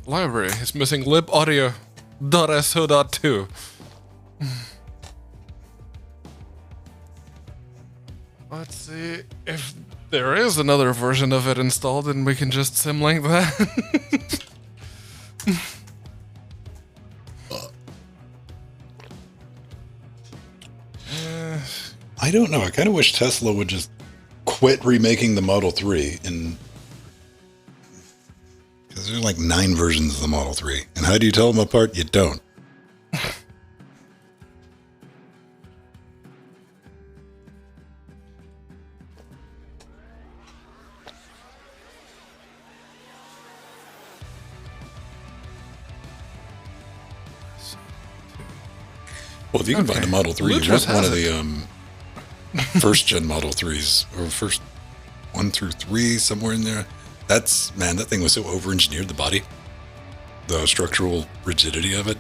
library. It's missing libaudio.so.2. Let's see if there is another version of it installed, and we can just symlink that. I don't know. I kind of wish Tesla would just quit remaking the Model 3 and because there's like 9 versions of the Model 3. And how do you tell them apart? You don't. Well, if you can find a Model 3, you want one of the first gen Model 3s, or first 1 through 3, somewhere in there. that thing was so over-engineered, the body. The structural rigidity of it.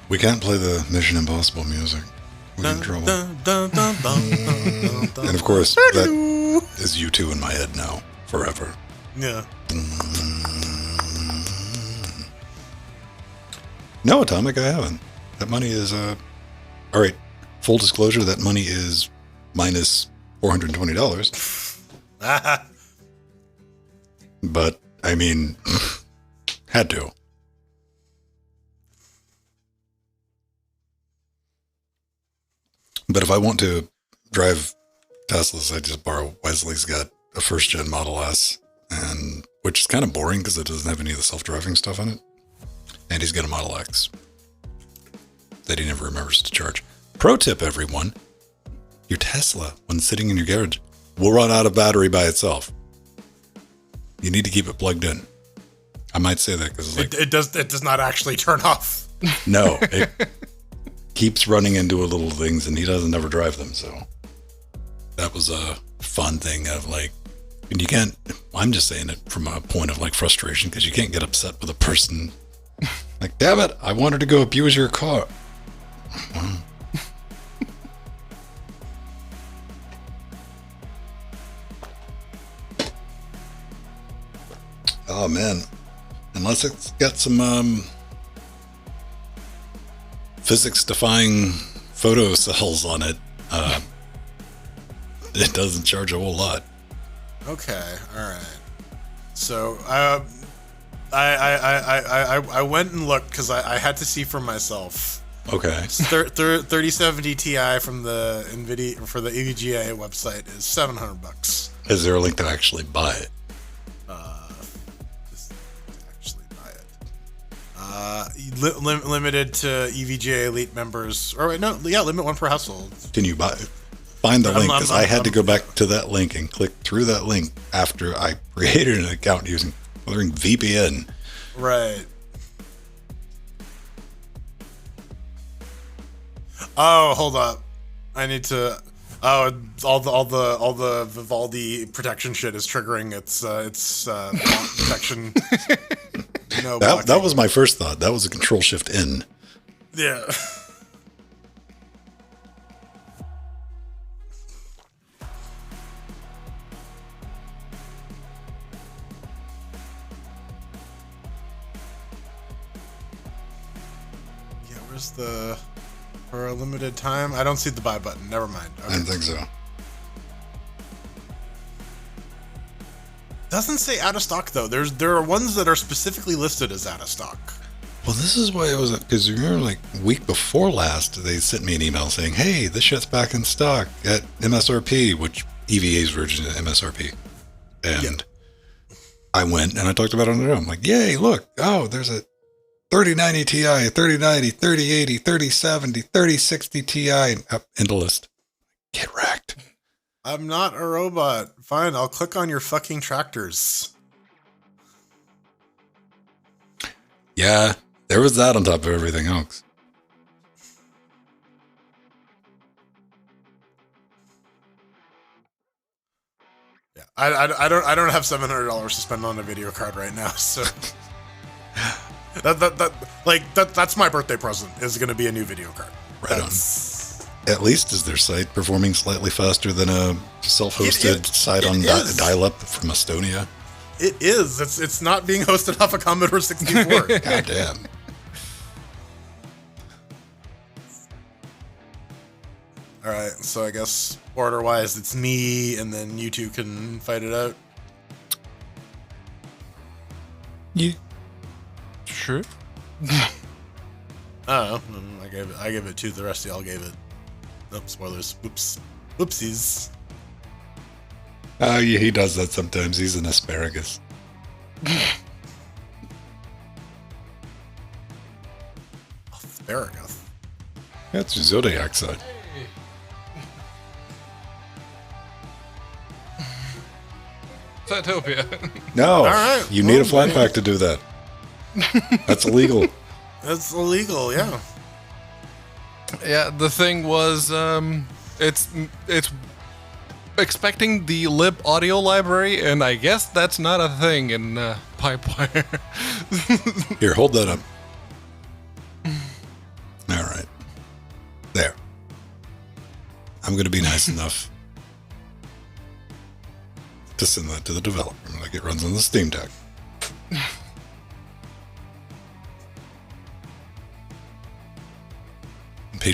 We can't play the Mission Impossible music. We're in trouble. And of course, that is U2 in my head now, forever. Yeah. No, Atomic, I haven't. That money is, all right, full disclosure, that money is minus $420. But, I mean, had to. But if I want to drive Teslas, I just borrow Wesley's got a first-gen Model S, and which is kind of boring because it doesn't have any of the self-driving stuff in it. And he's got a Model X that he never remembers to charge. Pro tip, everyone. Your Tesla, when sitting in your garage, will run out of battery by itself. You need to keep it plugged in. I might say that because like, it does not actually turn off. No, it keeps running into little things, and he doesn't ever drive them. So that was a fun thing of like, and you can't. I'm just saying it from a point of like frustration because you can't get upset with a person. Like, damn it, I wanted to go abuse your car. Oh man, unless it's got some physics-defying photo cells on it, it doesn't charge a whole lot. Okay, all right. So I went and looked because I had to see for myself. Okay. 3070 Ti from the NVIDIA for the EVGA website is $700. Is there a link to actually buy it? Limited to EVGA Elite members. Or wait, no, yeah, limit one per household. Can you find the link? Because I had to go back to that link and click through that link after I created an account using VPN. Right. Oh, hold up. I need to. Oh, all the Vivaldi protection shit is triggering its protection. No, that was my first thought. That was a Control-Shift-N. Yeah. Yeah, where's the... For a limited time? I don't see the buy button. Never mind. Okay. I didn't think so. Doesn't say out of stock though. There are ones that are specifically listed as out of stock. Well, this is why I was, because you remember, like week before last, they sent me an email saying, "Hey, this shit's back in stock at MSRP," which EVA's version of MSRP. And I went and I talked about it on the show. I'm like, "Yay! Look! Oh, there's a 3090 Ti, 3090, 3080, 3070, 3060 Ti, and up into list. Get wrecked." I'm not a robot. Fine, I'll click on your fucking tractors. Yeah, there was that on top of everything else. Yeah, I don't have $700 to spend on a video card right now, so that's my birthday present is going to be a new video card. Right on. At least is their site performing slightly faster than a self-hosted site on dial-up from Estonia? It is. It's not being hosted off a Commodore 64. God damn. All right, so I guess order-wise, it's me, and then you two can fight it out. Yeah. Sure. I gave it 2. The rest of y'all gave it. Nope, spoilers. Oops. Oopsies. Yeah, he does that sometimes. He's an asparagus. Asparagus. That's your Zodiac side. Zootopia. No, All right. you need a flat pack to do that. That's illegal. That's illegal, yeah. Yeah, the thing was, it's expecting the lib audio library, and I guess that's not a thing in Pipewire. Here, hold that up. All right. There. I'm going to be nice enough to send that to the developer. Like it runs on the Steam Deck.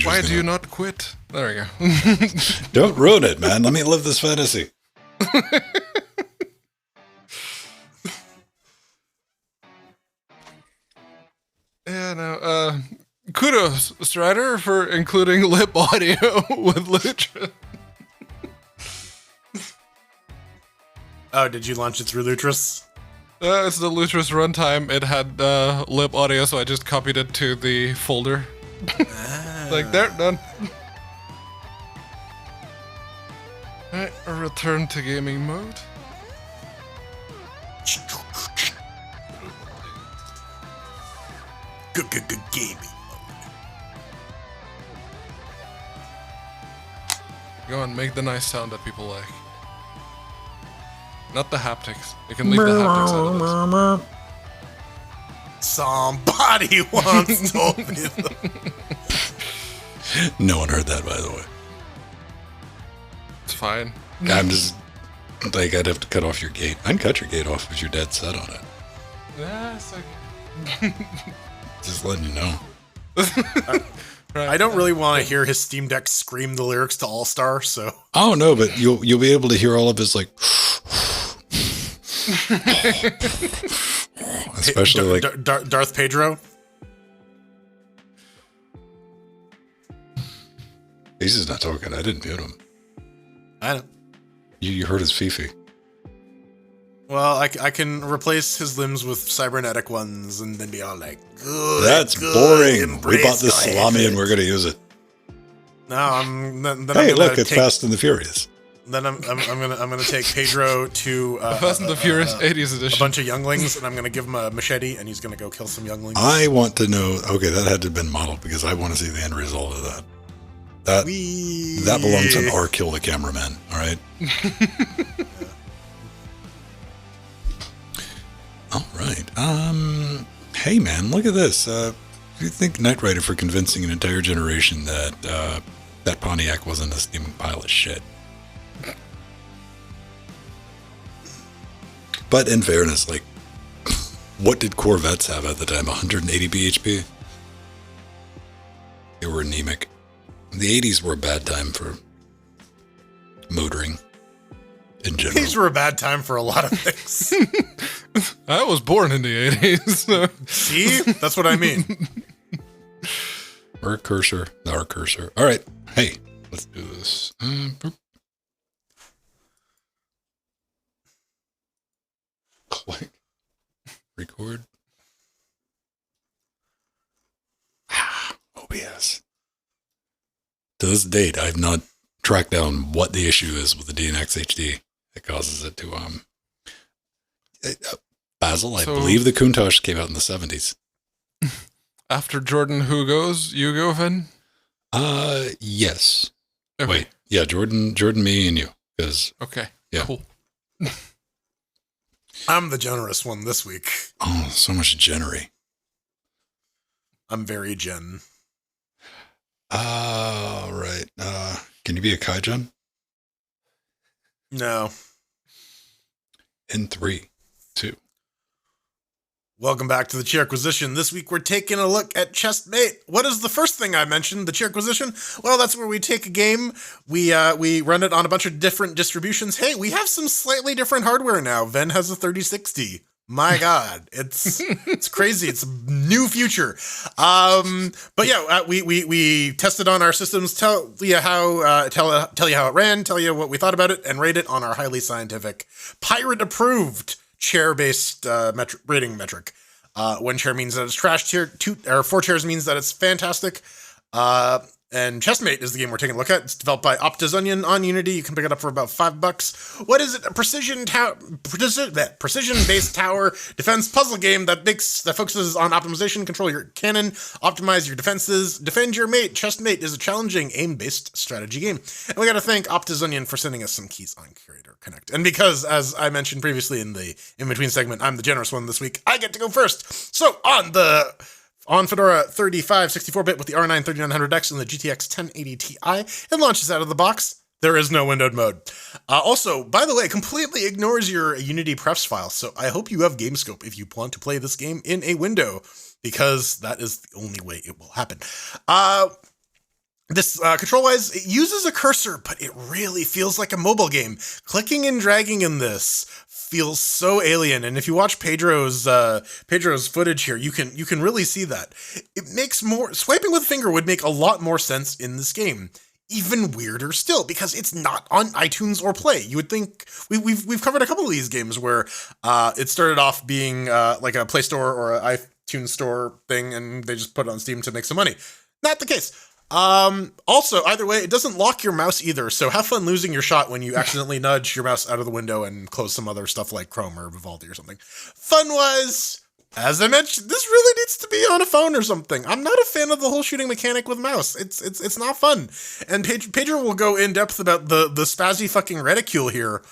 Why do you not quit? There we go. Don't ruin it, man. Let me live this fantasy. Yeah, no, kudos, Strider, for including lip audio with Lutra. Oh, did you launch it through Lutris? It's the Lutris runtime. It had lip audio, so I just copied it to the folder. Like, there, done. Alright, return to gaming mode. Good gaming. Go on, make the nice sound that people like. Not the haptics. You can leave the haptics out of this. Somebody once told me that. No one heard that, by the way. It's fine. I'm just like, I'd have to cut off your gate. I'd cut your gate off if you're dead set on it. Yeah, it's okay. Just letting you know. I don't really want to hear his Steam Deck scream the lyrics to All Star, so. Oh no, but you'll be able to hear all of his like, especially like Darth Pedro. He's just not talking. I didn't mute him. I know. You heard his Fifi. Well, I can replace his limbs with cybernetic ones and then be all like, good. That's good, boring. We bought this salami and we're going to use it. No, then Hey, I'm look, it's Fast and the Furious. Then I'm gonna take Pedro to Fast and the Furious 80s edition. a bunch of younglings, and I'm gonna give him a machete, and he's gonna go kill some younglings. I want to know. Okay, that had to have been modeled because I want to see the end result of that. That belongs on our Kill the Cameraman. All right. All right. Hey man, look at this. You think Knight Rider for convincing an entire generation that that Pontiac wasn't a steaming pile of shit. But in fairness, like, what did Corvettes have at the time? 180 bhp? They were anemic. The 80s were a bad time for motoring in general. These were a bad time for a lot of things. I was born in the 80s. So. See? That's what I mean. Our cursor. All right. Hey, let's do this. Click. Record. OBS. To this date, I've not tracked down what the issue is with the DNX HD that causes it to Basil, I believe the Countach came out in the 70s. After Jordan, who goes? You go, Finn? Yes. Okay. Wait, yeah, Jordan, me, and you. Because okay, yeah. Cool. I'm the generous one this week. Oh, so much Jennery. I'm very Jen. Right. Can you be a Kaijan? No. In 3, 2. Welcome back to the Chairquisition. This week we're taking a look at Chestmate. What is the first thing I mentioned? The Chairquisition? Well, that's where we take a game, we run it on a bunch of different distributions. Hey, we have some slightly different hardware now. Ven has a 3060. My God, it's crazy. It's a new future. But yeah, we tested on our systems. Tell you how it ran. Tell you what we thought about it, and rate it on our highly scientific, pirate approved chair-based rating metric. 1 chair means that it's trash. 4 chairs means that it's fantastic. And Chessmate is the game we're taking a look at. It's developed by OptisOnion on Unity. You can pick it up for about $5. What is it? A precision-based tower defense puzzle game that focuses on optimization, control your cannon, optimize your defenses, defend your mate. Chessmate is a challenging aim-based strategy game. And we got to thank OptisOnion for sending us some keys on Curator Connect. And because, as I mentioned previously in the in-between segment, I'm the generous one this week, I get to go first. So on Fedora 35 64-bit with the R9 3900X and the GTX 1080 Ti, it launches out of the box. There is no windowed mode. Also, by the way, completely ignores your Unity prefs file, so I hope you have GameScope if you want to play this game in a window, because that is the only way it will happen. This, control-wise, it uses a cursor, but it really feels like a mobile game. Clicking and dragging in this feels so alien, and if you watch Pedro's footage here, you can really see that. It makes swiping with finger would make a lot more sense in this game. Even weirder still, because it's not on iTunes or Play. You would think we've covered a couple of these games where it started off being like a Play Store or an iTunes Store thing, and they just put it on Steam to make some money. Not the case. Also, either way, it doesn't lock your mouse either, so have fun losing your shot when you accidentally nudge your mouse out of the window and close some other stuff like Chrome or Vivaldi or something. Fun-wise, as I mentioned, this really needs to be on a phone or something. I'm not a fan of the whole shooting mechanic with mouse. It's not fun. And Pedro will go in depth about the spazzy fucking reticule here.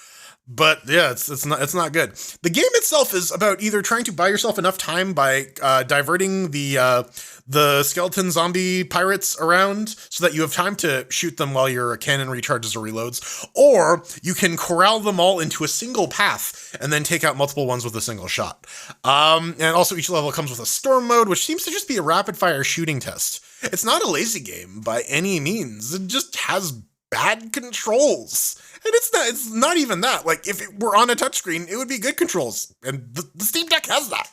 But yeah, it's not good. The game itself is about either trying to buy yourself enough time by diverting the skeleton zombie pirates around so that you have time to shoot them while your cannon recharges or reloads, or you can corral them all into a single path and then take out multiple ones with a single shot. And also each level comes with a storm mode, which seems to just be a rapid fire shooting test. It's not a lazy game by any means. It just has bad controls. And it's not even that. Like, if it were on a touchscreen, it would be good controls. And the Steam Deck has that.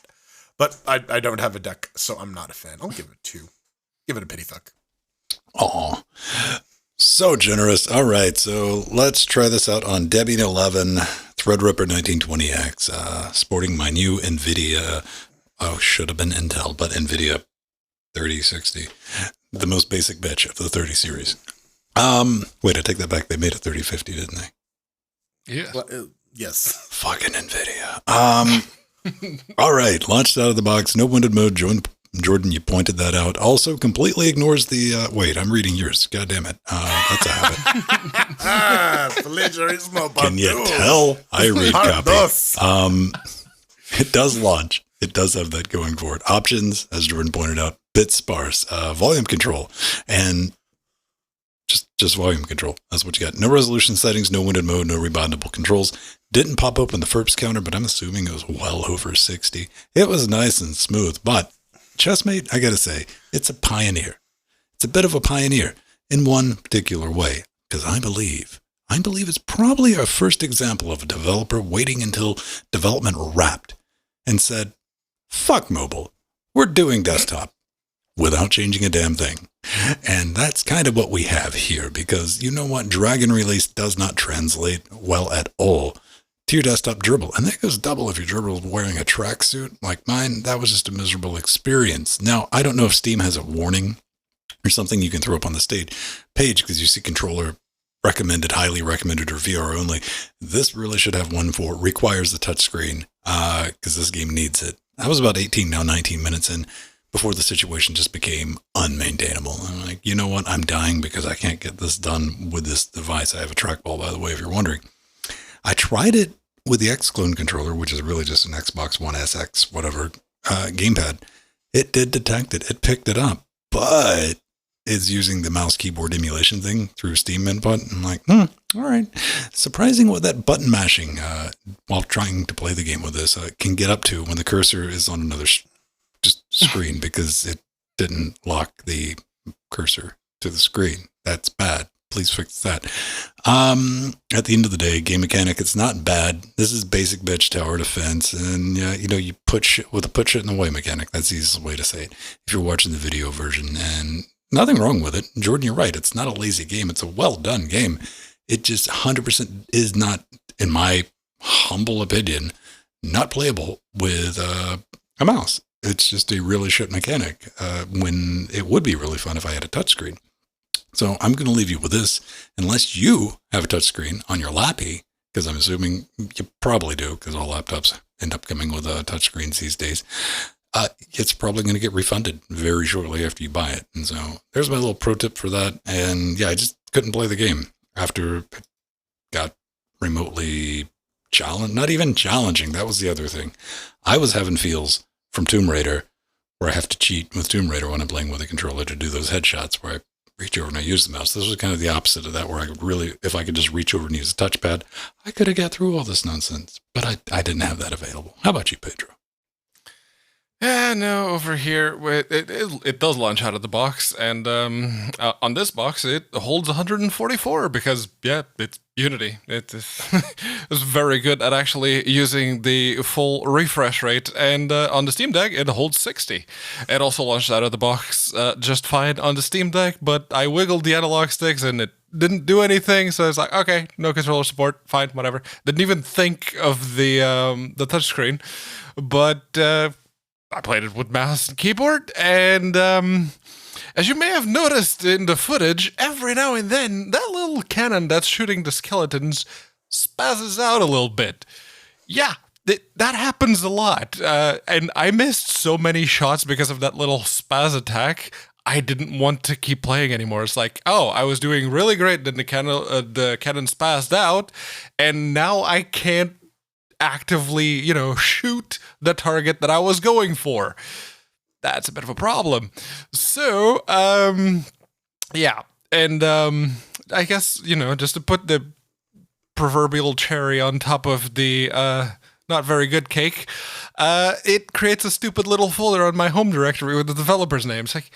But I don't have a deck, so I'm not a fan. I'll give it 2. Give it a pity fuck. Aw. So generous. All right, so let's try this out on Debian 11, Threadripper 1920X, sporting my new NVIDIA, should have been Intel, but NVIDIA 3060. The most basic bitch of the 30 series. Wait, I take that back. They made a 3050, didn't they? Yeah. Well, yes. Fucking NVIDIA. All right, launched out of the box, no windowed mode. Jordan, you pointed that out. Also, completely ignores the. Wait, I'm reading yours. God damn it. That's a habit. Plagiarismo. Can you tell? I read copy. It does launch. It does have that going for it. Options, as Jordan pointed out, bit sparse, volume control, and just volume control. That's what you got. No resolution settings, no windowed mode, no reboundable controls. Didn't pop open the FERPS counter, but I'm assuming it was well over 60. It was nice and smooth, but Chessmate, I gotta say, it's a pioneer. It's a bit of a pioneer in one particular way, because I believe it's probably our first example of a developer waiting until development wrapped and said, fuck mobile, we're doing desktop without changing a damn thing. And that's kind of what we have here, because you know what? Dragon Release does not translate well at all to your desktop gerbil. And that goes double if your gerbil is wearing a tracksuit like mine. That was just a miserable experience. Now, I don't know if Steam has a warning or something you can throw up on the state page, because you see controller recommended, highly recommended, or VR only. This really should have one for requires the touchscreen, because this game needs it. I was about 18, now 19 minutes in, before the situation just became unmaintainable. I'm like, you know what? I'm dying because I can't get this done with this device. I have a trackball, by the way, if you're wondering. I tried it with the Xclone controller, which is really just an Xbox One SX, whatever, gamepad. It did detect it. It picked it up, but it's using the mouse keyboard emulation thing through Steam input. I'm like, all right. Surprising what that button mashing while trying to play the game with this can get up to when the cursor is on another just screen, because it didn't lock the cursor to the screen. That's bad. Please fix that. At the end of the day, game mechanic, it's not bad. This is basic bitch tower defense, and you put shit with a put shit in the way mechanic. That's the easiest way to say it if you're watching the video version, and nothing wrong with it. Jordan, you're right. It's not a lazy game. It's a well done game. It just 100% is not, in my humble opinion, not playable with a mouse. It's just a really shit mechanic when it would be really fun if I had a touchscreen. So I'm going to leave you with this, unless you have a touchscreen on your lappy, because I'm assuming you probably do, because all laptops end up coming with touchscreens these days. It's probably going to get refunded very shortly after you buy it. And so there's my little pro tip for that. And yeah, I just couldn't play the game after it got remotely challenged. Not even challenging. That was the other thing. I was having feels from Tomb Raider where I have to cheat with Tomb Raider when I'm playing with a controller to do those headshots where I reach over and I use the mouse. This was kind of the opposite of that, where I could really, if I could just reach over and use a touchpad, I could have got through all this nonsense. But I didn't have that available. How about you, Pedro? Yeah, no, over here, it does launch out of the box, and on this box, it holds 144, because, yeah, it's Unity. It's very good at actually using the full refresh rate, and on the Steam Deck, it holds 60. It also launched out of the box just fine on the Steam Deck, but I wiggled the analog sticks, and it didn't do anything, so it's like, okay, no controller support, fine, whatever. Didn't even think of the touchscreen, but... I played it with mouse and keyboard, and as you may have noticed in the footage, every now and then, that little cannon that's shooting the skeletons spazzes out a little bit. Yeah, that happens a lot, and I missed so many shots because of that little spaz attack. I didn't want to keep playing anymore. It's like, oh, I was doing really great, then the cannon spazzed out, and now I can't actively, shoot the target that I was going for. That's a bit of a problem. So, yeah. And I guess, just to put the proverbial cherry on top of the not very good cake, it creates a stupid little folder on my home directory with the developer's name. It's like,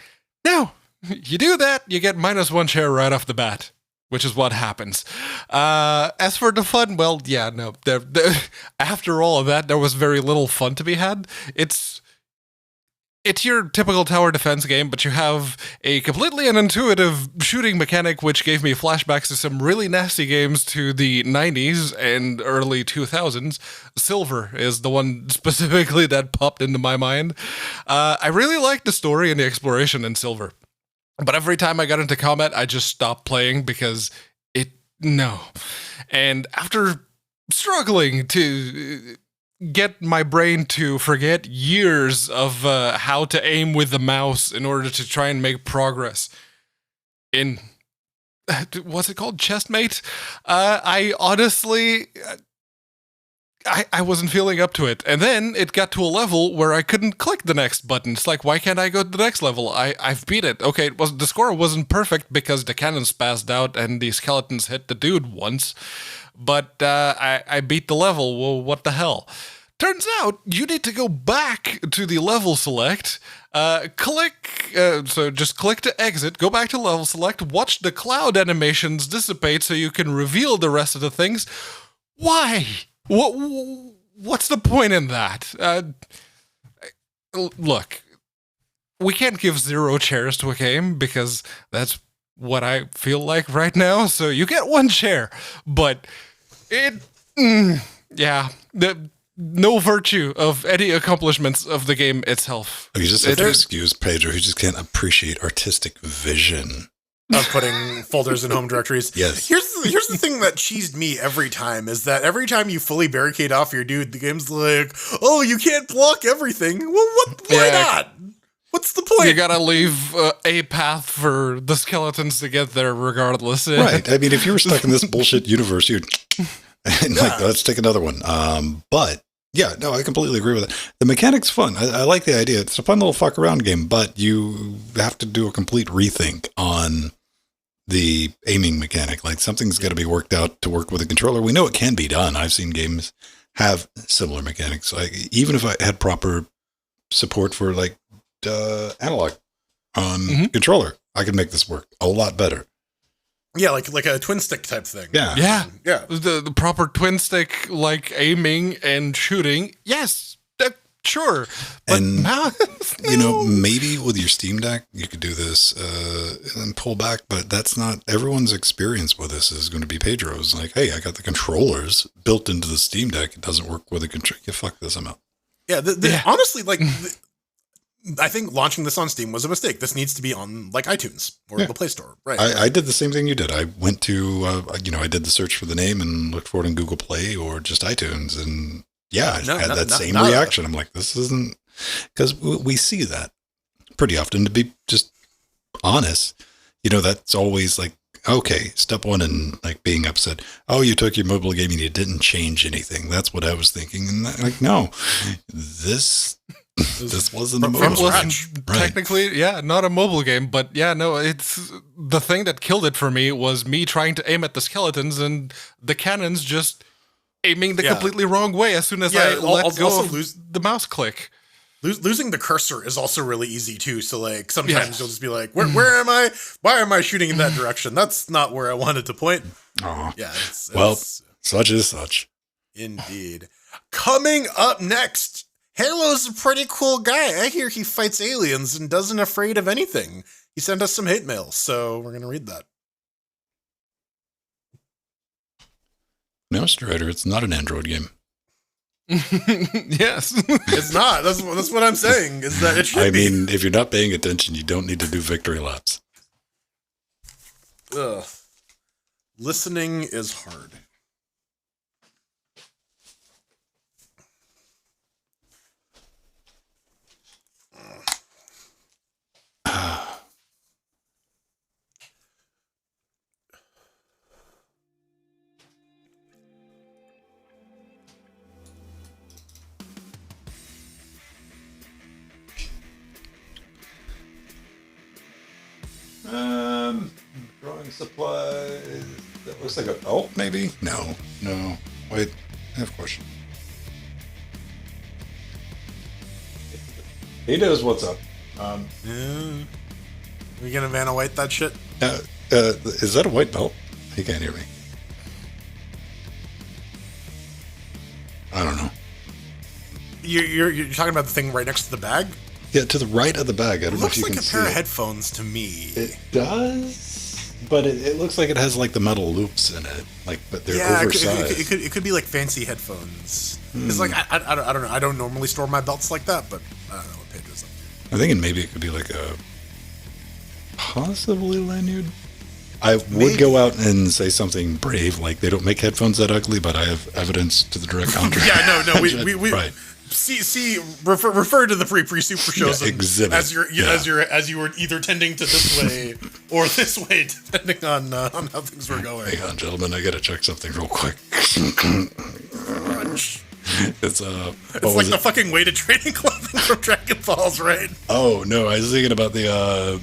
no, you do that, you get -1 share right off the bat. Which is what happens. As for the fun, well, yeah, no. After all of that, there was very little fun to be had. It's your typical tower defense game, but you have a completely unintuitive shooting mechanic, which gave me flashbacks to some really nasty games to the 90s and early 2000s. Silver is the one specifically that popped into my mind. I really liked the story and the exploration in Silver. But every time I got into combat, I just stopped playing because no. And after struggling to get my brain to forget years of how to aim with the mouse in order to try and make progress in, what's it called? Chestmate? I honestly... I wasn't feeling up to it. And then it got to a level where I couldn't click the next button. It's like, why can't I go to the next level? I've beat it. Okay, the score wasn't perfect because the cannon spazzed out and the skeletons hit the dude once. But I beat the level. Well, what the hell? Turns out you need to go back to the level select, so just click to exit, go back to level select, watch the cloud animations dissipate so you can reveal the rest of the things. Why? What's the point in that? Look, we can't give 0 chairs to a game because that's what I feel like right now. So you get 1 chair, but no virtue of any accomplishments of the game itself. You just have to excuse Pedro, who just can't appreciate artistic vision. Of putting folders in home directories. Yes. Here's the thing that cheesed me every time is that every time you fully barricade off your dude, the game's like, oh, you can't block everything. Well, why not? What's the point? You gotta leave a path for the skeletons to get there regardless. Right. I mean, if you were stuck in this bullshit universe, you'd like, let's take another one. But yeah, no, I completely agree with it. The mechanic's fun. I like the idea. It's a fun little fuck around game, but you have to do a complete rethink on the aiming mechanic. Like, something's got to be worked out to work with a controller. We know it can be done. I've seen games have similar mechanics. Like, even if I had proper support for like analog on controller, I could make this work a lot better. Yeah, like a twin stick type thing. Yeah. The proper twin stick, like aiming and shooting. Yes, sure. But and no. Maybe with your Steam Deck you could do this and pull back, but that's not everyone's experience with this. Is going to be Pedro's. Like, hey, I got the controllers built into the Steam Deck. It doesn't work with a controller. You fuck this, I'm out. Yeah, honestly, like. I think launching this on Steam was a mistake. This needs to be on like iTunes or the Play Store. Right. I did the same thing you did. I went to, I did the search for the name and looked for it in Google Play or just iTunes. And I had that same reaction. I'm like, this isn't, because we see that pretty often, to be just honest. That's always like, okay, step one in like being upset. Oh, you took your mobile game and you didn't change anything. That's what I was thinking. And like, no, this wasn't a mobile game. Technically, not a mobile game, but it's the thing that killed it for me was me trying to aim at the skeletons and the cannons just aiming the completely wrong way as soon as I let go of the mouse click. Losing the cursor is also really easy too. So like sometimes you'll just be like, where am I? Why am I shooting in that direction? That's not where I wanted to point. Oh, yeah. Such is such. Indeed. Coming up next, Halo's a pretty cool guy. I hear he fights aliens and doesn't afraid of anything. He sent us some hate mail, so we're gonna read that. No, Strider, it's not an Android game. Yes. It's not. That's what I'm saying. Is that it should be. I mean, if you're not paying attention, you don't need to do victory laps. Ugh. Listening is hard. Drawing supplies. That looks like a belt, maybe? No. Wait, I have a question. He knows what's up. Are we gonna Vanna White that shit? Is that a white belt? He can't hear me. I don't know. You're talking about the thing right next to the bag? Yeah, to the right of the bag. I don't know if you can see it. Looks like a pair of headphones to me. It does, but it looks like it has like the metal loops in it, but they're oversized. It could be like fancy headphones. It's like I don't know. I don't normally store my belts like that, but I don't know what page is up. I'm thinking maybe it could be like a possibly lanyard. I would go out and say something brave, like they don't make headphones that ugly, but I have evidence to the direct contrary. No, we right. Refer to the pre super shows exhibit as you were either tending to this way or this way, depending on how things were going. Hang on, gentlemen, I gotta check something real quick. It's like the fucking weighted training clothing from Dragon Balls, right? Oh no, I was thinking about the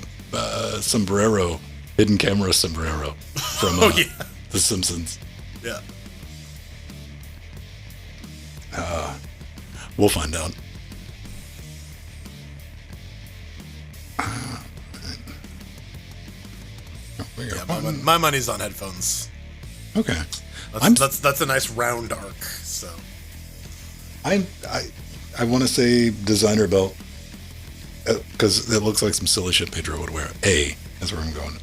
sombrero, hidden camera sombrero from The Simpsons. Yeah. We'll find out. My money's on headphones. Okay. That's a nice round arc. So. I want to say designer belt because it looks like some silly shit Pedro would wear. That's where I'm going.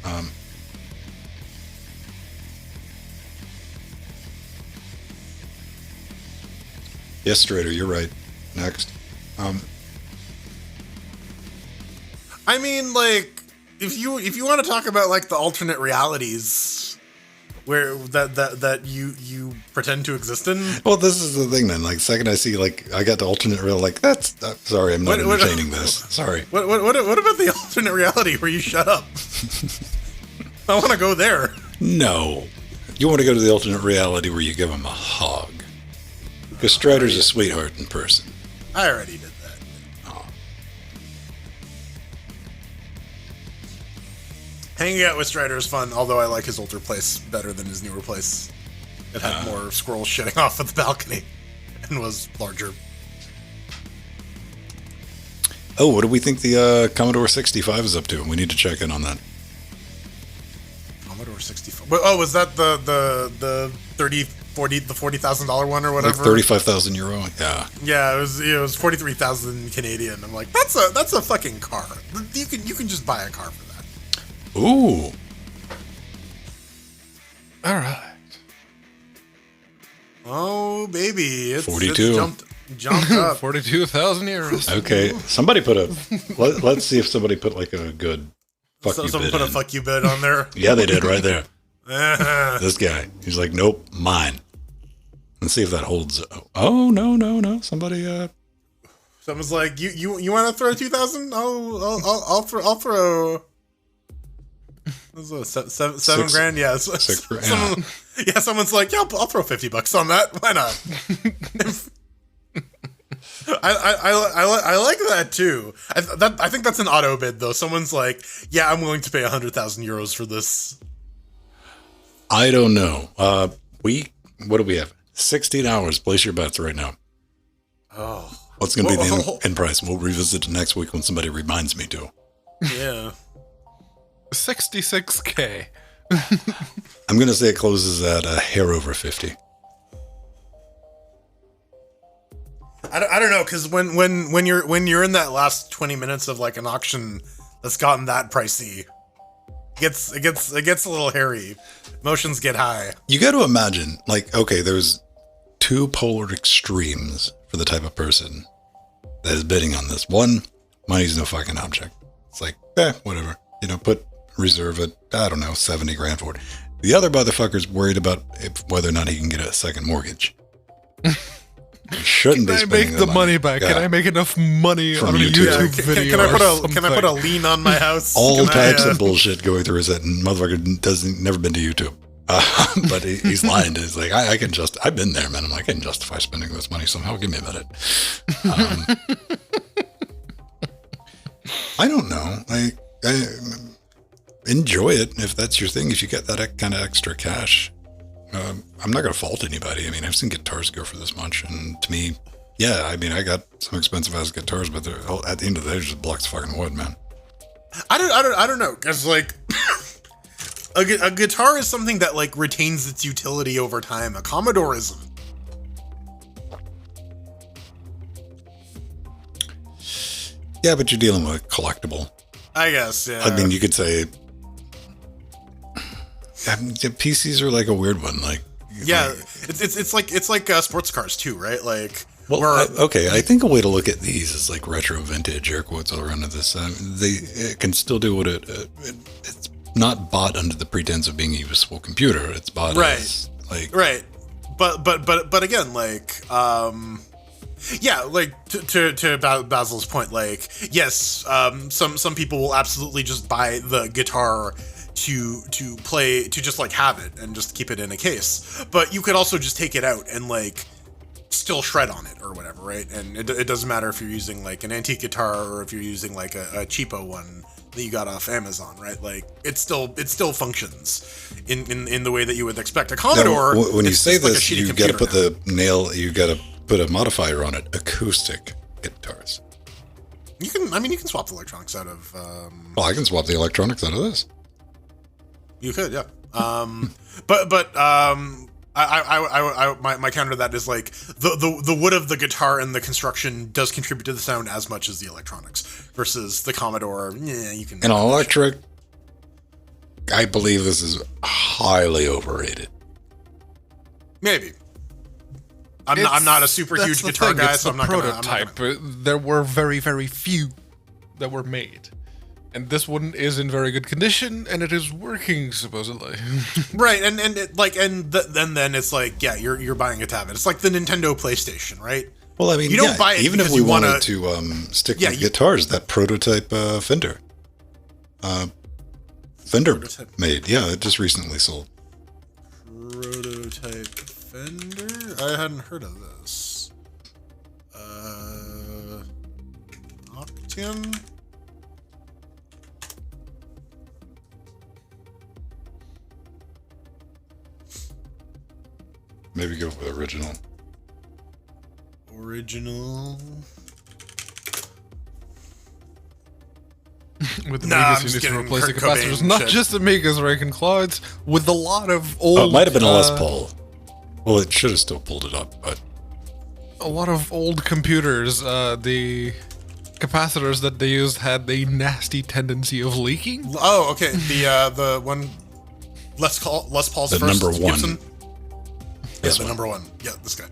Yes, Strader, you're right. Next. I mean, like, if you want to talk about like the alternate realities where that you pretend to exist in. Well, this is the thing then. Like, second I see like I got the alternate real. Like that's sorry, I'm not entertaining this. Sorry. What about the alternate reality where you shut up? I want to go there. No, you want to go to the alternate reality where you give him a hug. Because Strider's a sweetheart in person. I already did that. Oh. Hanging out with Strider is fun, although I like his older place better than his newer place. It had more squirrels shitting off at the balcony and was larger. Oh, what do we think the Commodore 65 is up to? We need to check in on that. Commodore 65. Oh, was that the $40,000 one or whatever? Like 35,000 euro. Yeah. Yeah, it was 43,000 Canadian. I'm like, that's a fucking car. You can just buy a car for that. Ooh. All right. Oh baby, it's 42. Jumped up. 42,000 euros. Okay, somebody put a. Let's see if somebody put like a good fuck you Someone bid put a in. fuck you bid on there. Yeah, they did right there. This guy, he's like, nope, mine. Let's see if that holds. Oh no! Somebody. Someone's like, you want to throw 2,000? I'll throw. This is seven grand. Yeah, $6 grand. Someone's like, yeah, I'll throw $50 on that. Why not? I like that too. I think that's an auto bid though. Someone's like, yeah, I'm willing to pay 100,000 euros for this. I don't know. What do we have? 16 hours. Place your bets right now. Oh, What's going to be the end price? We'll revisit it next week when somebody reminds me to. Yeah. 66K. I'm going to say it closes at a hair over 50. I don't know, because when you're in that last 20 minutes of like an auction that's gotten that pricey, it gets a little hairy. Emotions get high. You got to imagine, like, okay, there's two polar extremes for the type of person that is bidding on this. One, money's no fucking object. It's like, whatever. Reserve it, I don't know, 70 grand for it. The other motherfucker's worried about whether or not he can get a second mortgage. Shouldn't Can be I spending make the money back? Yeah. Can I make enough money From on a YouTube. YouTube video? Can I put a lien on my house? All types of bullshit going through his head, and motherfucker never been to YouTube. But he's lying. He's like, I've been there, man. I can justify spending this money somehow. Give me a minute. I don't know. I enjoy it if that's your thing. If you get that kind of extra cash, I'm not going to fault anybody. I mean, I've seen guitars go for this much, and to me, yeah, I mean, I got some expensive ass guitars, but at the end of the day, they're just blocks of fucking wood, man. I don't know, because like a guitar is something that like retains its utility over time. A Commodore isn't. Yeah, but you're dealing with a collectible. I guess, yeah. I mean, you could say PCs are like a weird one. Like, it's like sports cars too, right? Like, I think a way to look at these is like retro vintage, air quotes all around this. It can still do what it's not bought under the pretense of being a useful computer. It's bought as like but again, like yeah, like to Basil's point, like yes, some people will absolutely just buy the guitar to play, to just like have it and just keep it in a case. But you could also just take it out and like still shred on it or whatever, right? And it doesn't matter if you're using like an antique guitar or if you're using like a cheapo one that you got off Amazon, right? Like it still functions in the way that you would expect. A Commodore. Now, when you say like this, you got to put you got to put a modifier on it. Acoustic guitars. You can swap the electronics out of. Well, I can swap the electronics out of this. You could, yeah. But my counter to that is like the wood of the guitar and the construction does contribute to the sound as much as the electronics versus the Commodore. Yeah, you can. And on electric, I believe this is highly overrated. Maybe. I'm not a super huge guitar guy, so I'm not prototype. There were very, very few that were made. And this one is in very good condition, and it is working supposedly. Right, and then it's like, yeah, you're buying it to have it. It's like the Nintendo PlayStation, right? Well, I mean, you don't buy it even if we wanted to stick with guitars, that prototype Fender, made, it just recently sold. Prototype Fender? I hadn't heard of this. Octane? Maybe go for the original. Original. With the Amigas, you need to replace the capacitors. Not just Amigas, right? And clouds with a lot of old. Oh, it might have been a Les Paul. Well, it should have still pulled it up, but a lot of old computers. The capacitors that they used had a nasty tendency of leaking. Oh, okay. The one Les Paul's the first number one. Gibson. Yeah, the number one. Yeah, this guy.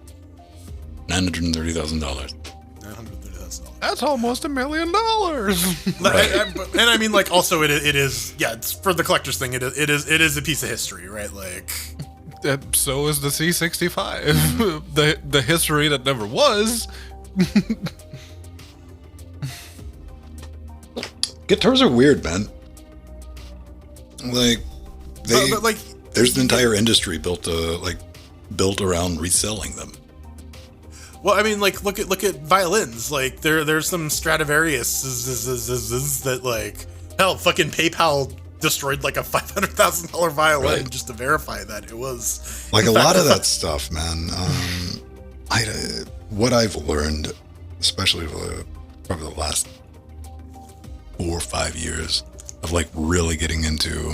$930,000. $930,000. That's almost $1 million. And I mean, like, also it is, yeah, it's for the collector's thing. It is a piece of history, right? Like, So is the C65. the history that never was. Guitars are weird, man. Like, but like, there's an entire industry built around reselling them. well, I mean, like, look at violins. Like, there's some Stradivarius that, like, hell, fucking PayPal destroyed like a $500,000 violin just to verify that it was like a lot of that stuff, man. What I've learned, especially probably the last 4 or 5 years of like really getting into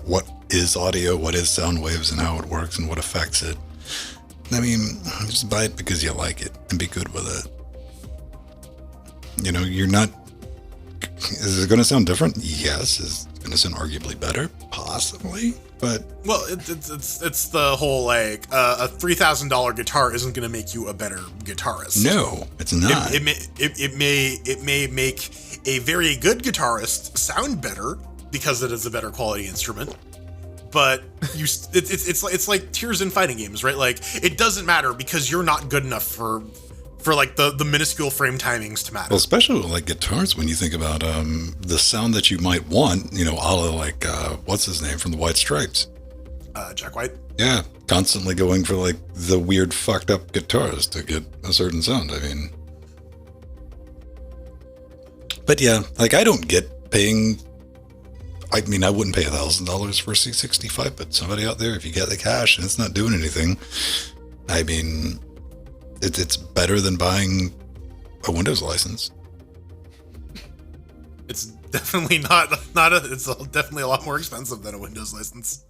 what is audio, what is sound waves, and how it works and what affects it. I mean, just buy it because you like it and be good with it. You know, you're not. Is it going to sound different? Yes. Is it going to sound arguably better? Possibly. But well, it's the whole like a $3,000 guitar isn't going to make you a better guitarist. No, it's not. It may make a very good guitarist sound better because it is a better quality instrument. But it's like tears in fighting games, right? Like, it doesn't matter because you're not good enough for like the minuscule frame timings to matter. Well, especially with like guitars, when you think about the sound that you might want, you know, a la like what's his name from the White Stripes, Jack White. Yeah, constantly going for like the weird fucked up guitars to get a certain sound. I mean, but yeah, like I don't get paying. I mean, I wouldn't pay $1,000 for a C65, but somebody out there, if you get the cash and it's not doing anything, I mean, it's better than buying a Windows license. It's definitely not it's definitely a lot more expensive than a Windows license.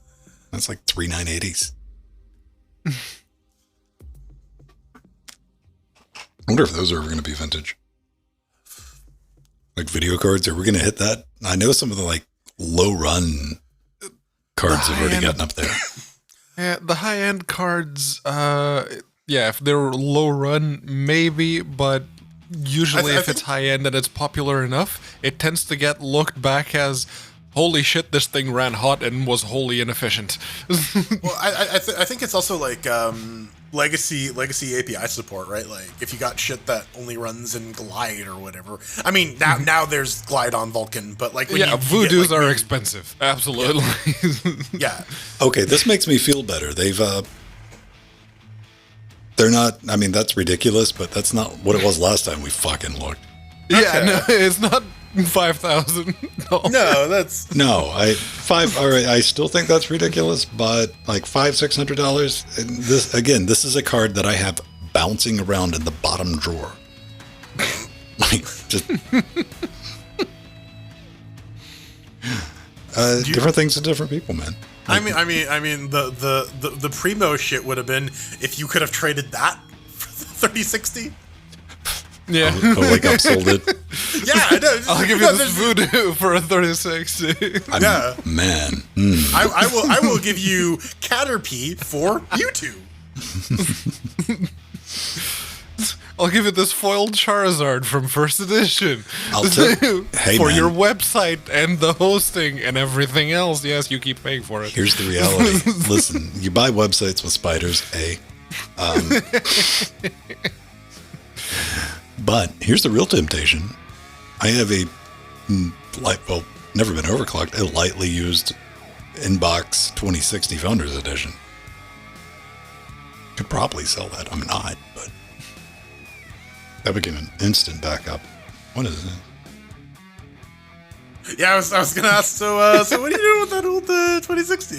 That's like $3,980s. I wonder if those are ever going to be vintage. Like video cards, are we going to hit that? I know some of the like low run cards have already gotten up there. Yeah, the high end cards, yeah, if they're low run, maybe, but usually if it's high end and it's popular enough, it tends to get looked back as, holy shit, this thing ran hot and was wholly inefficient. Well, I think it's also like legacy API support, right? Like, if you got shit that only runs in Glide or whatever. I mean, now there's Glide on Vulkan, but like when Voodoos are expensive. Absolutely. Yeah. Okay, this makes me feel better. They're not, I mean, that's ridiculous, but that's not what it was last time we fucking looked. Yeah, no, it's not 5,000. No, that's... No, all right, I still think that's ridiculous, but like $500-$600, this is a card that I have bouncing around in the bottom drawer. Like, just... different things to different people, man. I mean, the Primo shit would have been if you could have traded that for the 3060. Yeah. Like upsold it. Yeah, no, I'll give you this Voodoo for a 3060. Yeah, man. I will give you Caterpie for YouTube. I'll give you this foiled Charizard from first edition. Hey, for man. your website and the hosting and everything else. Yes, you keep paying for it. Here's the reality. Listen, you buy websites with spiders, but here's the real temptation. I have never been overclocked, a lightly used Inbox 2060 Founders Edition. Could probably sell that. I'm not, but that became an instant backup. What is it? Yeah, I was gonna ask. So what are you doing with that old 2060?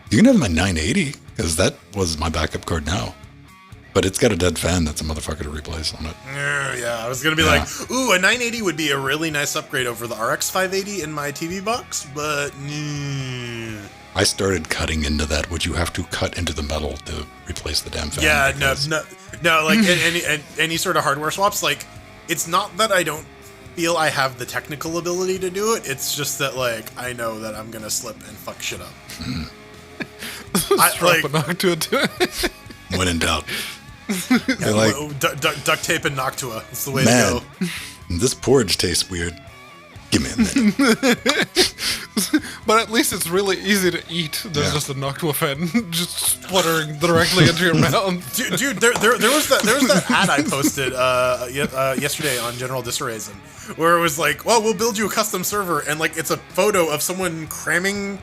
You can have my 980 because that was my backup card now. But it's got a dead fan that's a motherfucker to replace on it. Yeah, I was going to be like, ooh, a 980 would be a really nice upgrade over the RX 580 in my TV box, but... I started cutting into that. Would you have to cut into the metal to replace the damn fan? Yeah, no, like any sort of hardware swaps, like, it's not that I don't feel I have the technical ability to do it, it's just that, like, I know that I'm going to slip and fuck shit up. Strap like a Noctua to it. When in doubt. yeah, like, duct tape and Noctua. That's the way man, to go. this porridge tastes weird. Give me a minute. But at least it's really easy to eat. There's Yeah. just a Noctua fan just spluttering directly into your mouth. Dude, there was that ad I posted yesterday on General Disarrayson, where it was like, well, we'll build you a custom server, and like it's a photo of someone cramming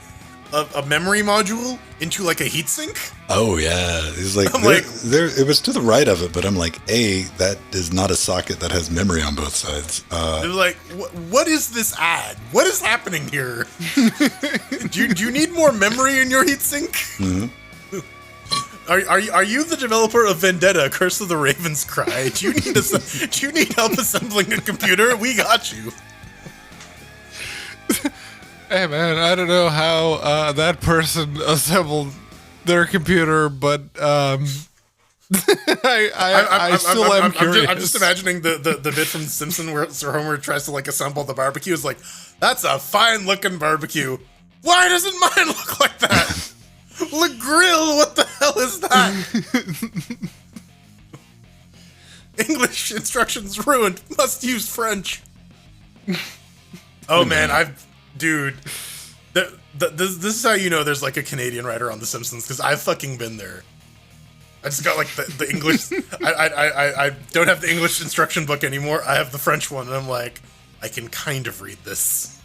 a memory module into like a heatsink. Oh yeah, it's like, I'm there. It was to the right of it, but I'm like, that is not a socket that has memory on both sides. They're like, what is this ad? What is happening here? do you need more memory in your heatsink? Mm-hmm. Are you the developer of Vendetta: Curse of the Raven's Cry? Do you need help assembling a computer? We got you. Hey man, I don't know how that person assembled their computer, but I still am curious. I'm just imagining the bit from The Simpsons where Sir Homer tries to like assemble the barbecue. It's like, that's a fine looking barbecue. Why doesn't mine look like that? Le Grill, what the hell is that? English instructions ruined. Must use French. Oh man, dude. This is how you know there's like a Canadian writer on The Simpsons, because I've fucking been there. I just got like the English. I don't have the English instruction book anymore. I have the French one, and I'm like, I can kind of read this.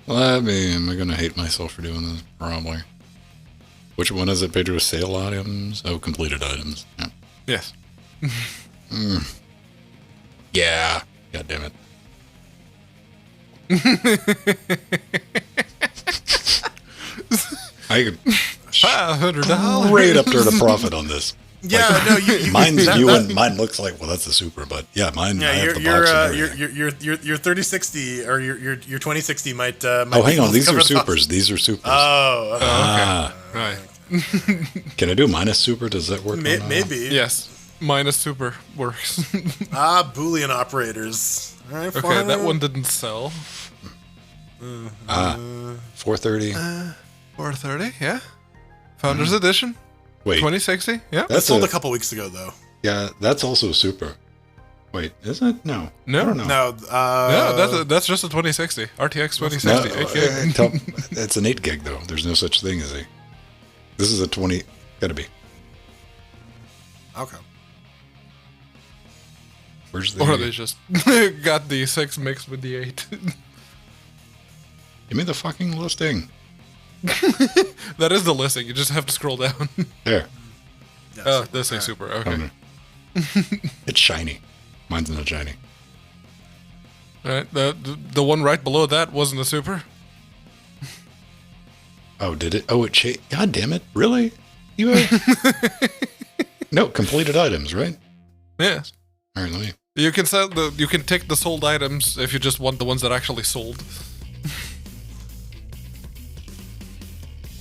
Well, I mean, am I gonna hate myself for doing this? Probably. Which one is it? Pedro? Sale items? Oh, completed items. Yeah. Yes. Yeah. God damn it. I could $500. straight up turn a profit on this. Yeah, no, you Mine's that- new that- and mine looks like, well, that's a super, but yeah, mine. I Yeah, have the your box and everything. your 3060 or your 2060 might. Oh, be hang on, able to these are cover the supers. cost. These are supers. Oh, okay. Ah, Right. can I do minus super? Does that work? on, Maybe. Yes. Minus super works. Boolean operators. All right, Okay, fine. that one didn't sell. 430. 430, yeah. Founders Edition, Wait, 2060, yeah. That that's sold a, a couple weeks ago, though. yeah, that's also super. Wait, is it? No. No. I don't know. No, No, that's just a 2060. RTX 2060, 8 gig. It's an 8 gig though. There's no such thing as a. This is a 20. Gotta be. okay. Where's the? Or they just got the 6 mixed with the 8. Give me the fucking listing. That is the listing. You just have to scroll down. There. Yeah, Oh, super. this ain't super. Okay. Okay. It's shiny. Mine's not shiny. All right. The one right below that wasn't a super. Oh, did it? Oh, it changed. God damn it! Really? You? No, completed items, right? Yes. All right, let me. You can sell you can take the sold items if you just want the ones that actually sold.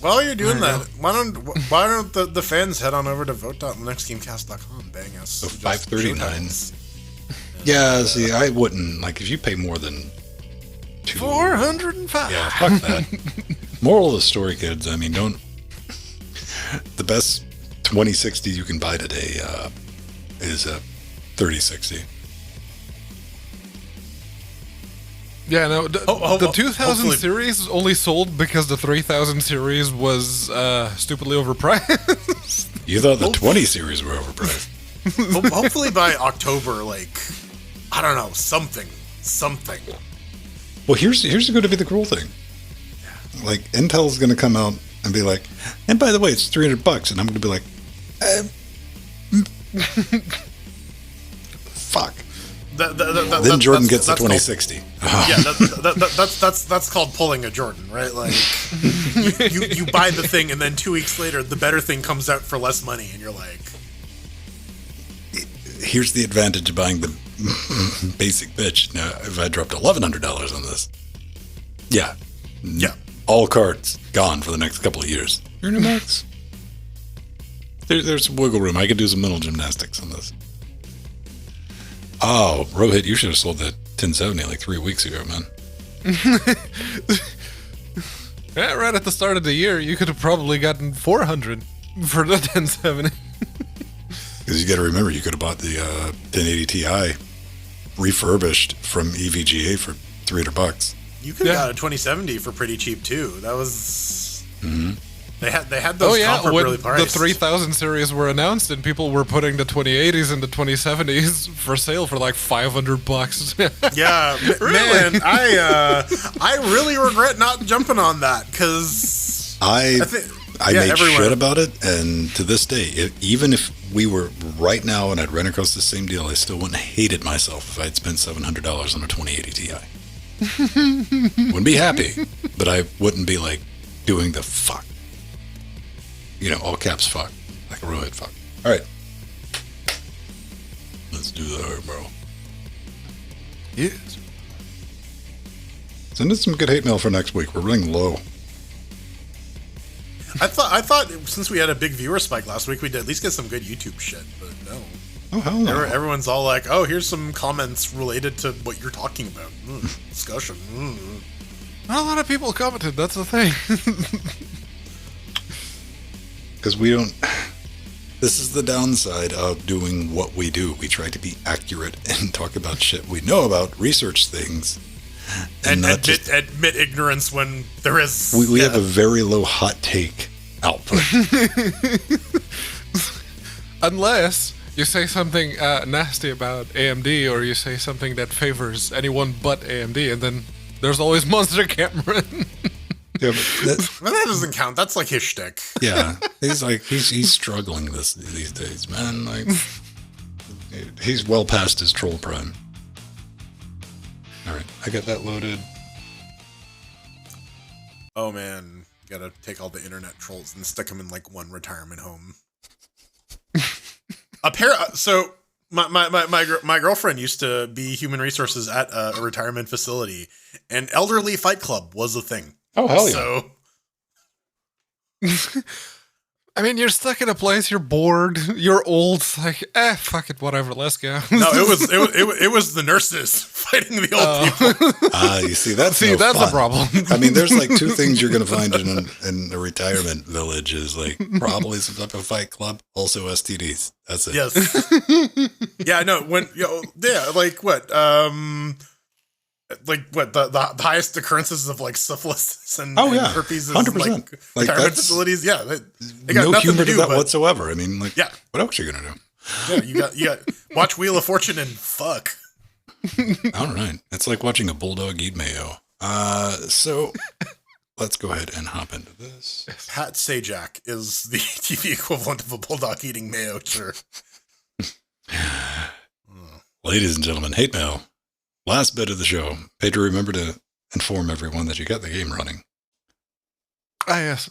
While you're doing that, why don't the fans head on over to vote.linuxgamecast.com, bang us. So just 539. showtimes. Yeah, see, I wouldn't like if you pay more than 405. Yeah, fuck that. Moral of the story, kids. I mean, don't. The best 2060 you can buy today is a 3060. Yeah, no, the 2000 hopefully- series only sold because the 3000 series was stupidly overpriced. You thought the 20 series were overpriced. Hopefully by October, like, I don't know, something. Well, here's going to be the cool thing. Like, Intel's going to come out and be like, and by the way, it's $300, and I'm going to be like, fuck. Then Jordan gets the 2060. That's called pulling a Jordan, right? Like, you buy the thing, and then 2 weeks later, the better thing comes out for less money, and you're like, Here's the advantage of buying the basic bitch. Now, if I dropped $1,100 on this, yeah, all cards gone for the next couple of years. You're in a max. There's some wiggle room. I could do some mental gymnastics on this. Oh, Rohit, you should have sold that 1070 like 3 weeks ago, man. Yeah, right at the start of the year, you could have probably gotten 400 for the 1070. Because you got to remember, you could have bought the 1080 Ti refurbished from EVGA for $300. You could have got a 2070 for pretty cheap too. That was they had those when comparably priced. the 3000 series were announced and people were putting the 2080s and the 2070s for sale for like $500. Yeah, Really? man, I really regret not jumping on that because I made everyone- shit about it, and to this day, even if we were right now and I'd run across the same deal, I still wouldn't have hated myself if I'd spent $700 on a 2080 Ti. Wouldn't be happy, but I wouldn't be like doing the fuck. You know, all caps fuck. Like a real head fuck. All right. Let's do that, bro. Yes. Send us some good hate mail for next week. We're running low. I thought since we had a big viewer spike last week, we'd at least get some good YouTube shit, but no. Oh, hell no. Everyone's all like, "Oh, here's some comments related to what you're talking about." Discussion. Not a lot of people commented, that's the thing. Because we don't... This is the downside of doing what we do. We try to be accurate and talk about shit we know about, research things, And not admit ignorance when there is. We have a very low hot take output. Unless you say something nasty about AMD or you say something that favors anyone but AMD, and then there's always Monster Cameron. Yeah, but Well, that doesn't count. That's like his shtick. yeah, he's struggling these days, man. Like he's well past his troll prime. All right, I got that loaded. Oh man, gotta take all the internet trolls and stick them in like one retirement home. So my girlfriend used to be human resources at a retirement facility, and elderly fight club was a thing. Oh hell yeah! So I mean, you're stuck in a place, you're bored, you're old, it's like, fuck it, whatever, let's go. no, it was the nurses fighting the old people. You see, that's no that's fun. a problem. I mean, there's like two things you're going to find in a retirement village is like probably some type of fight club, also STDs. That's it. Yes. Yeah, no, like what? Like what the highest occurrences of like syphilis and herpes is 100%. like Like, retirement that's- facilities. Yeah, they got No nothing humor to do. that But, whatsoever. I mean, like, Yeah. what else are you going to do? yeah, you got watch Wheel of Fortune and fuck. All right. It's like watching a bulldog eat mayo. So let's go ahead and hop into this. Pat Sajak is the TV equivalent of a bulldog eating mayo. Sure. Ladies and gentlemen, hate mail. Last bit of the show. Pedro, remember to inform everyone that you got the game running. Yes.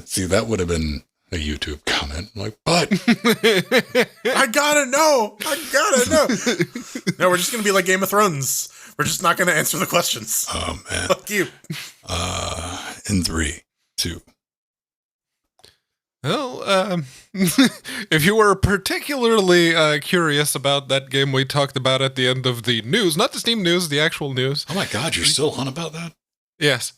See, that would have been a YouTube comment. Like, but I gotta know. No, we're just gonna be like Game of Thrones. We're just not gonna answer the questions. oh man. Fuck you. In 3, 2. Well, if you were particularly curious about that game we talked about at the end of the news, not the Steam news, the actual news. Oh my God, you're still on about that? Yes.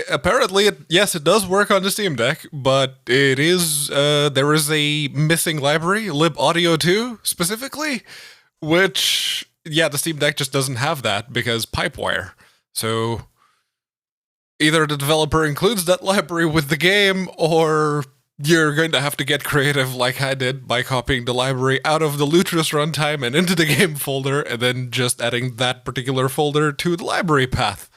Apparently, yes, it does work on the Steam Deck, but it is there is a missing library, libaudio 2 specifically, which the Steam Deck just doesn't have that because Pipewire. So either the developer includes that library with the game, or you're going to have to get creative like I did by copying the library out of the Lutris runtime and into the game folder, and then just adding that particular folder to the library path.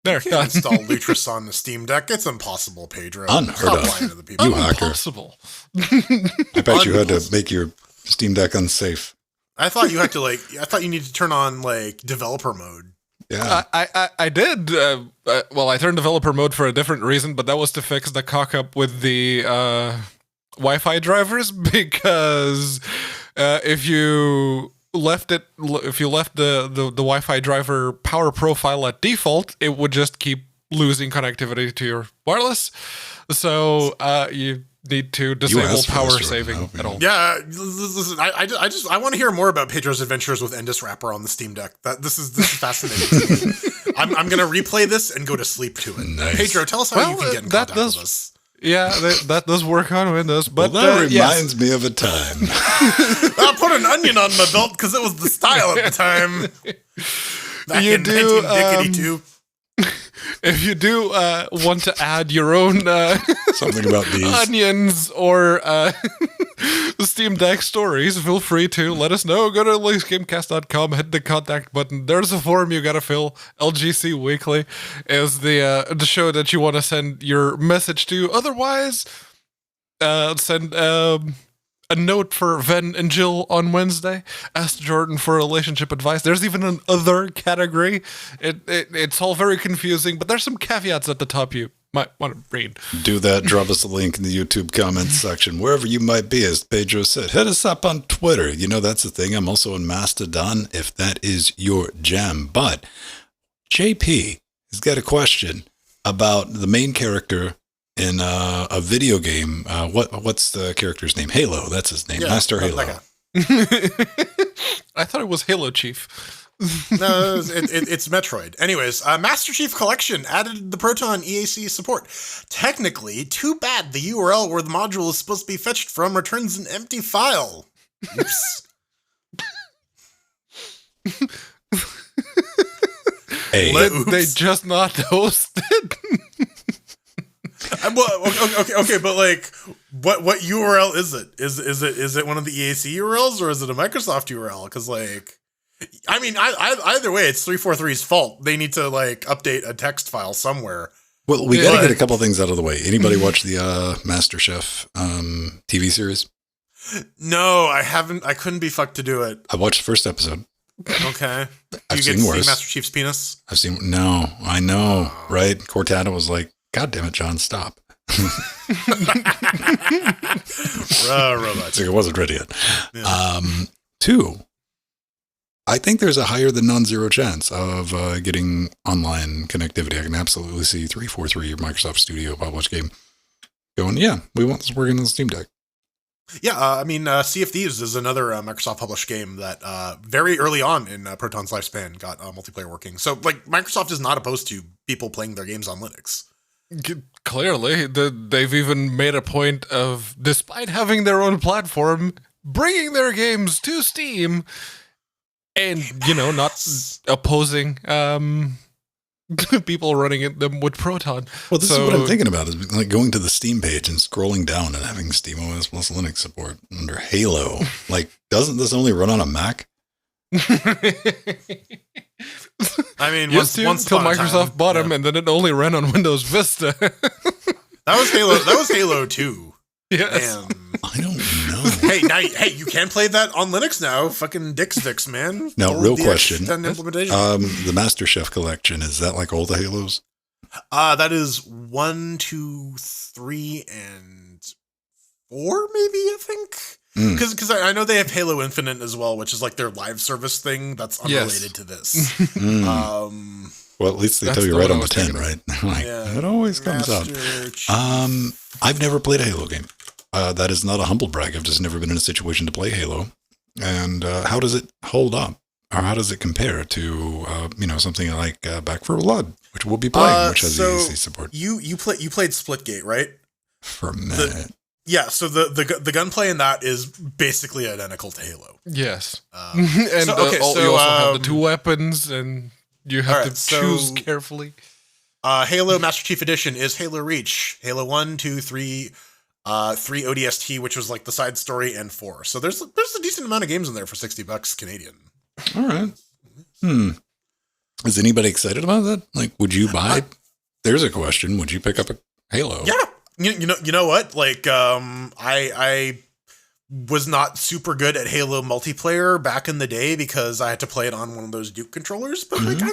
There, You done. can't install Lutris on the Steam Deck. It's impossible, Pedro. Unheard Stop of. lying to the people. You hacker. Impossible. I bet you had to make your Steam Deck unsafe. I thought you had to I thought you needed to turn on like developer mode. Yeah. I did. Well, I turned developer mode for a different reason, but that was to fix the cock up with the Wi-Fi drivers, because if you left the Wi-Fi driver power profile at default, it would just keep losing connectivity to your wireless. So you need to disable asked for power this, saving Jordan. at all. Yeah, listen, I want to hear more about Pedro's adventures with Endus Wrapper on the Steam Deck. This is fascinating. I'm gonna replay this and go to sleep to it. Nice. Pedro, tell us how you can get in contact with us. Yeah, that does work on Windows. But Well, that reminds me of a time. I put an onion on my belt because it was the style at the time. Back in 1982. If you do want to add your own Something about these. onions or Steam Deck stories, feel free to let us know. Go to LinksGamecast.com, hit the contact button. There's a form you gotta fill. LGC Weekly is the show that you want to send your message to. Otherwise, send a note for Ven and Jill on Wednesday. Ask Jordan for relationship advice. There's even an other category. It's all very confusing, but there's some caveats at the top you might want to read. Do that. Drop us a link in the YouTube comments section, wherever you might be, as Pedro said. Hit us up on Twitter. You know, that's the thing. I'm also on Mastodon, if that is your jam. But JP has got a question about the main character in a video game. What's the character's name? Halo. That's his name. Yeah, Master Halo. I thought it was Halo Chief. No, it's Metroid. Anyways, Master Chief Collection added the Proton EAC support. Technically, too bad the URL where the module is supposed to be fetched from returns an empty file. Oops. Hey, They just not hosted. Okay, but like, what URL is it? Is it one of the EAC URLs or is it a Microsoft URL? Because like, I mean, either way, it's 343's fault. They need to like update a text file somewhere. well, we got to get a couple things out of the way. Anybody watch the MasterChef TV series? No, I haven't. I couldn't be fucked to do it. I watched the first episode. Okay. I've you seen get to worse. see Master Chief's penis? I know, right? Cortana was like, God damn it, John, stop. Robots. It's like, I wasn't ready yet. Yeah. Two, I think there's a higher than non-zero chance of getting online connectivity. I can absolutely see 343, your Microsoft Studio published game, going, yeah, we want this working on the Steam Deck. Yeah, I mean, Sea of Thieves is another Microsoft published game that very early on in Proton's lifespan got multiplayer working. So, like, Microsoft is not opposed to people playing their games on Linux. Clearly, they've even made a point of, despite having their own platform, bringing their games to Steam and, you know, not opposing people running them with Proton. Well, this is what I'm thinking about, is like going to the Steam page and scrolling down and having SteamOS plus Linux support under Halo. Like, doesn't this only run on a Mac? I mean, once until Microsoft bought them, and then it only ran on Windows Vista. That was Halo. That was Halo 2. Yes. I don't know. Hey, you can play that on Linux now. Fucking Dix, man. Now, real question. Implementation. The Master Chef collection, is that like all the Halos? That is 1, 2, 3, and 4, maybe, I think. Because I know they have Halo Infinite as well, which is like their live service thing that's unrelated to this. Well, at least they tell you right on the tin, right? Like, Yeah. it always comes out. I've never played a Halo game. That is not a humble brag. I've just never been in a situation to play Halo. And how does it hold up? Or how does it compare to, something like Back 4 Blood, which we'll be playing, which has EAC support? You played Splitgate, right? For a minute. Yeah, so the gunplay in that is basically identical to Halo. Yes. And you also have the two weapons, and you have to choose carefully. Halo Master Chief Edition is Halo Reach, Halo 1, 2, 3, 3 ODST, which was like the side story, and 4. So there's a decent amount of games in there for $60 Canadian. All right. Is anybody excited about that? Like, would you buy? There's a question. Would you pick up a Halo? Yeah. You know what? Like, I was not super good at Halo multiplayer back in the day because I had to play it on one of those Duke controllers. But like,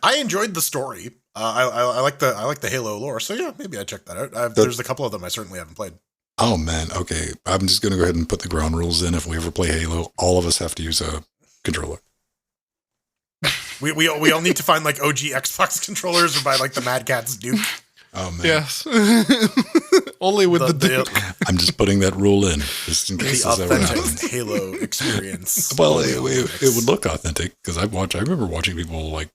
I enjoyed the story. I like the Halo lore. So yeah, maybe I check that out. There's a couple of them I certainly haven't played. Oh man, okay. I'm just gonna go ahead and put the ground rules in. If we ever play Halo, all of us have to use a controller. We all need to find like OG Xbox controllers or buy like the Mad Catz Duke. Oh man. Yes. Only with the Duke. I'm just putting that rule in, just in case the this ever authentic happens. Halo experience. Well, it would look authentic because I remember watching people like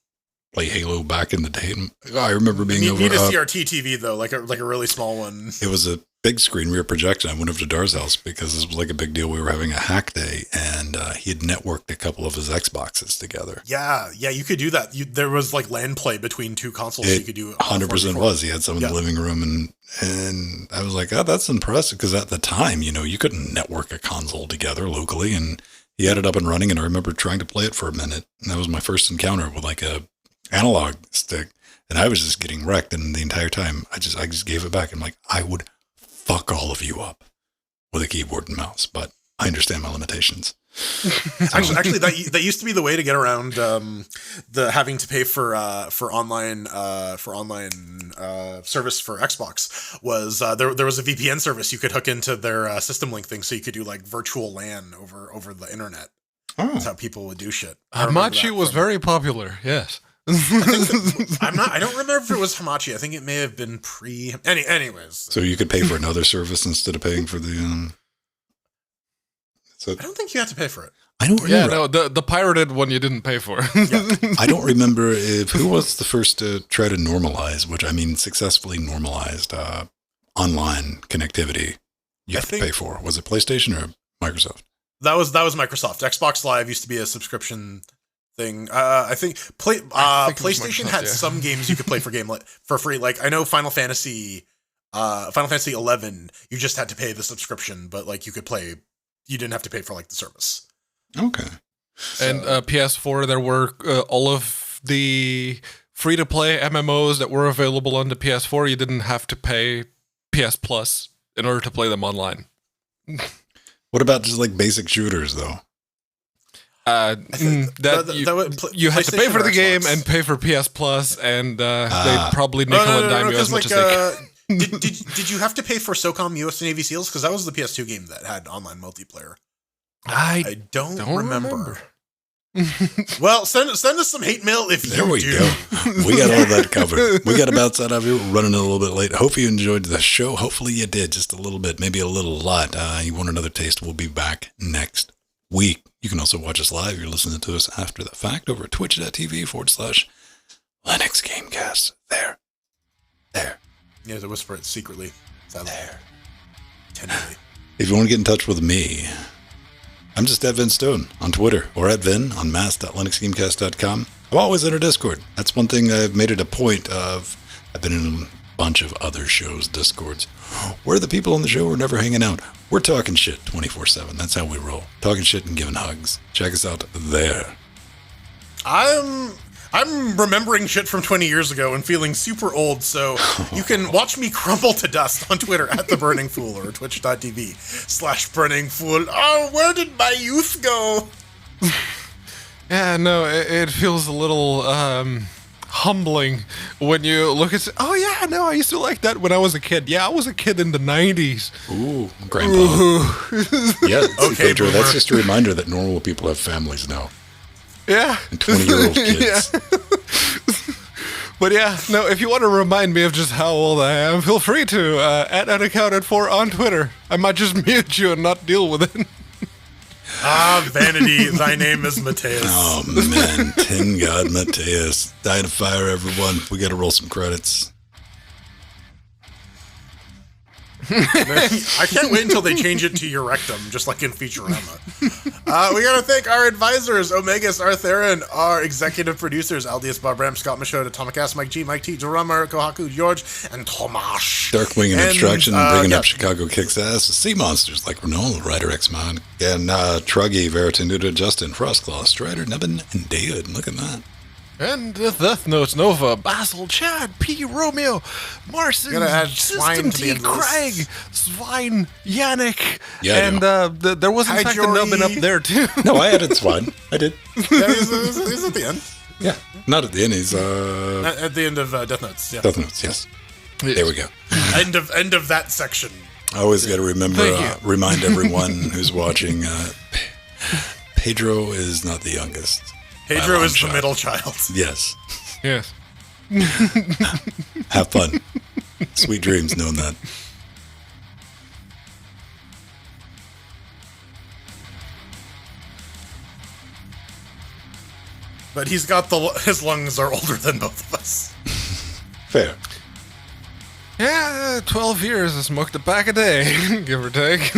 play Halo back in the day. And I remember being over. Need a CRT TV though, like a really small one. It was a big screen rear projection. I went over to Dar's house because this was like a big deal. We were having a hack day, and he had networked a couple of his Xboxes together. Yeah, you could do that. There was like LAN play between two consoles. You could do 100% was. He had some in the living room, and I was like, oh, that's impressive, because at the time, you couldn't network a console together locally, and he had it up and running, and I remember trying to play it for a minute, and that was my first encounter with like a analog stick, and I was just getting wrecked, and the entire time I just gave it back. I'm like, I would fuck all of you up with a keyboard and mouse, but I understand my limitations. Actually, that used to be the way to get around the having to pay for online service for Xbox. Was there was a VPN service you could hook into their System Link thing, so you could do like virtual LAN over the internet. Oh. That's how people would do shit. Hamachi was very popular. Yes. I don't remember if it was Hamachi. I think it may have been pre. Anyways. So you could pay for another service instead of paying for the. So I don't think you have to pay for it. I don't remember. Yeah, no, the pirated one you didn't pay for. I don't remember who was the first to try to normalize, which I mean successfully normalized online connectivity. You have to pay for. Was it PlayStation or Microsoft? That was Microsoft. Xbox Live used to be a subscription thing. I think PlayStation had some games you could play for free. Like I know Final Fantasy 11, you just had to pay the subscription, but like you could play. You didn't have to pay for like the service. Okay. And PS4, there were all of the free-to-play MMOs that were available on the PS4. You didn't have to pay PS Plus in order to play them online. What about just like basic shooters, though? You had to pay for the game and pay for PS Plus, and they probably nickel and dime you as much as they can. Did you have to pay for SOCOM US Navy SEALs? Because that was the PS2 game that had online multiplayer. I don't remember. Well, send us some hate mail if there you we do. Go. We got all that covered. We got to bounce out of here. We're running a little bit late. Hope you enjoyed the show. Hopefully you did, just a little bit, maybe a little lot. You want another taste? We'll be back next week. You can also watch us live. You're listening to us after the fact over at twitch.tv/Linux Gamecast. There. Yeah, to whisper it secretly. There. Tenderly. If you want to get in touch with me, I'm just at Vin Stone on Twitter, or at Vin on mass.linuxgamecast.com. I'm always in our Discord. That's one thing I've made it a point of. I've been in a bunch of other shows' Discords where the people on the show are never hanging out. We're talking shit 24/7. That's how we roll. Talking shit and giving hugs. Check us out there. I'm remembering shit from 20 years ago and feeling super old, so you can watch me crumble to dust on Twitter at The Burning Fool or twitch.tv/Burning Fool. Oh, where did my youth go? Yeah, no, it feels a little humbling when you look at. Oh yeah, no, I used to like that when I was a kid. Yeah, I was a kid in the 90s. Ooh, grandpa. Yeah, okay, Pedro, that's just a reminder that normal people have families now. Yeah. And 20-year-old kids. Yeah. But yeah, no, if you want to remind me of just how old I am, feel free to at unaccounted4 on Twitter. I might just mute you and not deal with it. Vanity, thy name is Mateus. Oh, man. Tin God Mateus. Die to fire, everyone. We got to roll some credits. I can't wait until they change it to your rectum, just like in Futurama. We gotta thank our advisors, Omegas, Artheron, our executive producers, Aldius, Bob Ram, Scott Michaud, Atomic Ass, Mike G, Mike T, Drummer, Kohaku, George, and Tomash. Darkwing and Abstraction, bringing up Chicago Kicks Ass, Sea Monsters like Renault, Ryder X-Mon, and Truggy, Veritinuda, Justin, Frostclaw, Strider, Nebben, and David. Look at that. And Death Notes Nova, Basil, Chad, P. Romeo, Marson, System T, Craig, Swine, Yannick, yeah, and there was in fact a nubbin up there too. No, I added Swine. I did. Yeah, he's at the end. Yeah, not at the end. He's at the end of Death Notes. Yeah. Death Notes. Yes. There we go. End of that section. I always got to remind everyone who's watching. Pedro is not the youngest. Pedro is the middle child. Yes. Yes. Have fun. Sweet dreams knowing that. But he's got his lungs are older than both of us. Fair. Yeah, 12 years. I smoked a pack a day, give or take.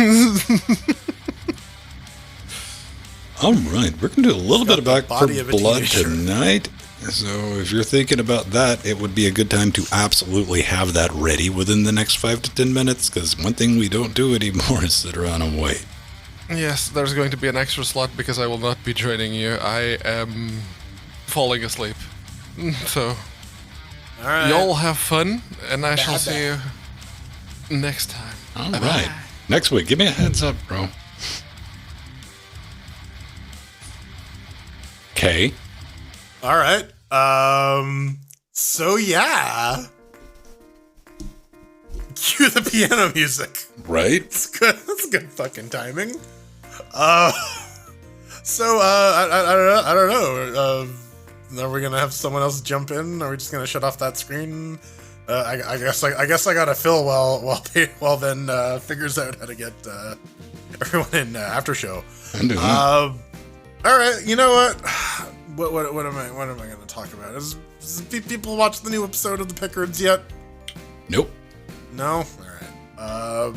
All right, we're going to do a little bit of Back for body of a Blood teenager. tonight. So if you're thinking about that, it would be a good time to absolutely have that ready within the next 5 to 10 minutes, because one thing we don't do anymore is sit around and wait. Yes, there's going to be an extra slot because I will not be joining you. I am falling asleep. So, All right. y'all have fun, and I shall see you next time. All Bye-bye. right. Next week, give me a heads up, bro. Okay. All right. So yeah. Cue the piano music. Right? That's good. That's good fucking timing. So I don't know. Are we gonna have someone else jump in? Are we just gonna shut off that screen? I guess I gotta fill while Ben figures out how to get everyone in after show. I'm doing that. All right. You know what? What am I gonna talk about? Has people watched the new episode of the Pickards yet? Nope. No? Alright.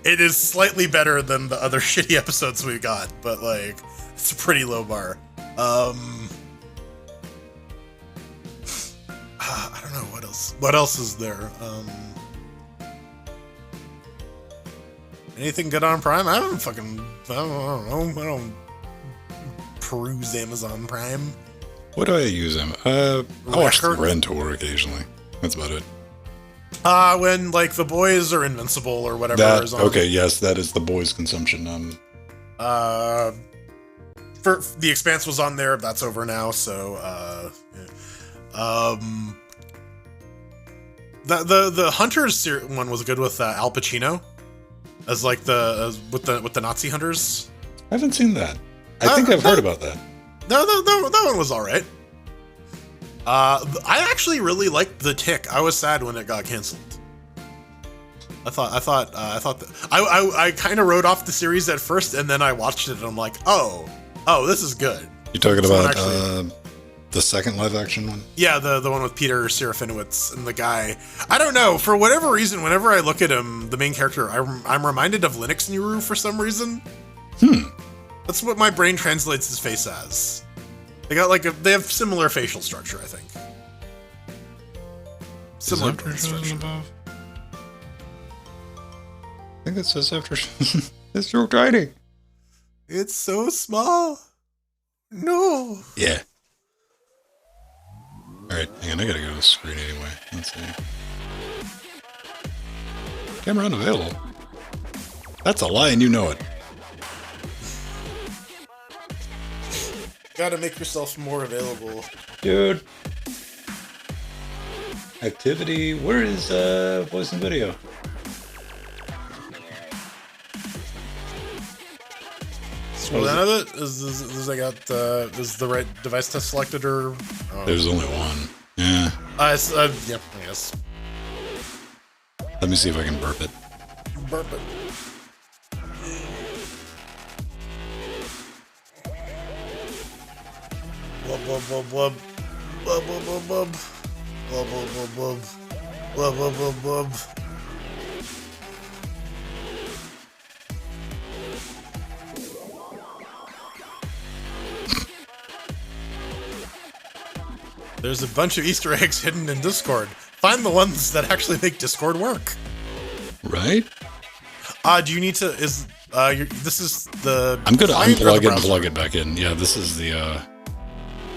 It is slightly better than the other shitty episodes we got, but like, it's a pretty low bar. I don't know what else. What else is there? Anything good on Prime? I don't know. I don't peruse Amazon Prime. What do I use them? I watch the Rentor occasionally. That's about it. When like The Boys or Invincible or whatever is on. Okay, yes, that is the boys' consumption. For The Expanse was on there. That's over now. So, the Hunters one was good with Al Pacino as like with the Nazi hunters. I haven't seen that. I think I've heard about that. No, that one was all right. I actually really liked The Tick. I was sad when it got canceled. I thought that I kind of wrote off the series at first, and then I watched it, and I'm like, oh, this is good. You're talking Someone about actually- the second live action one? Yeah, the one with Peter Serafinowicz and the guy. I don't know, for whatever reason, whenever I look at him, the main character, I'm reminded of Linux Nuru for some reason. That's what my brain translates his face as. They have similar facial structure, I think. Similar brain structure. Above? I think it says after. It's so tiny. It's so small. No. Yeah. Alright, hang on, I gotta go to the screen anyway. Let's see. Camera unavailable. That's a lie and you know it. Gotta make yourself more available. Dude. Activity. Where is voice and video? Scroll down a bit. Is I got is the right device test selected or? Oh. There's only one. Yeah. Yep. I guess. Let me see if I can burp it. Burp it. Blub blub blub blub. Blub blub blub blub. Blub blub blub blub. Blub blub blub blub. There's a bunch of Easter eggs hidden in Discord. Find the ones that actually make Discord work. Right? Do you need to? This is the. I'm gonna client or the unplug it and browser? plug it back in. Yeah, this is the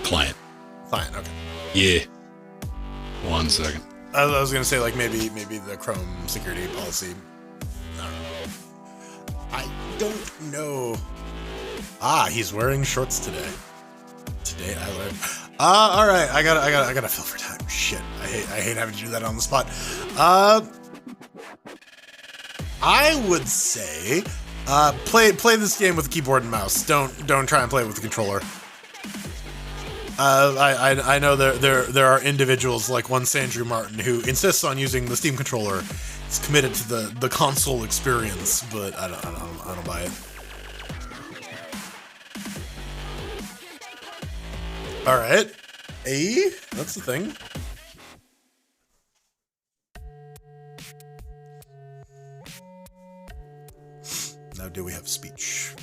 client. Client. Okay. Yeah. 1 second. I was gonna say like maybe the Chrome security policy. I don't know. He's wearing shorts today. Today I learned. All right. I gotta fill for time. Shit. I hate having to do that on the spot. I would say, play this game with a keyboard and mouse. Don't try and play it with the controller. I know there are individuals like one Sandrew Martin who insists on using the Steam controller. He's committed to the console experience, but I don't buy it. All right. That's the thing. Now, do we have speech?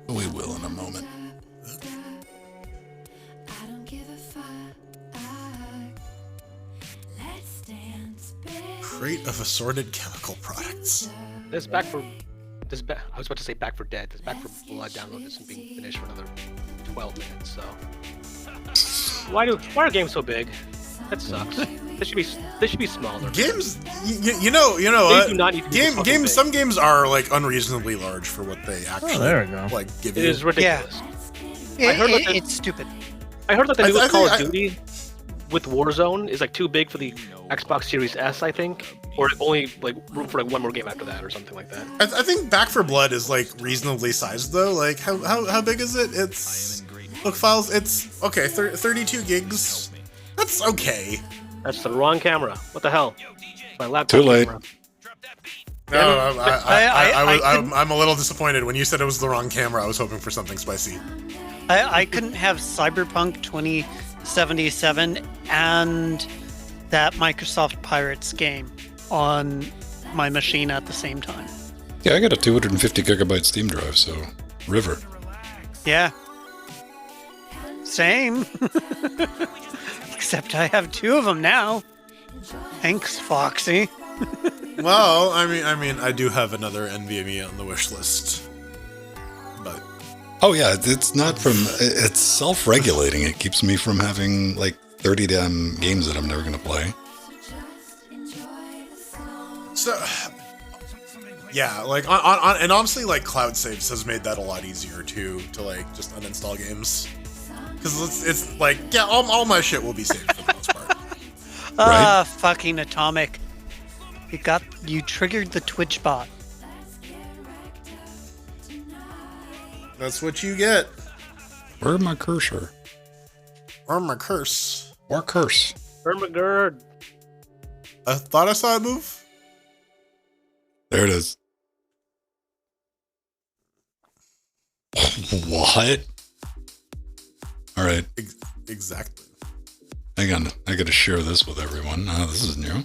We will in a moment. Crate of assorted chemical products. This back for this. I was about to say Back for Dead. This Back for Blood download isn't being finished for another 12 minutes. So why are games so big? That sucks. They should be smaller. Games, you know what? do not need to be fucking big. Some games are like unreasonably large for what they actually there we go. like give It you. is ridiculous. I heard that it's stupid. I heard that the I newest Call of think Duty with Warzone is like too big for the Xbox Series S, I think, or only like room for like one more game after that or something like that. I think Back for Blood is like reasonably sized though. Like how big is it? It's look files. It's okay. 32 gigs. That's okay. That's the wrong camera. What the hell? My laptop Too late. camera. No, I I'm a little disappointed when you said it was the wrong camera. I was hoping for something spicy. I couldn't have Cyberpunk 2077 and that Microsoft Pirates game on my machine at the same time. Yeah, I got a 250 gigabyte Steam drive, so river. Yeah. Same. Except I have two of them now. Thanks, Foxy. Well, I mean, I do have another NVMe on the wish list, but Oh yeah, it's not from. It's self-regulating. It keeps me from having like 30 damn games that I'm never gonna play. so yeah, like on and honestly, like cloud saves has made that a lot easier too to like just uninstall games because it's like yeah, all my shit will be saved for the most part. Right. Fucking Atomic. You triggered the Twitch bot. That's what you get. Where's my cursor? Or my curse. Or curse? Ermagerd. I thought I saw it move. There it is. What? All right, Exactly. hang on. I gotta share this with everyone. This is new.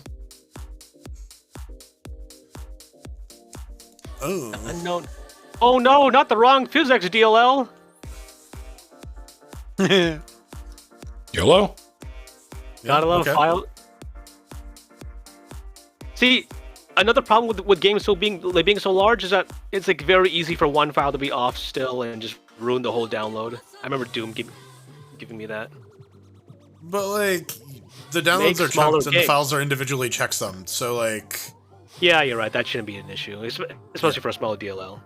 Oh. Unknown. Oh no, not the wrong physics DLL. YOLO? Gotta love okay. file. See, another problem with games being so large is that it's like very easy for one file to be off still and just ruin the whole download. I remember Doom giving me that. But like the downloads Make are smaller chunked and the games. files are individually checksummed. So like Yeah, you're right. That shouldn't be an issue, especially for a smaller DLL.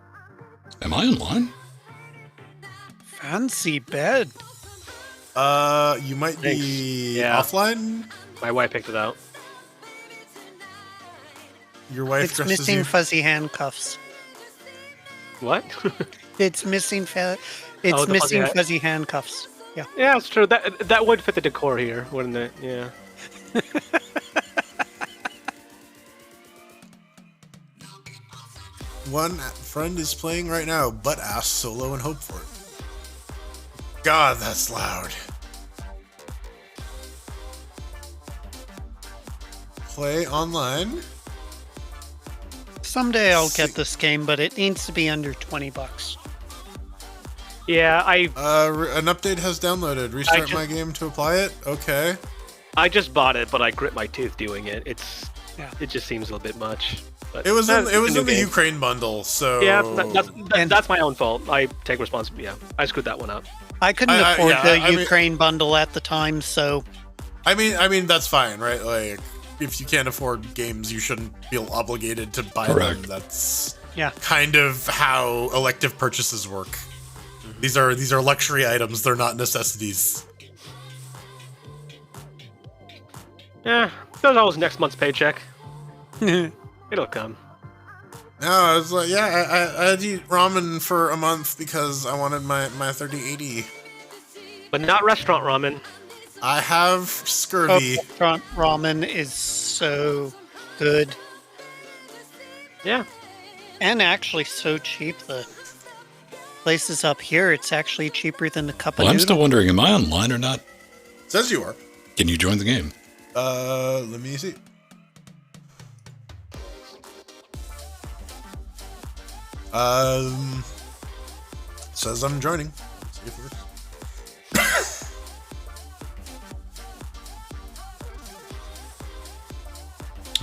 Am I online? Fancy bed. you might Thanks. be Yeah. offline. My wife picked it out. Your wife It's dresses missing you. fuzzy handcuffs. What? It's missing Oh, the fuzzy missing hat. fuzzy handcuffs. Yeah. Yeah, it's true. That would fit the decor here, wouldn't it? Yeah. One friend is playing right now, butt ass solo and hope for it. God, that's loud. Play online. Someday I'll get this game, but it needs to be under $20. Yeah, An update has downloaded. Restart just- my game to apply it. Okay. I just bought it, but I grit my tooth doing it. Yeah. It just seems a little bit much. But It was in, it's it a was new in the game. Ukraine bundle, so Yeah, And- that's my own fault. I take responsibility. Yeah, I screwed that one up. I couldn't I- afford yeah, the I mean- Ukraine bundle at the time, so I mean that's fine, right? Like if you can't afford games, you shouldn't feel obligated to buy Correct. them. That's yeah. kind of how elective purchases work. These are luxury items, they're not necessities. Yeah, there's always next month's paycheck. It'll come. No, I was like, yeah, I had to eat ramen for a month because I wanted my 3080. But not restaurant ramen. I have scurvy. Restaurant ramen is so good Yeah. and actually so cheap. places up here, it's actually cheaper than the cup of Well, I'm noodle. still wondering, am I online or not? Says you are. Can you join the game? Let me see. Says I'm joining. Let's see if it works.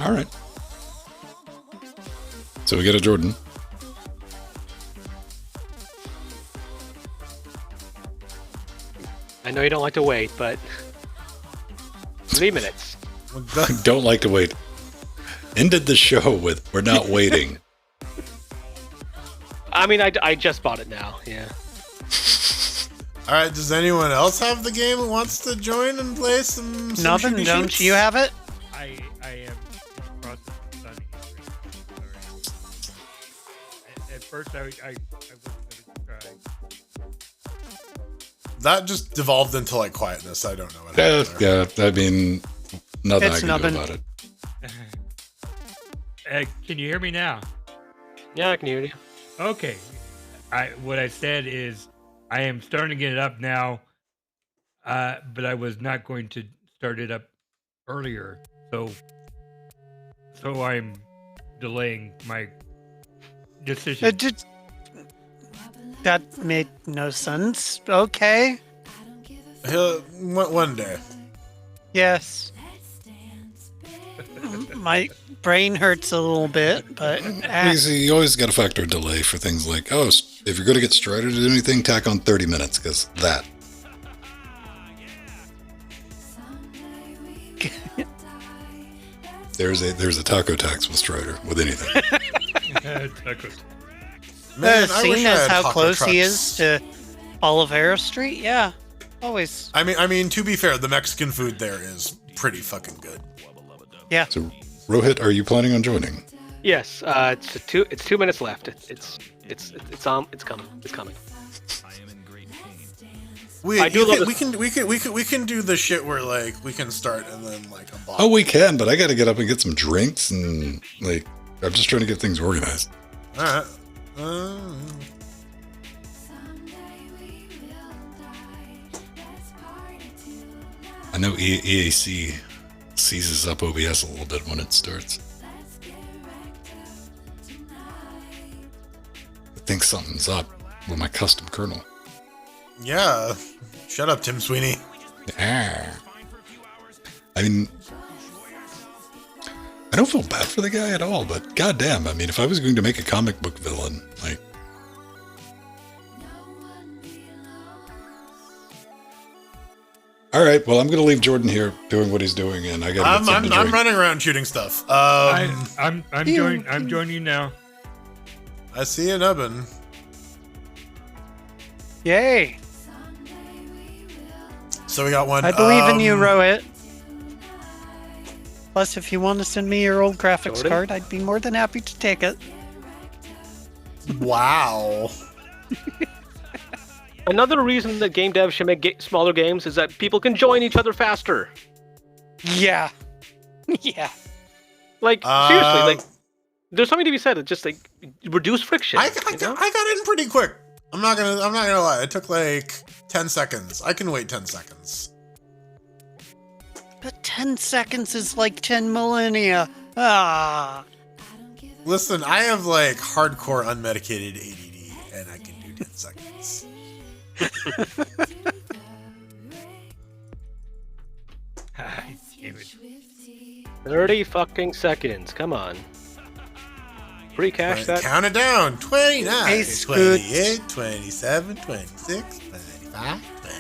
All right. So we get a Jordan. I know you don't like to wait, but 3 minutes. Don't like to wait. Ended the show with "We're not waiting." I mean, I just bought it now. Yeah. All right. Does anyone else have the game who wants to join and play some Nothing, shooty don't shoots? you have it? I am in the process of studying it. At first, I wasn't going to try. That just devolved into like quietness. I don't know what happened there. Yeah, I mean, nothing It's I can nothing. do about it. Can you hear me now? Yeah, I can hear you. Okay. What I said is I am starting to get it up now, but I was not going to start it up earlier. So I'm delaying my decision. That made no sense. Okay. One day. Yes. My brain hurts a little bit, but You see, you always got to factor a delay for things like, oh, if you're going to get Strider to do anything, tack on 30 minutes, because that. There's a taco tax with Strider, with anything. Man, I wish seeing I as had how taco close he trucks. is to Oliveira Street, yeah, always. I mean, to be fair, the Mexican food there is pretty fucking good. Yeah. So, Rohit, are you planning on joining? Yes. It's 2 minutes left. It's coming. I do love We can do the shit where like we can start and then like a bot. Oh, we can, but I got to get up and get some drinks, and like, I'm just trying to get things organized. All right. I know EAC seizes up OBS a little bit when it starts. I think something's up with my custom kernel. Yeah. Shut up, Tim Sweeney. Ah. I mean, I don't feel bad for the guy at all, but goddamn, I mean, if I was going to make a comic book villain, like, all right, well, I'm going to leave Jordan here doing what he's doing, and I got to get something to I'm drink. running around shooting stuff. I'm joining you now. I see a nubbin. Yay! So we got one. I believe in you, Rohit. Plus, if you want to send me your old graphics Jordan? card, I'd be more than happy to take it. Wow. Another reason that game devs should make smaller games is that people can join each other faster. Yeah. Yeah. Like seriously, like there's something to be said. It's just like reduce friction. I you know? got in pretty quick. I'm not gonna lie. It took like 10 seconds. I can wait 10 seconds. But 10 seconds is like 10 millennia. Ah. Listen, I have like hardcore unmedicated ADD, and I can do 10 seconds. Damn it. 30 fucking seconds. Come on. Free cash that. Count it down. 29, Hey, Scoot. 28, 27, 26, 25, 20.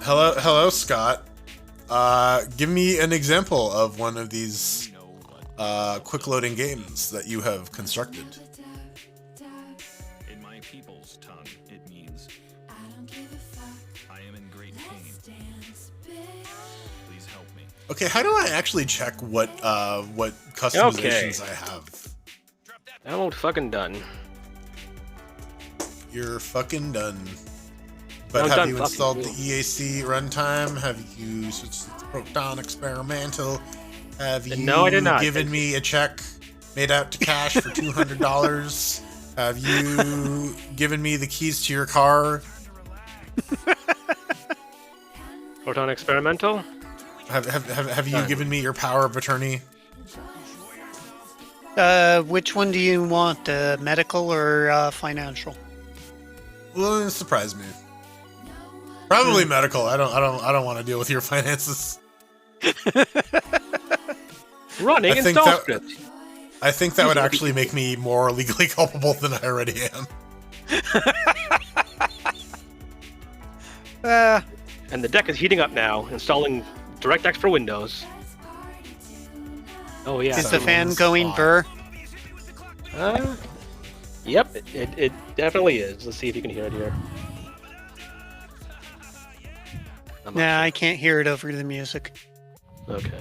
Hello, Scott. Give me an example of one of these quick loading games that you have constructed. In my people's tongue, it means I am in great pain. Please help me. Okay, how do I actually check what customizations I have? I'm fucking done. You're fucking done. But I'm have done you fucking installed the you. EAC runtime? Have you switched to Proton Experimental? Have you No, I did not. given me a check made out to cash for $200? Have you given me the keys to your car? Proton Experimental? Have you given me your power of attorney? Which one do you want, medical or financial? Well, surprise me. Probably medical. I don't want to deal with your finances. Running I think install that- script. I think that would actually make me more legally culpable than I already am. And the deck is heating up now, installing DirectX for Windows. Oh yeah. Is the fan Someone's going hot. burr? Yep, it definitely is. Let's see if you can hear it here. I'm not Nah, I can't hear it over the music. sure. Okay.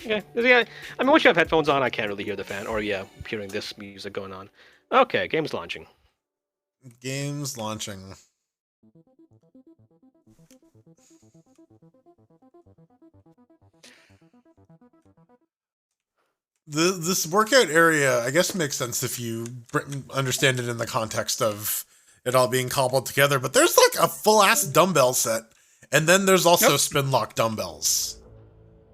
Okay. Yeah. I mean, once you have headphones on, I can't really hear the fan, or yeah, hearing this music going on. Okay, game's launching. Games launching. This workout area, I guess, makes sense if you understand it in the context of it all being cobbled together. But there's like a full ass dumbbell set, and then there's also spin lock dumbbells.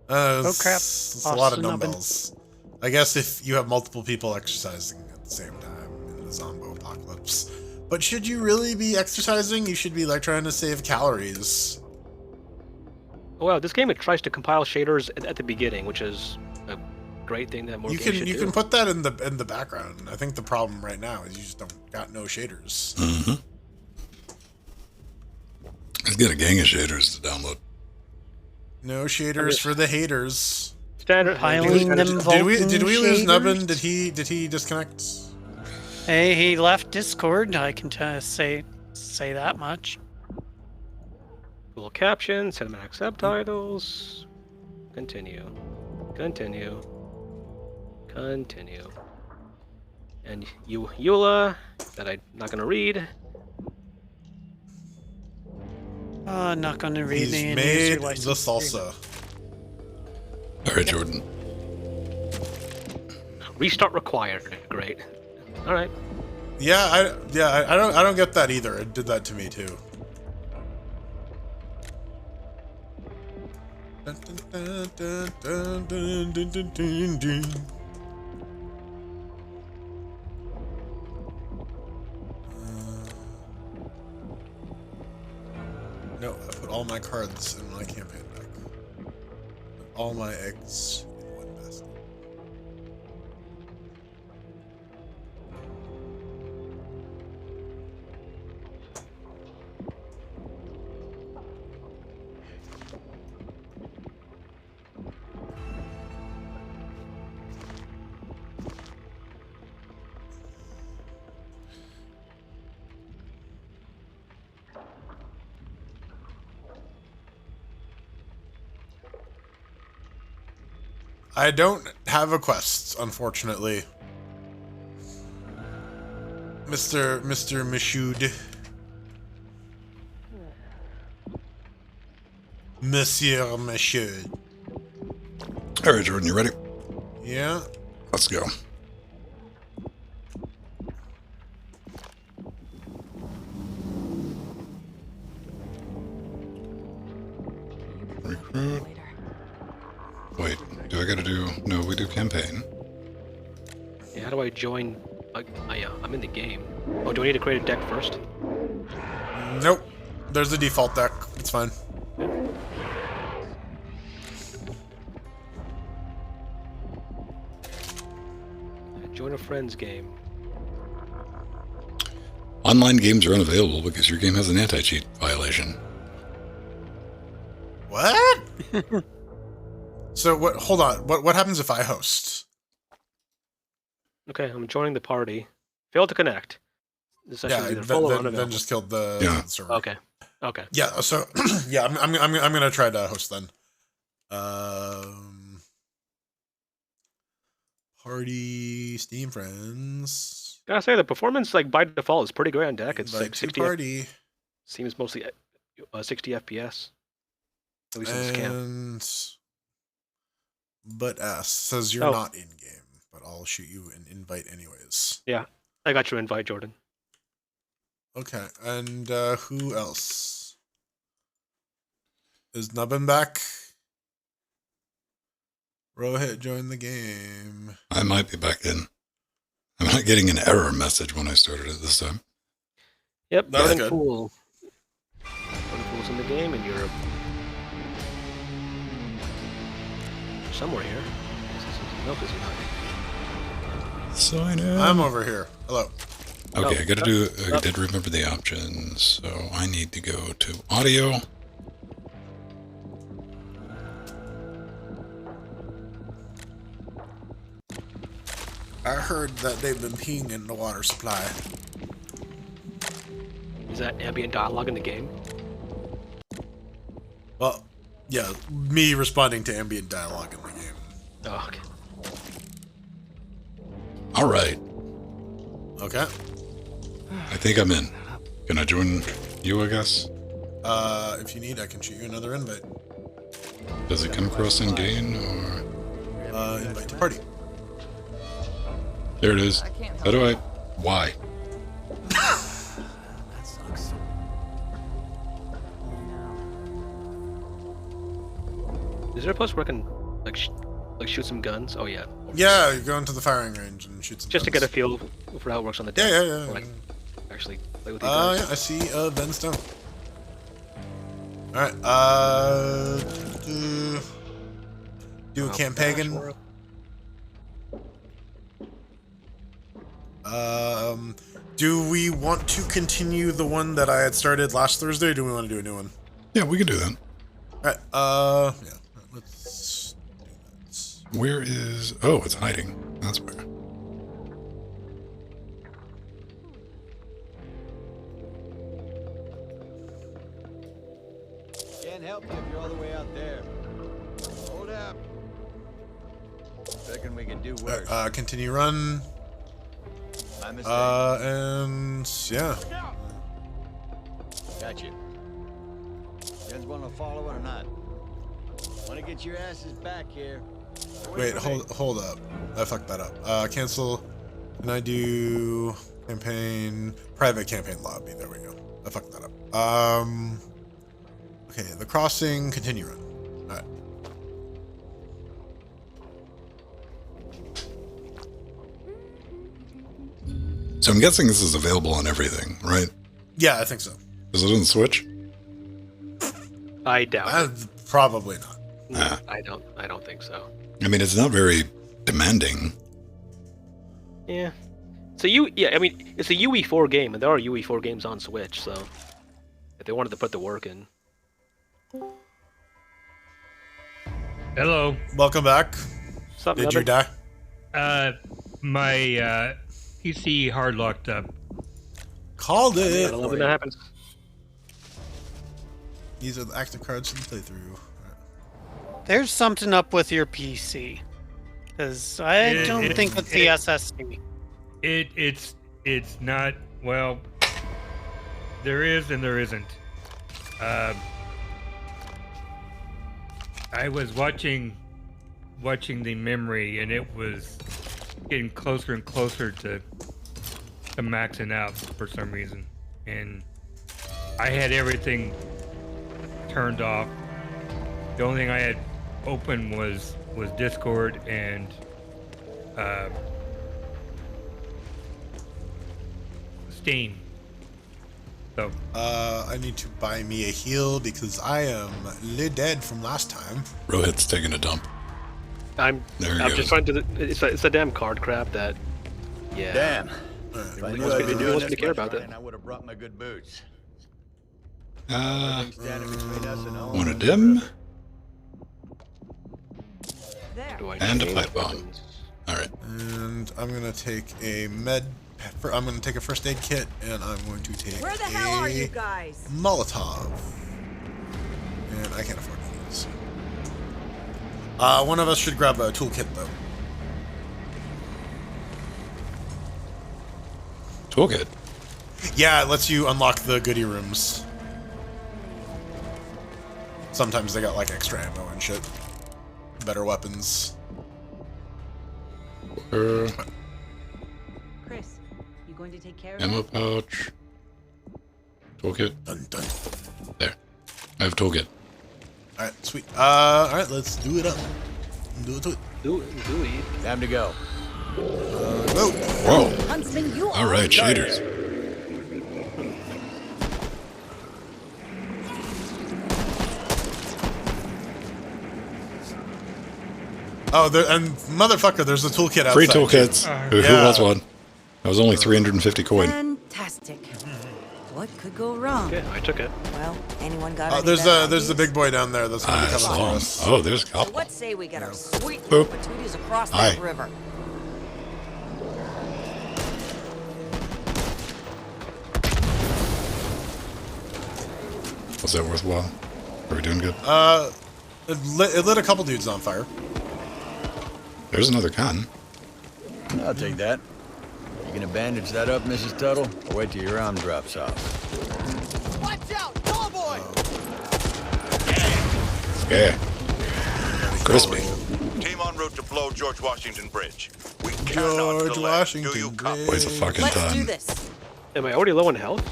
Oh crap! It's a lot of Lost the nubbin. dumbbells. I guess if you have multiple people exercising at the same time in the zombie apocalypse. But should you really be exercising? You should be like trying to save calories. Oh, wow, this game it tries to compile shaders at the beginning, which is a great thing that more You games can should you do. can put that in the background. I think the problem right now is you just don't got no shaders. Mm-hmm. Let's get a gang of shaders to download. No shaders for the haters. Standard Piling them Did we Vulcan lose shaders? Nubbin? Did he disconnect? Hey, he left Discord. I can say that much. Full caption, cinematic subtitles. Continue. Continue. Continue. And Eula, that I'm not gonna read. Not going to read He's the made user the license salsa. All right, Jordan. Restart required. Great. All right. Yeah, I don't get that either. It did that to me too. Dun, dun, dun, dun, dun, dun, dun, dun, dun. No, I put all my cards in my campaign deck. Put all my eggs in one basket. I don't have a quest, unfortunately. Mr. Michoud. Monsieur Michoud. All right, Jordan, you ready? Yeah. Let's go. Recruit. Wait, do I gotta do... No, we do campaign. Yeah, how do I join? I'm in the game. Oh, do I need to create a deck first? Nope. There's the default deck. It's fine. Join a friend's game. Online games are unavailable because your game has an anti-cheat violation. What? So what? Hold on. What happens if I host? Okay, I'm joining the party. Failed to connect. The session is either full or then unavailable. just killed the Yeah. server. Okay. Okay. Yeah. So yeah, I'm gonna try to host then. Party Steam friends. Gotta say the performance, like by default, is pretty great on deck. It's Invite like to 60. party. Seems mostly 60 FPS. At least in this camp. And but says you're Oh. not in game, but I'll shoot you an invite anyways. Yeah, I got your invite, Jordan. Okay, and who else? Is Nubbin back? Rohit joined the game. I might be back in. I'm not getting an error message when I started it this time. Yep, That's Jordan good. Poole. Jordan Poole's in the game in Europe. Somewhere here. Nope, is he not? Sign in. I'm over here. Hello. Okay, Oh, I gotta do. I did remember the options, so I need to go to audio. I heard that they've been peeing in the water supply. Is that ambient dialogue in the game? Well, yeah, me responding to ambient dialogue in the game. Oh, okay. All right, Okay. I think I'm in. Can I join you? I guess. If you need, I can shoot you another invite. Does it come across in game or? Invite to party. There it is. How do I? Why? Is there a place where I can like shoot some guns? Oh yeah. Yeah, you go into the firing range and shoot some Just to get a guns. feel for how it works on the Yeah, deck. yeah, yeah. Or, like, actually play with these guns. Yeah, I see Ben Stone. Alright, do a campaign. Do we want to continue the one that I had started last Thursday, or do we want to do a new one? Yeah, we can do that. Alright, yeah, let's do that. Where is? Oh, it's hiding. That's where. Can't help you if you're all the way out there. Hold up. Reckon we can do worse. Continue run. My mistake. And yeah. Got you. You guys want to follow it or not? Want to get your asses back here. Wait, hold up. I fucked that up. Cancel. Can I do campaign, private campaign lobby? There we go. I fucked that up. Okay, the crossing, continue run. Alright. So I'm guessing this is available on everything, right? Yeah, I think so. Is it on the Switch? I doubt it. Probably not. Ah. I don't think so. I mean, it's not very demanding. Yeah. So I mean, it's a UE4 game, and there are UE4 games on Switch, so if they wanted to put the work in. Hello. Welcome back. Something Did you die? My PC hard locked up. Called I it. love when that happens. These are the active cards for the playthrough. There's something up with your PC. Because I don't think it's the SSD. It's not, well, there is and there isn't. I was watching the memory, and it was getting closer and closer to maxing out for some reason, and I had everything turned off. The only thing I had open was Discord and Steam. So I need to buy me a heal because I am dead from last time. Rohit's taking a dump. I'm There he I'm goes. just trying to. It's a damn card crap that. Yeah. Damn. If I really knew wants I me was to- doing wants me this to care much about running, that. I would have brought my good boots. Uh, Standing between us and home. want a dim? Do I And a change pipe bomb. weapons? All right. And I'm gonna take a I'm gonna take a first aid kit, and I'm going to take Where the hell are you a guys? Molotov. And I can't afford these. One of us should grab a toolkit though. Toolkit. Yeah, it lets you unlock the goodie rooms. Sometimes they got like extra ammo and shit. better weapons. Chris, you going to take care of ammo pouch. Toolkit. Dun dun. There. I have toolkit. All right, sweet. All right, let's do it up. Do it. Do it. Time to go. Go. Whoa. Huntsman, you All right, shaders. Oh, and motherfucker, there's a toolkit outside. Free toolkits. Who Yeah. wants one? That was only 350 coin. Fantastic. What could go wrong? Okay, I took it. Well, anyone got any There's better the ideas? big boy down there that's gonna be I coming saw for him. us. Oh, there's a So couple. what say we get our sweet Boop. little patooties across Aye. that river? Was that worthwhile? Are we doing good? It lit a couple dudes on fire. There's another gun. I'll take that. You gonna bandage that up, Mrs. Tuttle? Or wait till your arm drops off? Watch out, tall boy! Yeah. Crispy. Team en route to blow George Washington Bridge. We cannot George delay. Washington Do you copy? Waste of fucking Let's do time. this. Am I already low on health?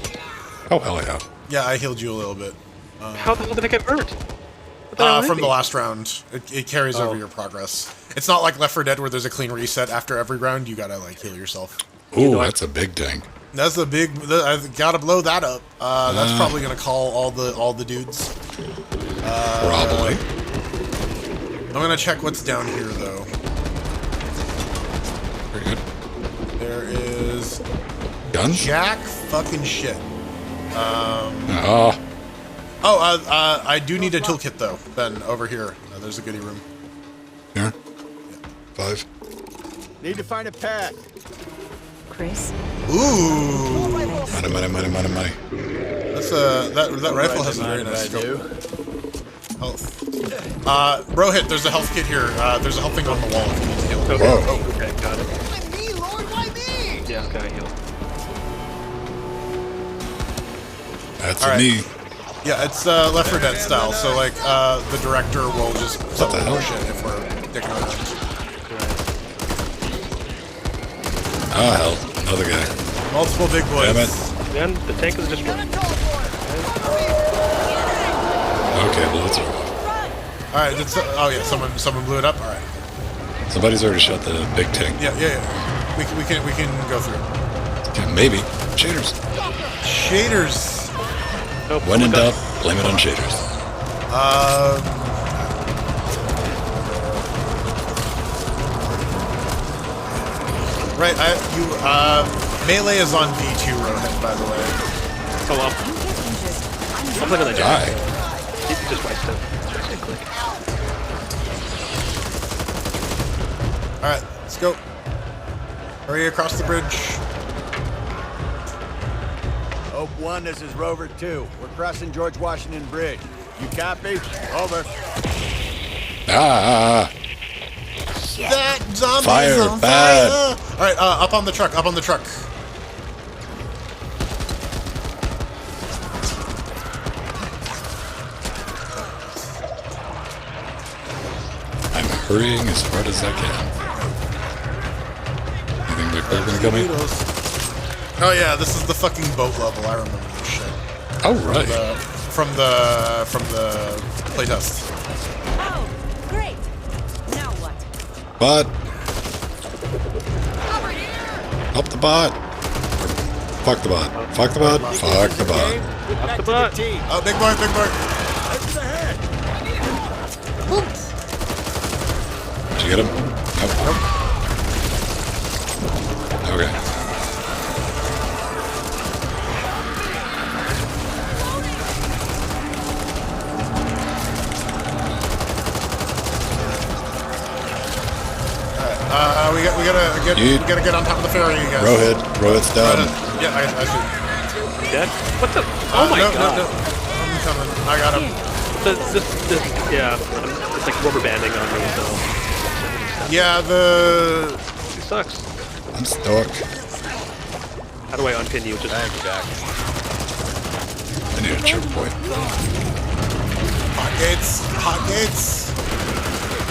Oh, hell yeah. Yeah, I healed you a little bit. How the hell did I get hurt? What the hell hit From me? the last round. It carries over your progress. It's not like Left 4 Dead where there's a clean reset after every round. You gotta like heal yourself. Ooh, that's a big tank. That's a big. I gotta blow that up. That's probably gonna call all the dudes. Probably. I'm gonna check what's down here though. Very good. There is Guns? jack fucking shit. Oh, I do need a toolkit though. Ben, over here. There's a goodie room. here. 5. Need to find a pack. Chris? Ooh, Money. that's that rifle has a very Mind nice if I scope. do? Health. Rohit, there's a health kit here. There's a health thing on the wall if you need to heal. Okay. Whoa. Oh, okay, got it. Why me, Lord? Why me? Yeah, okay, I healed. That's All a right. knee. Yeah, it's Left 4 Dead style. So like the director will just put the more hell? shit if we're dicking around. Ah, hell. Another guy. Multiple big boys. Damn it. Man, the tank is destroyed. Okay, well, let's over. All right. Oh yeah, someone blew it up. All right. Somebody's already shot the big tank. Yeah. We can go through. Okay, maybe. Shaders. Shaders. Nope, When in we're done. doubt, blame it on shaders. Right. Melee is on V2 Rohit, by the way. Oh well. I'm looking at that Die. You can just right click. All right, let's go. Hurry across the bridge. Hope 1, this is Rover 2. We're crossing George Washington Bridge. You copy? Over. Ah. That zombie Fire, is on bad. fire. All right, up on the truck. I'm hurrying as hard as I can. You think they're gonna kill me? Oh yeah, this is the fucking boat level. I remember this shit. Oh, right. From the playtest. Oh, great. Now what? Bot. Help the bot. Fuck the bot. Fuck the bot. Fuck the bot. Off the butt. Oh, big boy. Did you get him? Nope. Okay. We gotta get on top of the ferry, you guys. Rohit's down. Yeah, I see. Dead? What the? Oh my god. No. I'm coming. I got him. Yeah, it's like rubber banding on me, so Yeah, it sucks. I'm stuck. How do I unpin you? Just Thanks, Doc. I need a choke point. hot gates.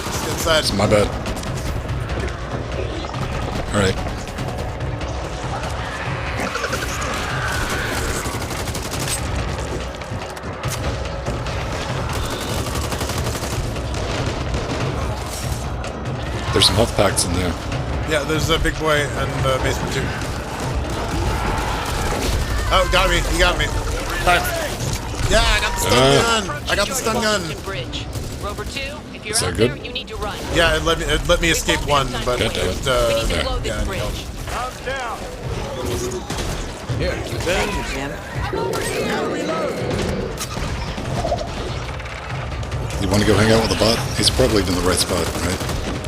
Let's get inside. It's my bad. All right. There's some health packs in there. Yeah, there's a big boy in the basement too. Oh, got me. He got me. Fine. Yeah, I got the stun gun. I got the stun gun. Rover 2, if you're Is that out good? there, you need to run. Yeah, it let me escape one, but God damn it. We need to blow this bridge. Here, Thank you, Jim. You want to go hang out with the bot? He's probably in the right spot, right?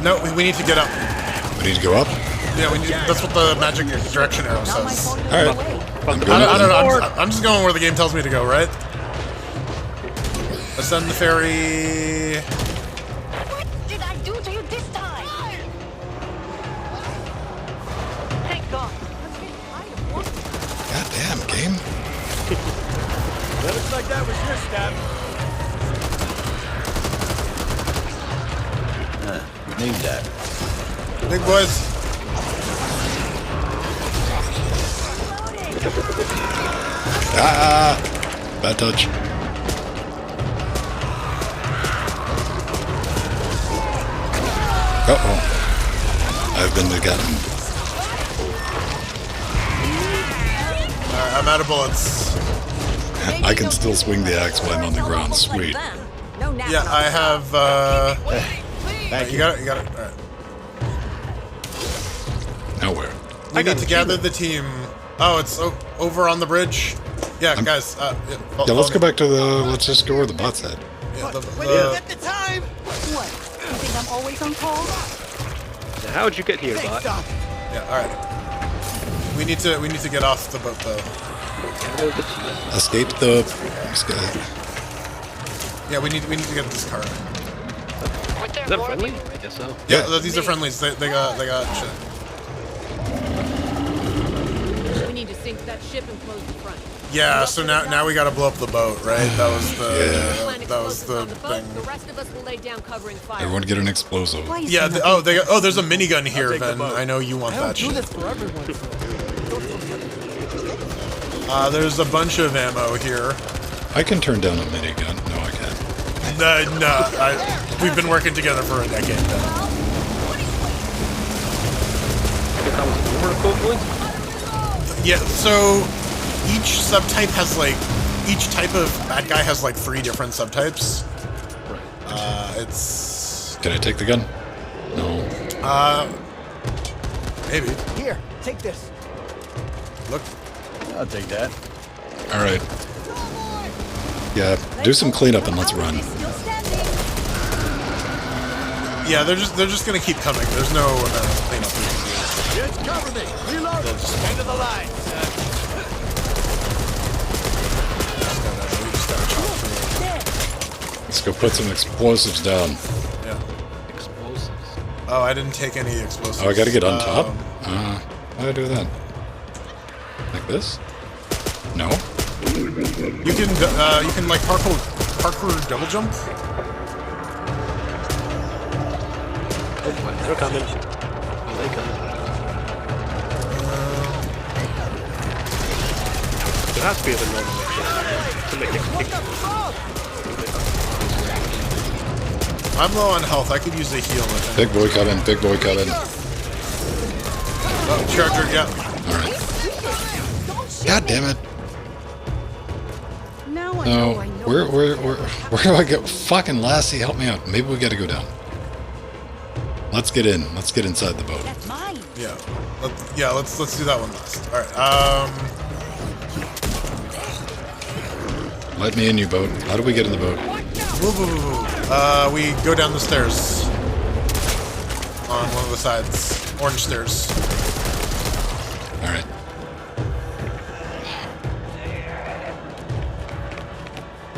no, we need to get up. We need to go up? Yeah, we need. That's what the magic direction arrow says. All right. I'm going I up don't then. know. I'm just going where the game tells me to go, right? Ascend the ferry. What did I do to you this time? Thank God. God damn, game. that looks like that was your step. We need that. Big boys. Ah! Bad touch. Uh-oh. I've been forgotten. I'm out of bullets. I can still swing the axe while I'm on the ground. Sweet. Yeah, I have. Thank You got it. You got it. All right. Nowhere. We need to gather the team. Oh, it's over on the bridge. Yeah, guys. Yeah, let's go back to the. Let's just go where the bot's at. Yeah, At the time. What? You think I'm always on call? Now, how'd you get here, bot? Yeah. All right. We need to get off the boat though. Escape the. Yeah, we need to get this car. Is that friendly? I guess so. Yeah, these are friendlies. They got shit. We need to sink that ship and close the front. Yeah. So now we got to blow up the boat, right? That was the thing. The rest of us will lay down covering fire. Everyone get an explosive. Yeah. There's a minigun here, Ben. I know you want that shit. For everyone. There's a bunch of ammo here. I can turn down a minigun. No, I can't. We've been working together for a decade now. Yeah, so each subtype has each type of bad guy has 3 different subtypes. It's... Can I take the gun? No. Maybe. Here, take this. Look. I'll take that. All right. Yeah, do some cleanup and let's run. Yeah, they're just gonna keep coming. There's no amount of cleanup we can do. Just cover me. Reload. End of the line. We just gotta chop through Let's go put some explosives down. it. Yeah. Explosives. Oh, I didn't take any explosives. Oh, I gotta get on top? How do I do that? Like this? No? You can parkour double jump. Oh boy, they're coming. Oh, they coming. There has to be other normal to make it. I'm low on health. I could use a heal with him. Big boy coming, big boy coming. Oh, charger, yeah. Alright. God damn it. Now I No, know. where do I go? Fucking Lassie, help me out. Maybe we gotta go down. Let's get in. Let's get inside the boat. That's mine. Yeah. Let's do that one last. Alright, Let me in, you boat. How do we get in the boat? we go down the stairs. On one of the sides. Orange stairs. Alright.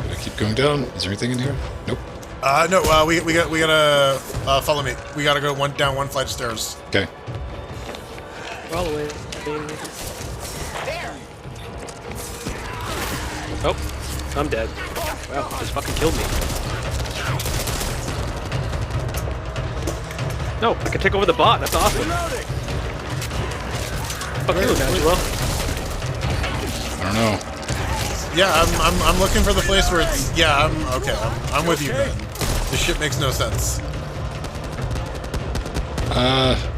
Gotta keep going down. Is there anything in here? Nope. No, we gotta, follow me. We gotta go down one flight of stairs. Okay. All the way. Oh, I'm dead. Wow, just fucking killed me. No, I can take over the bot. That's awesome. Fuck you, Angelo. I don't know. Yeah, I'm looking for the place where it's. Yeah, I'm with you, man. This shit makes no sense.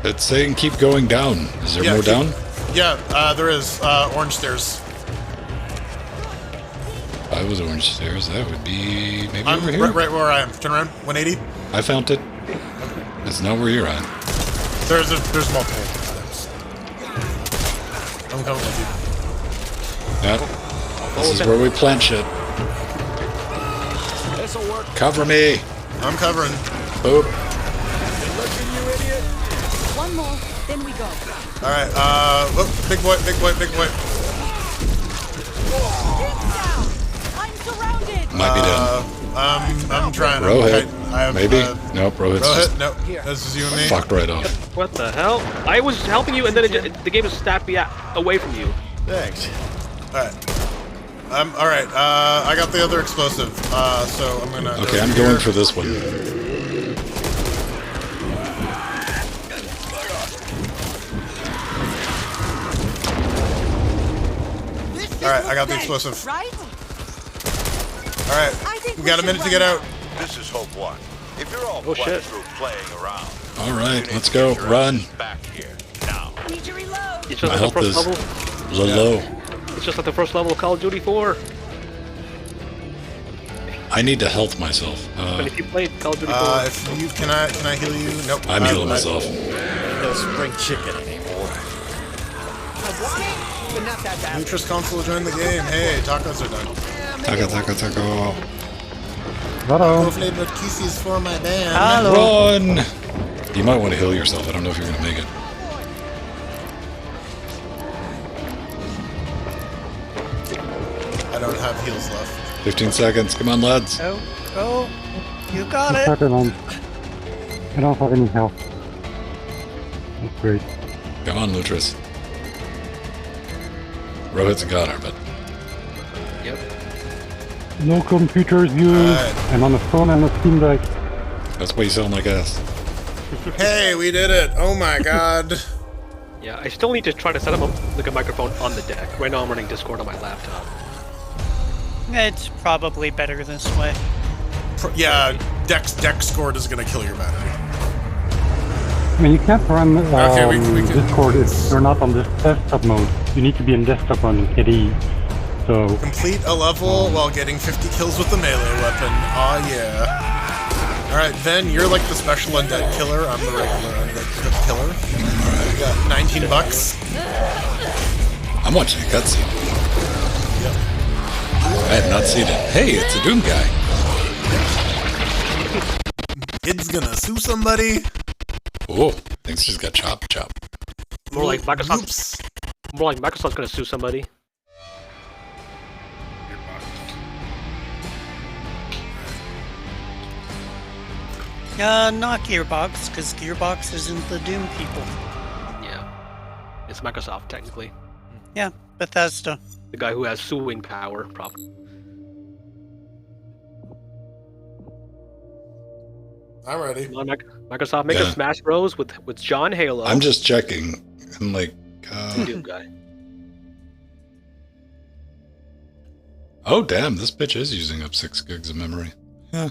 It's saying keep going down. Is there more down? Yeah, there is. Orange stairs. If I was orange stairs, that would be maybe I'm over here. right where I am. Turn around. 180. I found it. It's not where you're at. There's multiple steps. I'm coming with you. Yeah. This is where we plant shit. This'll work. Cover me. I'm covering. Boop. One more, then we go. All right. Look, big boy. I'm surrounded. Might be dead. I'm trying. Rohit. I have, Maybe. Nope. Rohit's just Rohit. No. This is you and me. fucked right off. What the hell? I was helping you, and then the game just snapped me away from you. Thanks. All right. All right. I got the other explosive. So I'm gonna. Okay, I'm going for this one. All right, I got the explosive. Right? All right, we got a minute to get out. This is Hope 1. If you're all shit. through playing around, All right, let's go. Run. back here now. Need to reload. It's My just like the health first is level. low. It's just like the first level of Call of Duty 4. I need to health myself. But if you played Call of Duty 4, If you can I heal you? Nope. I'm healing myself. No spring chicken anymore. I want it, but not that bad. Nutrus console joined the game. Hey, tacos are done. Taco. Taco flavored kisses for my band. Run! You might want to heal yourself. I don't know if you're going to make it. I don't have heals left. 15 seconds. Come on, lads. Go. You got it. I don't have any health. That's great. Come on, Lutris. Rohit's got her, but yep. No computers used. Alright. I'm on the phone and the Steam Deck. that's why you sound like ass. Hey, we did it! Oh my god. Yeah, I still need to try to set up a microphone on the deck. Right now I'm running Discord on my laptop. It's probably better this way. Yeah, Dex scored is gonna kill your battery. I mean, you can't run we can- Discord if you're not on this desktop mode. You need to be in desktop on KDE. So, Complete a level while getting 50 kills with the melee weapon. Aw yeah. Alright, Ben, you're like the special undead killer. I'm the regular undead killer. Alright, we got 19 bucks. I'm watching a cutscene. Yep. I have not seen it. Hey, it's a Doom guy. Kid's gonna sue somebody. Oh, things just got chop. More like Microsoft. Oops. More like Microsoft's gonna sue somebody. Not Gearbox, because Gearbox isn't the Doom people. Yeah. It's Microsoft, technically. Yeah, Bethesda. The guy who has suing power, probably. I'm ready. Come on, Microsoft, make Yeah. a Smash Bros. with John Halo. I'm just checking. I'm like, Doom guy. oh damn, this bitch is using up 6 gigs of memory. Yeah.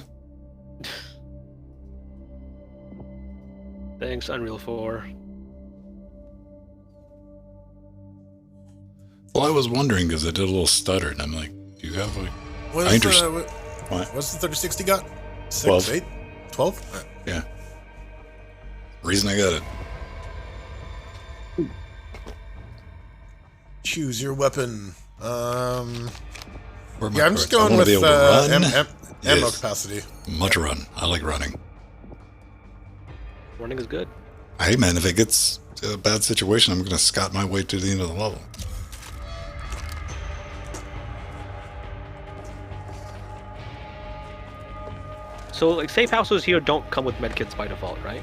Thanks, Unreal 4. Well, I was wondering because I did a little stutter, and I'm like, do you have like? What's I understand. What's the 3060 got? 6, 12. 8? 12? Alright. Yeah. Reason I got it. Choose your weapon. Where are my Yeah, I'm just cards? I going wanna with be able to run. ammo Yes. capacity. Much run. I like running. Running is good. Hey man, if it gets to a bad situation, I'm gonna scot my way to the end of the level. So, like, safe houses here don't come with medkits by default, right?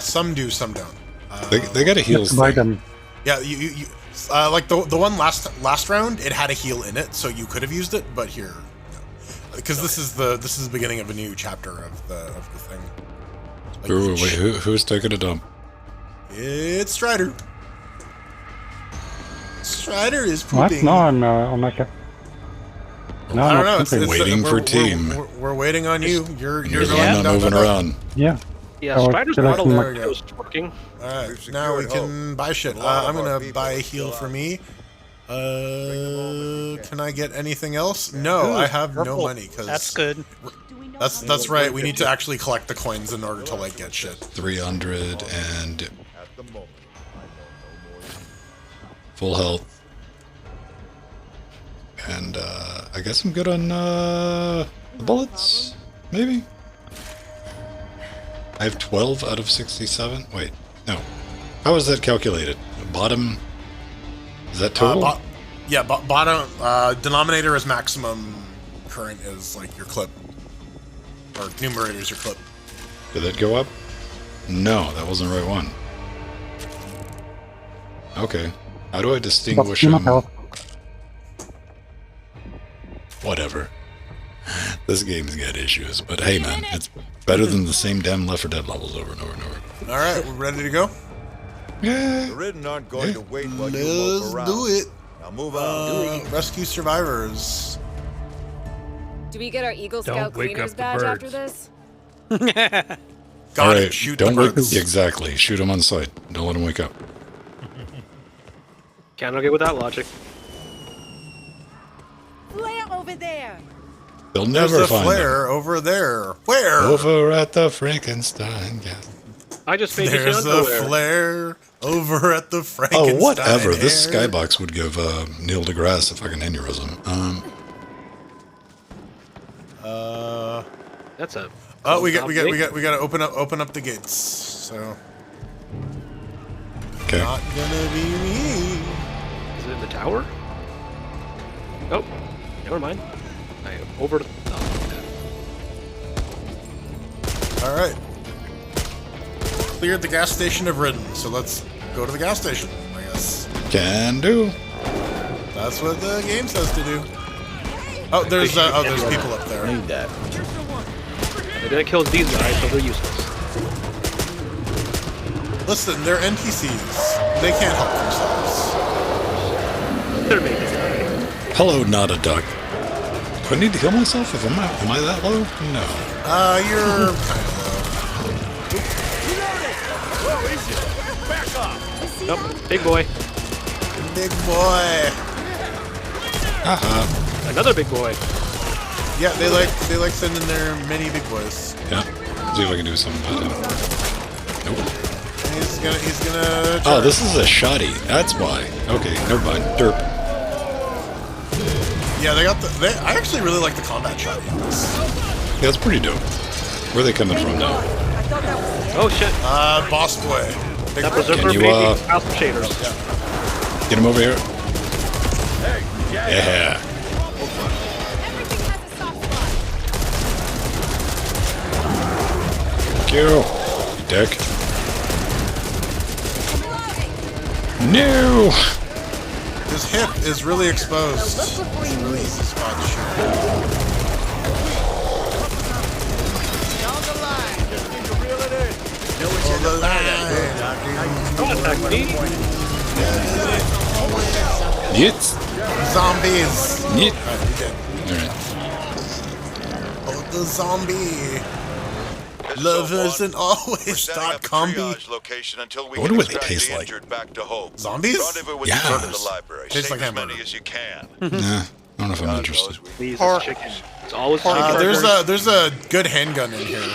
Some do, some don't. They got a heals buy thing. them. Yeah, you like the one last round, it had a heal in it, so you could have used it, but here, no. Because this is the beginning of a new chapter of the thing. Wait, who's taking a dump? It's Strider. Strider is What? pooping. No, I'm on my cap. No, I I'm don't not know. pooping. Waiting for team. We're waiting on you. You're You're the going one not down, moving down, down. around. Yeah. Yeah, Oh, Strider's should I model see my- There we go. was working. Alright, now we can buy shit. I'm gonna buy a heal for me. Can I get anything else? No, I have no Purple. money because That's good. That's right. We need to actually collect the coins in order to like get shit. 300 and full health. And I guess I'm good on the bullets, maybe? I have 12 out of 67? Wait, no. How is that calculated? Bottom? Is that total? Bottom denominator is maximum. Current is like your clip, or numerator is your clip. Did that go up? No, that wasn't the right one. Okay. How do I distinguish But them? health. Whatever. This game's got issues, but hey man, it's better than the same damn Left 4 Dead levels over and over and over. All right, we're ready to go. Yeah. The ridden aren't going to wait while you Let's mope around. do it. Now move on. Rescue survivors. Do we get our Eagle Don't Scout wake cleaner's up the badge after birds. this? Got All it. right, Shoot don't the wake. birds. Exactly. Shoot them on sight. Don't let them wake up. Can't argue with that logic. Flare over there. They'll There's never a find flare over there. Where? them. Over at the Frankenstein. Yes. I just made you There's say a underwear. flare over at the Frankenstein. Oh, whatever. This hair. skybox would give Neil deGrasse a fucking aneurysm. That's a. Oh, we got to open up the gates. So Okay. not gonna be me. Is it in the tower? Oh, never mind. I over. All right. Cleared the gas station of Ridden, so let's go to the gas station. I guess Can do. that's what the game says to do. Oh, there's people up there. Need that. They didn't kill these guys, so they're useless. Listen, they're NPCs. They can't help themselves. They're making it. Hello, not a duck. Do I need to heal myself? Am I that low? No. You're kind of Nope, big boy. low. Big boy. Haha. Another big boy. Yeah, they like sending their mini big boys. Yeah. See if I can do something about it. Nope. He's gonna. Oh, this is a shoddy. That's why. Okay, never mind. Derp. Yeah, they got I actually really like the combat shot in this. Yeah, it's pretty dope. Where are they coming from now? Oh shit. Boss boy. Big That boy. berserker Can you, made me house of shaders. Get him over here. Yeah. Thank you. You dick. No. His hip is really exposed. It's a really easy spot to shoot. On the line. Don't attack me. Yet. Zombies. Yet. Alright, we did. Alright. Oh, the zombie. Love isn't always.com. Location until we I wonder can what they extract taste the like. injured back to home. Zombies? Rendezvous with Yeah. the front of the library. Tastes Save like as many hamburger. as you can. Nah, I don't know if I'm God interested. knows we- Please, Or- it's chicken. It's always chicken. There's a good handgun in here. In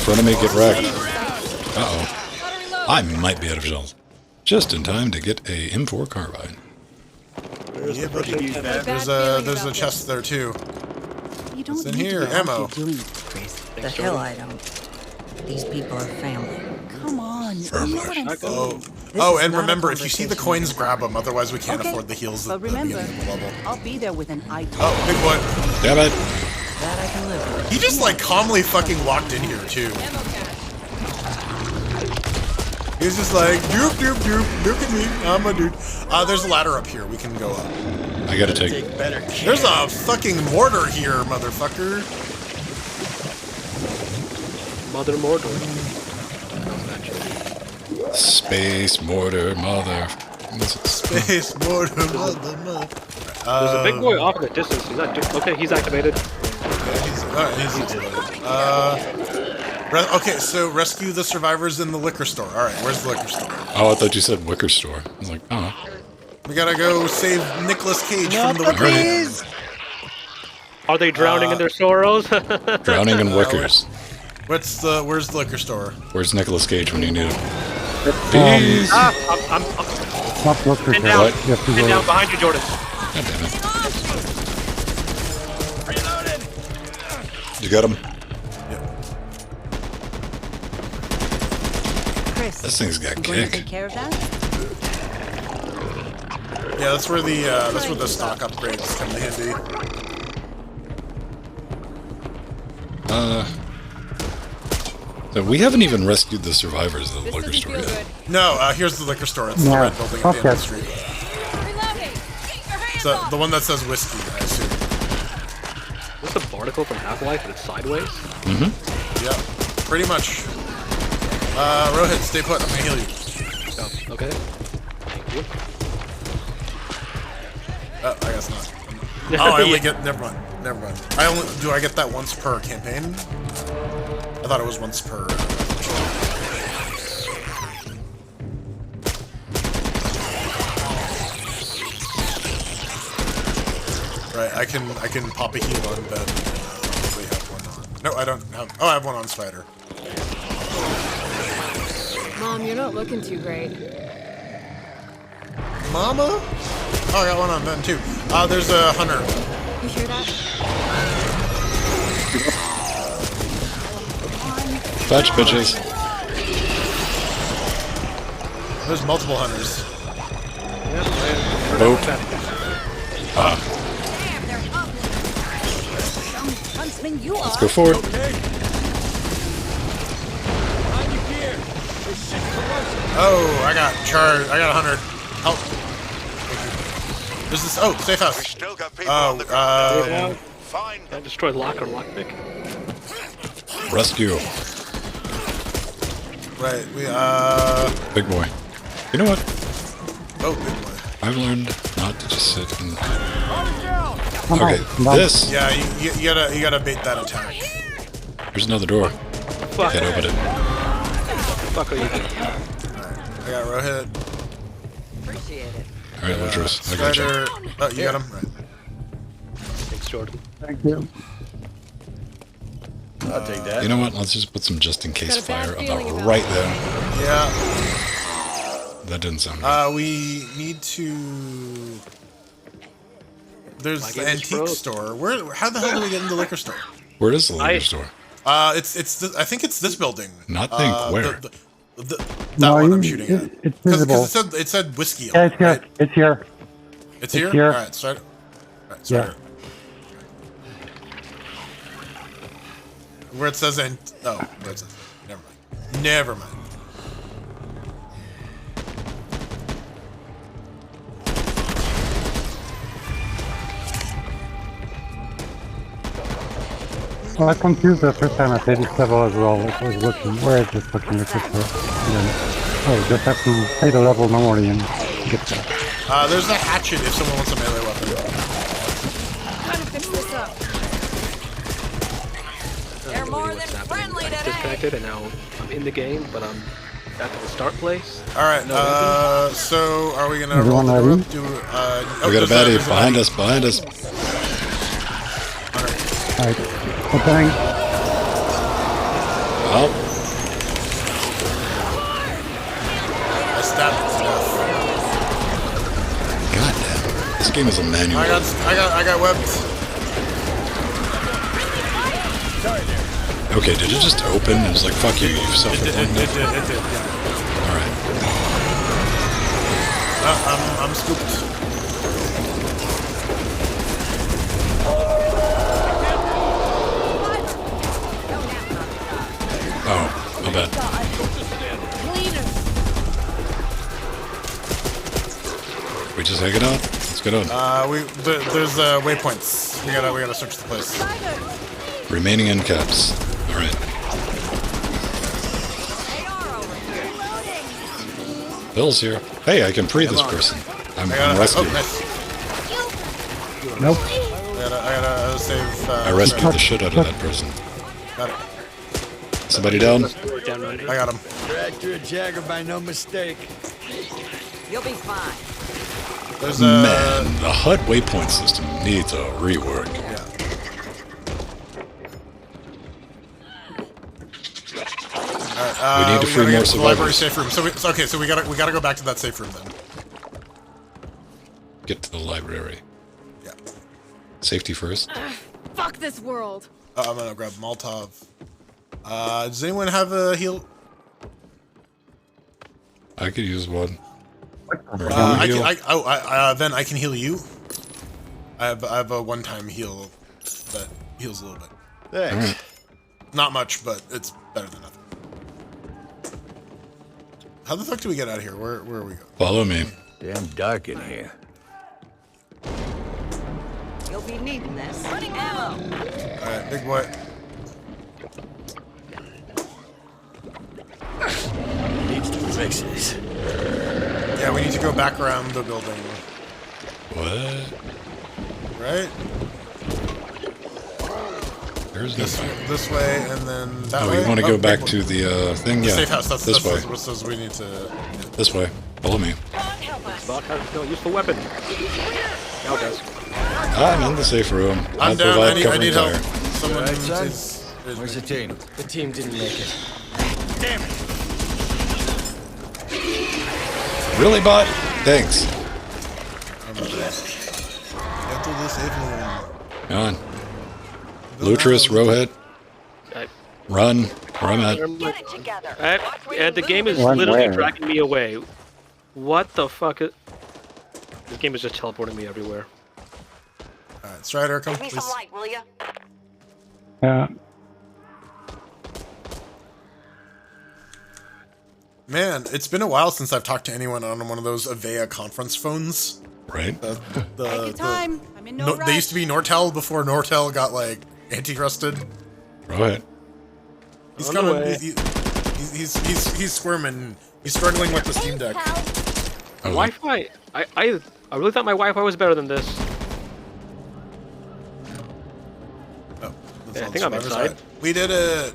front of me, get wrecked. Uh-oh. I might be out of shells. Just in time to get a M4 carbine. Yeah, buddy. Bad There's feeling a about chest there too. You What's don't in need here? to know Ammo. what you're doing, Chris. The hell I don't. These people are family. Come on. You know what I'm saying. Oh, This and is not a remember, if you see the conversation. coins, grab them. Otherwise, we can't Okay. afford the heals But at the remember, beginning of the level. I'll be there with an eye. Oh, big boy. Damn it. That I can live with. He just like calmly fucking walked in here too. He's just like, doop, doop, doop, look at me, I'm a dude. There's a ladder up here, we can go up. I gotta take. There's a fucking mortar here, motherfucker. Mother Mordor. Space mortar mother. Space mortar mother. There's a big boy off in the distance. He's not okay, he's activated. Okay, so rescue the survivors in the liquor store. Alright, where's the liquor store? Oh, I thought you said wicker store. I was like, oh. We gotta go save Nicolas Cage from the liquor store. Are they drowning in their sorrows? Drowning in wickers. Where's the liquor store? Where's Nicolas Cage when you need him? Bees. I'm Not liquor Pin store. down. You have to Pin go. down behind you, Jordan. God damn it. You got him? Chris, This thing's got you going to kick. take care of that? Yeah, that's where the stock upgrades come in handy. So we haven't even rescued the survivors of the liquor store yet. No, here's the liquor store. It's the red building at the end of the street. So, the one that says whiskey, I assume. Is this a barnacle from Half-Life and it's sideways? Mm-hmm. Yeah, pretty much. Rohit, stay put. I'm gonna heal you. Oh, okay. Thank you. Oh, I guess not. Oh, I only get. Never mind. Do I get that once per campaign? I thought it was once per. Right, I can pop a heal on Ben. We have one on. No, I don't have. Oh, I have one on Spider. Mom, you're not looking too great. Mama? Oh, I got one on Ben too. There's a hunter. You hear that? Fetch, bitches. There's multiple hunters. Boat. Huntsman, you Let's are. go for it. Oh, I got charged. I got a hunter. Help. There's this. Oh, safe house. I destroyed lockpick. Rescue. Right, Big boy. You know what? Oh, big boy. I've learned not to just sit and... Come on, Okay, come on. this. Yeah, you gotta bait that attack. There's another door. Fuck. Can't open it. Fuck are you doing? I got Rohit. Appreciate it. Alright, Ludros. I got you. Spider. Oh, you got him? Right. Thanks, Jordan. Thank you. I'll take that. You know what? Let's just put some just-in-case Got a bad fire feeling about about right there. Yeah. That didn't sound good. We need to. There's My the game is antique froze. store. Where? How the hell do we get into the liquor store? Where is the liquor store? It's this, I think it's this building. Not think, where? That No, one I'm you- shooting at. it's visible. Because it said whiskey. Yeah, it's here. Right? It's here. It's here. here. All right, start. All right, start. Yeah. Where it says and where it says. Never mind. Never mind. Well, I confused the first time I played this level as well. Like, I was looking, where is this fucking liquor store? And then, oh, just have to play the level normally and get there. There's a hatchet if someone wants a melee weapon. Trying to fix this up. They're more than friendly today. Disconnected, and now I'm in the game, but I'm back at the start place. All right. So are we gonna Everyone roll the door ready? up? Do, We got a there's baddie there's behind baddie. us, behind us. Alright, opening. Oh, I stabbed it to death. goddamn. This game is a manual. I got webbed. Okay, did it just open? It was like, fuck you, you've It self-appointed. did, yeah. Alright. I'm scooped. Oh, my bad. We just hang it out? Let's get on. There's waypoints. We gotta search the place. Remaining end caps. Alright. Bill's here. Hey, I can free this person. I'm rescued. Oh, nice. Nope. I gotta save. I rescued the shit out of that person. Got it. Somebody down? I got him. Dragged through a Jagger by no mistake. You'll be fine. There's Man, the HUD waypoint system needs a rework. Yeah. We need to free more the library survivors. safe room. So we gotta go back to that safe room then. Get to the library. Yeah. Safety first. Fuck this world. I'm gonna grab Molotov. Does anyone have a heal? I could use one. Then I can heal you. I have a one-time heal that heals a little bit. Thanks. Right. Not much, but it's better than nothing. How the fuck do we get out of here? Where are we going? Follow me. Damn dark in here. You'll be needing this. Ammo. Alright, big boy. Needs to fix this. Yeah, we need to go back around the building. What? Right? There's no this way, and then that way. you want to go back big to the thing? the Yeah. safe house. That's this way. What says we need to. This way. Follow me. Bot has no useful weapon. Now it does. I'm in the safe room. I'm I'll down. provide I need covering help. fire. Someone Right, son? is Where's the team? The team didn't make it. Damn it! Really, bot? Thanks. Get to the safe room. Come on. Lutris, Rowhead. Run. Where I'm at. The game is Run literally where? dragging me away. What the fuck? This game is just teleporting me everywhere. Alright, Strider, come please. Will you? Yeah. Man, it's been a while since I've talked to anyone on one of those Avaya conference phones. Right. The Take your time. I'm in no rush. they used to be Nortel before Nortel got like anti-trusted. Rowhead. He's On the coming. way. He's squirming. He's struggling with the Steam Deck. Oh, Wi-Fi. I really thought my Wi-Fi was better than this. Oh, Yeah, I think I'm inside. We did it.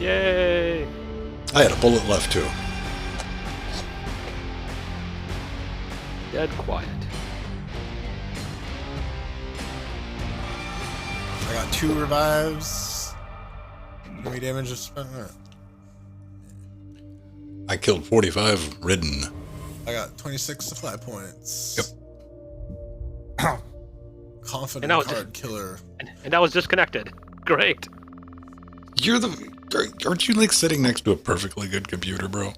Yay! I had a bullet left too. Dead quiet. I got 2 revives. How many damage is spent? Alright. I killed 45 ridden. I got 26 supply points. Yep. Confident And now it card killer. And that was disconnected. Great. Aren't you like sitting next to a perfectly good computer, bro?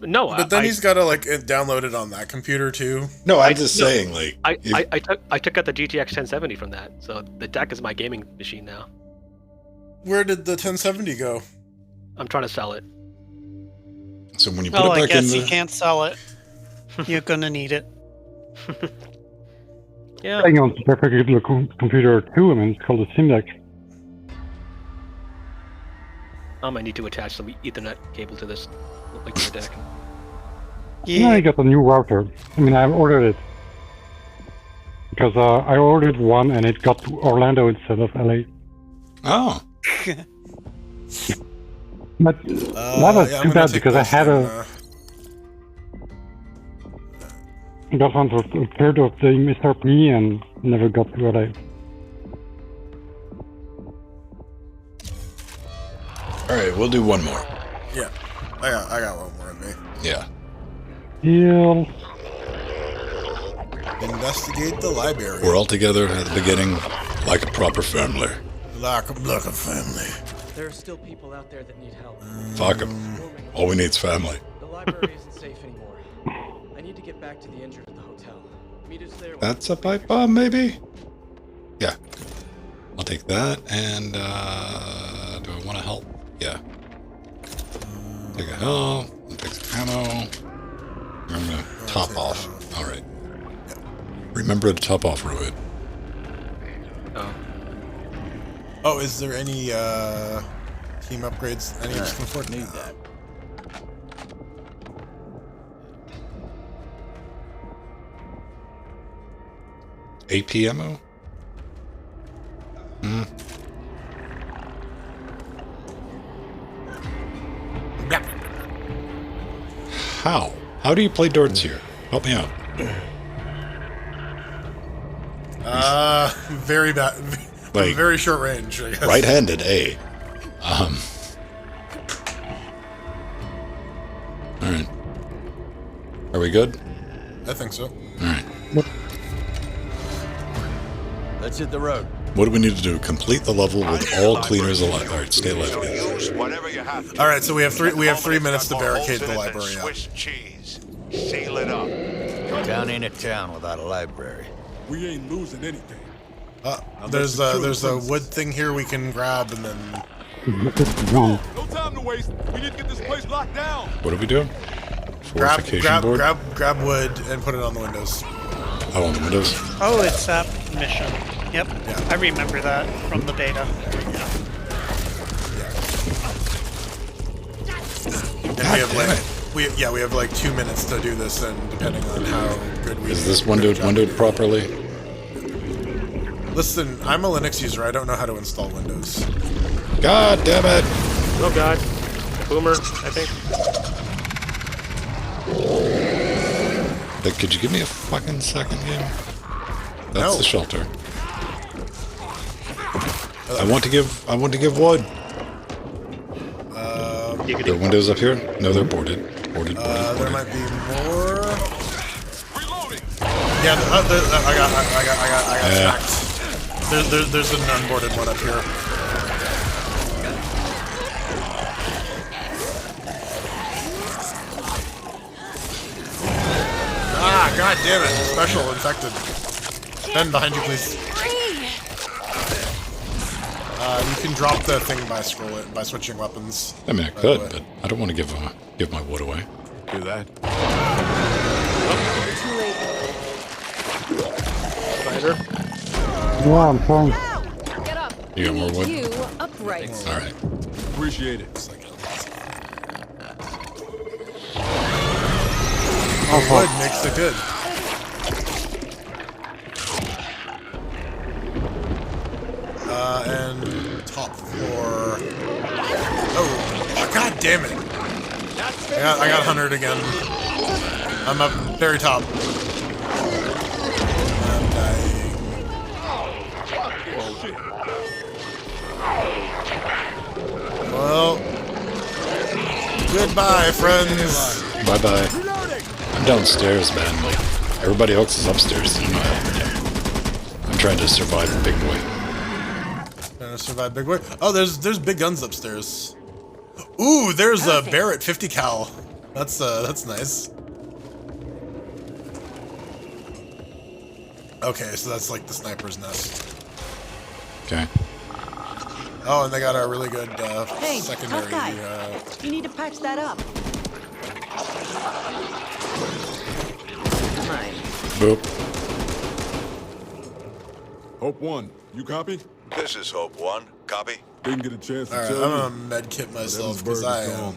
No, But then he's got to like download it on that computer too. No, I'm just saying, like, I took out the GTX 1070 from that, so the deck is my gaming machine now. Where did the 1070 go? I'm trying to sell it. So when you put Oh, it I back guess in you can't sell it. You're gonna need it. Yeah. Playing on a perfectly good computer too. I mean, it's called a Steam Deck. I might need to attach some Ethernet cable to this like the deck. Yeah, I got a new router. I mean, I ordered it because I ordered one and it got to Orlando instead of LA. Oh. But that was too bad because I had a. Got one for a third of the MSRP and never got to LA. All right, we'll do one more. Yeah, I got one more in me. Yeah. Heal. Investigate the library. We're all together at the beginning, like a proper family. Like a family. There are still people out there that need help. Fuck 'em. All we need's family. The library isn't safe anymore. I need to get back to the injured at the hotel. Meet us there. That's a pipe bomb, maybe? Yeah. I'll take that, and, do I want to help? Yeah. Take a health, and take some ammo. I'm gonna top off. Alright. Remember to top off, Rohit. Oh, is there any team upgrades? Any of us can afford? Need that. AP ammo? How? How do you play darts here? Help me out. Very bad. Like, very short range, I guess. Right-handed, A. Alright. Are we good? I think so. Alright. Let's hit the road. What do we need to do? Complete the level with all cleaners alive. Alright, stay alive. Use whatever you have to. All right, so we have 3 minutes to barricade the library. Swiss cheese. Seal it up. Town ain't a town without a library. We ain't losing anything. There's a wood thing here we can grab, and then. No time to waste. We need to get this place locked down. What do we do? Fortification board? Grab wood and put it on the windows. Oh, on the windows? Oh, it's that mission. Yep. Yeah. I remember that from the beta. And we have like 2 minutes to do this, and depending on how good we. Is this windowed properly? Listen, I'm a Linux user. I don't know how to install Windows. God damn it! Oh god. Boomer, I think. Hey, could you give me a fucking second here? That's the shelter. I want to give wood. There are windows up here? No, they're boarded. Boarded. There might be more. Yeah, I got stacked. There's an unboarded one up here. Ah, god damn it! Special infected. Ben, behind you, please. You can drop the thing by switching weapons. I mean, I could, but I don't want to give my wood away. Do that. Spider. Yeah, I'm trying. Get up. You got more wood? You upright. All right. Appreciate it. Wood makes it good. And top floor. Oh, god damn it! I got 100 again. I'm up very top. I'm dying. Well, goodbye, friends. Bye bye. I'm downstairs, man. Like everybody else is upstairs. I'm trying to survive the big boy. Trying to survive big boy. Oh, there's big guns upstairs. Ooh, there's a Barrett 50 cal. That's nice. Okay, so that's like the sniper's nest. Okay. Oh, and they got a really good Hey, secondary. tough guy. You need to patch that up. Boop. Hope 1, you copy? This is Hope 1. Copy. Didn't get a chance to Alright, tell I'm you. gonna med kit myself because I am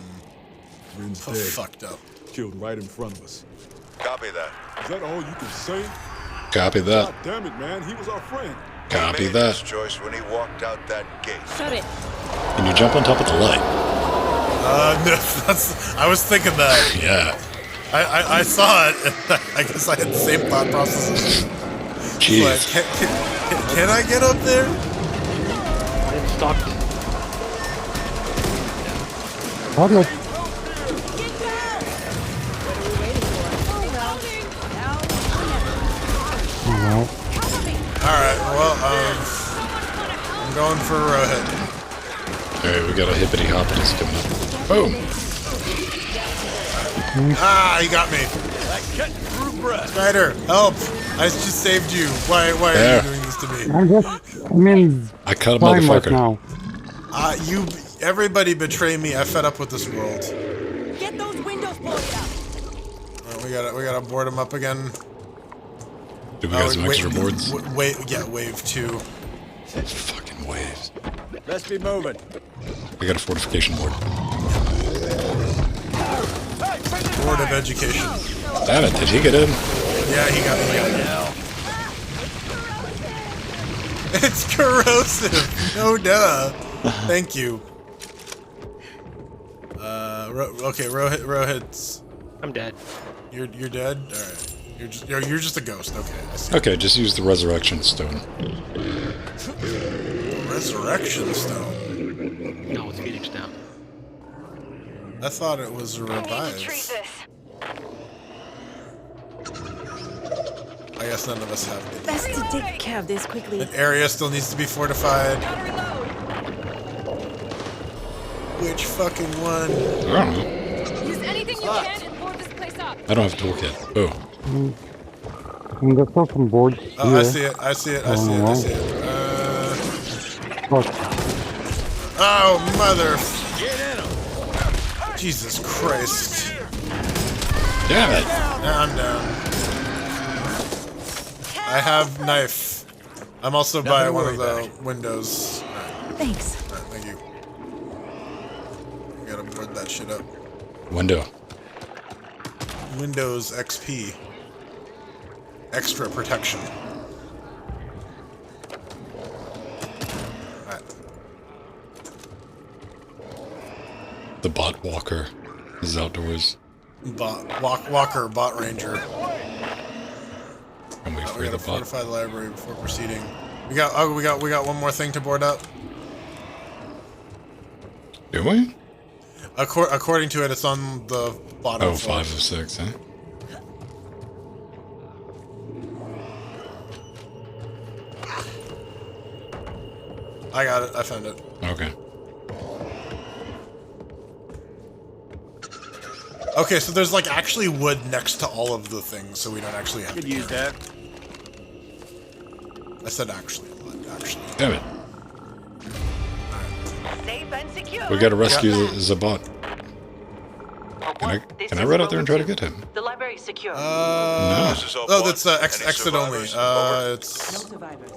fucked up. Killed right in front of us. Copy that. Is that all you can say? Copy that. God damn it, man. He was our friend. Copy He made that. his choice when he walked out that gate. Shut it. Can you jump on top of the light? No, I was thinking that. Yeah. I saw it. I guess I had the same thought process. Jeez. Like, can I get up there? It's stocked. Probably. Alright, well, I'm going for a hit. Alright, we got a hippity hoppities coming up. Boom! Ah, he got me. Spider, help! I just saved you. Why are you doing this to me? I cut a fine right motherfucker. now. Everybody betray me. I fed up with this world. Get those windows boarded up. We gotta board them up again. Do we got some extra boards? Wave 2. Fucking waves. Let's be moving. I got a fortification board. Board of Education. Damn it, did he get in? Yeah, he got me. It's corrosive. No duh. Thank you. Okay, Rohit's. I'm dead. You're dead. All right. You're just a ghost. Okay. I see. Okay, just use the resurrection stone. Resurrection stone. No, it's Phoenix down. I thought it was a revive. I guess none of us have it. Best to take care of this quickly. An area still needs to be fortified. Which fucking one? I don't know. Use anything you can and board this place up. I don't have a toolkit. Oh. And there's still some boards here. Oh, I see it. I see it. I see it. I see it. Oh, mother. Jesus Christ. Damn it. Yeah, I'm down. I have knife. I'm also by one of the windows. Right. Thanks. Right, thank you. Gotta board that shit up. Window. Windows XP. Extra protection. Right. The bot walker is outdoors. Walker, bot ranger. And we free We the gotta bot. fortify the library before proceeding. We got one more thing to board up. Do we? According to it, it's on the bottom. Oh, floor. 5 of 6, eh? I got it. I found it. Okay. Okay, so there's like actually wood next to all of the things, so we don't actually have to use that. I said actually, actually. Damn it. We gotta rescue the bot. Can I run out there and try to get him? The library's secure. No. Oh, that's exit only. It's. No survivors.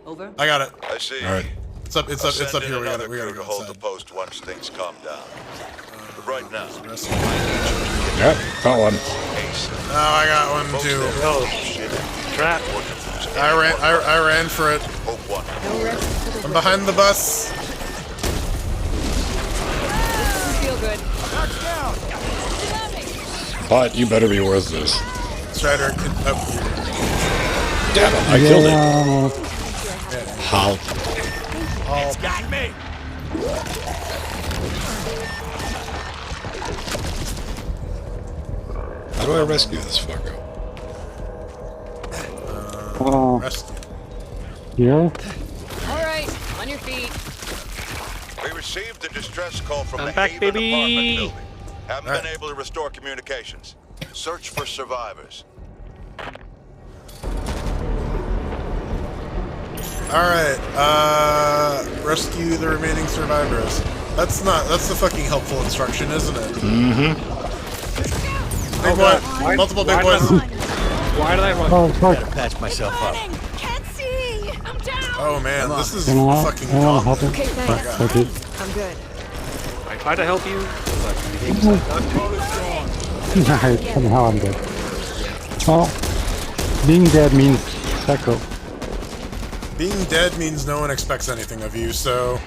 Over. I got it. I see. All right. It's up here. We gotta go hold inside. the post once things calm down. But right now. Yep, got one. Oh, I got one too. Oh, trap. I ran for it. I'm behind the bus. Feel good. Bot, you better be worth this. Strider. Damn it, I killed it. How? It's got me. How do I rescue this fucker? Rescue. Here? All right, on your feet. We received a distress call from the back, Haven baby. apartment building. Haven't been able to restore communications. Search for survivors. Alright, rescue the remaining survivors. That's the fucking helpful instruction, isn't it? Mm-hmm. Big boy, multiple big boys. Why did I run? Oh, fuck. Gotta patch myself up. Can't see. I'm down. Oh man, this is Can I fucking help him? Okay, Oh my thanks. god. Okay. I'm good. I tried to help you, but the game decided not to. Nice, somehow I'm dead. Well, being dead means psycho. Being dead means no one expects anything of you, so...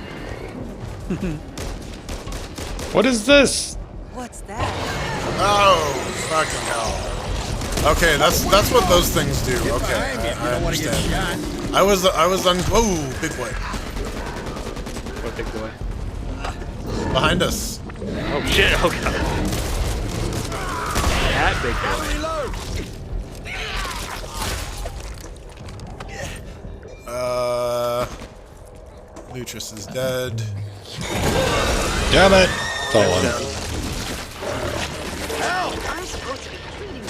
What is this? What's that? Oh, fucking hell. Okay, that's what those things do. Okay, I understand. I was on... Whoa, big boy. What big boy? Behind us. Oh shit! Oh god. That big boy. Lucius is dead. Damn it! Fell on. I'm supposed to be treating you.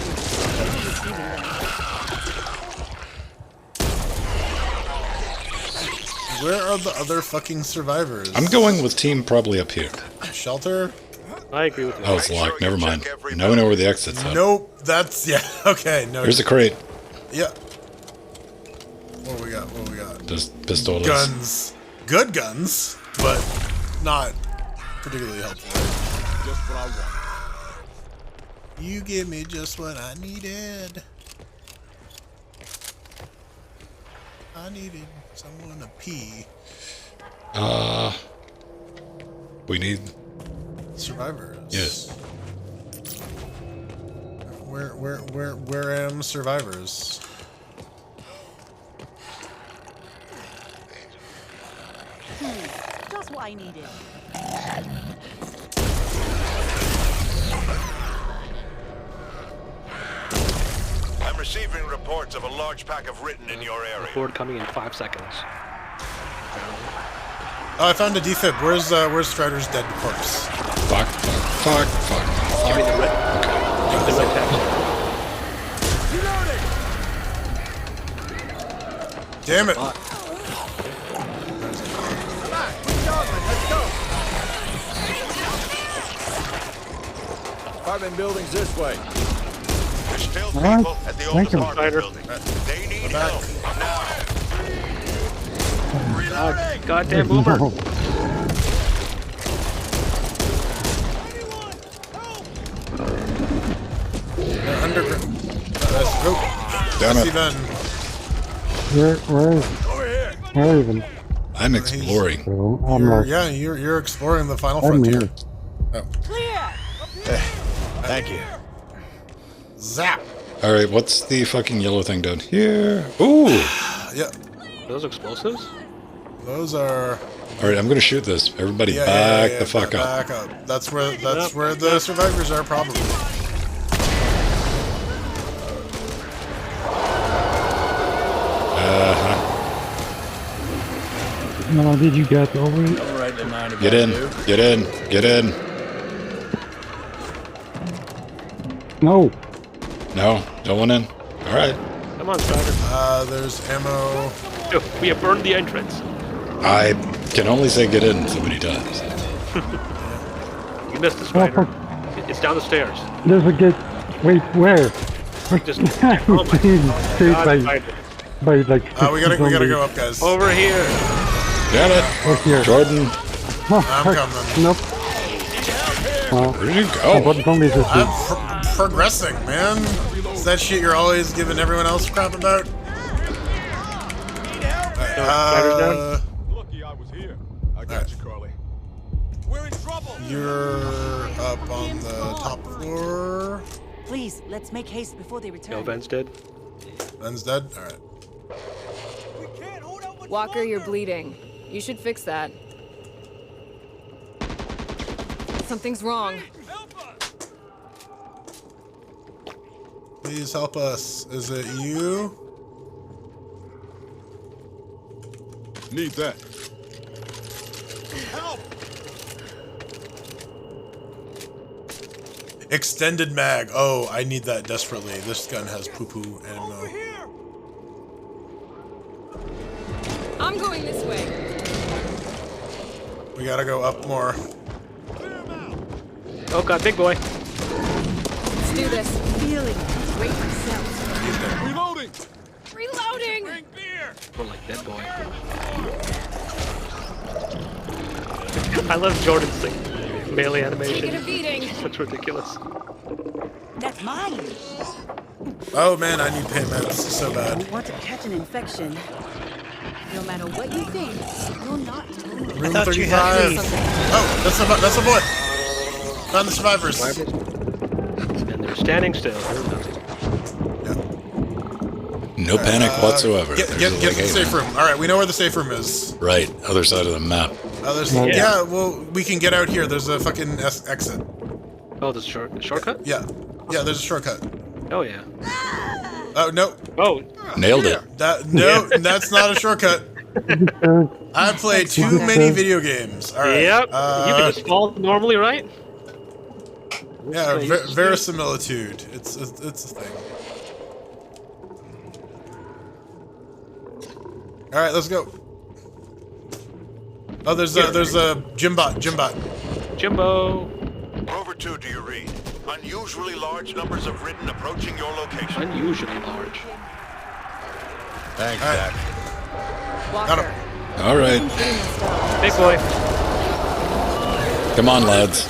Where are the other fucking survivors? I'm going with team probably up here. Shelter? I agree with you. Oh, it's locked. Never mind. Now we know where the exit's at. Nope, that's... Yeah, okay, no. Here's a crate. Yeah. What do we got? What do we got? Just pistols. Guns. Good guns, but not particularly helpful. Just what I want. You give me just what I needed. I needed someone to pee. We need survivors. Yes. Where am survivors? Just what I needed. I'm receiving reports of a large pack of written in your area. Board coming in 5 seconds. Oh, I found a defib. Where's Strider's dead corpse? Fuck. Give me the red. Okay. The red text. Damn it! Apartment buildings this way. There's still Alright, people at the old thank you. apartment building. They need help now. Goddamn boomer. Underground. Let's go. Damn it. Where even? I'm exploring. So I'm lost. Yeah, you're exploring the final I'm frontier. here. Oh. Thank you. Zap. All right, what's the fucking yellow thing down here? Ooh. Yeah. Those explosives? Those are. All right, I'm gonna shoot this. Everybody, back the fuck up. Back up. That's where the survivors are probably. No, did you get over it? All right, in mind Get in. Get in. Get in. No. No, don't want in. All right. Come on, Strider. There's ammo. We have burned the entrance. I can only say get in so many times. You missed the Strider. It's down the stairs. There's a gate. Wait, where? Just oh God, by like. We gotta go up, guys. Over here. Damn it. Right here. Jordan. Oh, I'm coming. Nope. Where did you go? I'm progressing, man. Is that shit you're always giving everyone else crap about? Lucky I was here. I got you, Carly. We're in trouble. You're up on the top floor. Please, let's make haste before they return. No, Ben's dead. Ben's dead? Alright. Walker, you're bleeding. You should fix that. Something's wrong. Please help us. Is it you? Need that. Help! Extended mag. Oh, I need that desperately. This gun has poo-poo ammo. I'm going this way. We gotta go up more. Oh God, big boy. Let's do this. Feeling great myself. Reloading! Reloading! Bring beer! More like dead boy. I love Jordan's melee animation. Taking a beating. Such ridiculous. That's mine. Oh man, I need pain meds so bad. You want to catch an infection. No matter what you think, you're not totally. Room thought 35. you had me. Oh, that's a boy. Found the survivors. And they're standing still. No panic whatsoever. Get to the safe room. Alright, we know where the safe room is. Right, other side of the map. Yeah, well, we can get out here. There's a fucking exit. Oh, there's a shortcut? Yeah, there's a shortcut. Oh, yeah. Oh, no. Oh. Nailed it. That's not a shortcut. I played too many video games. Alright. Yep. You can just fall normally, right? Yeah, verisimilitude. It's a thing. Alright, let's go. Oh, there's a Jimbot. Jimbo. Rover 2, do you read? Unusually large numbers of written approaching your location. Unusually large. Thanks, Jack. Walker. All right. Big boy. Come on, lads.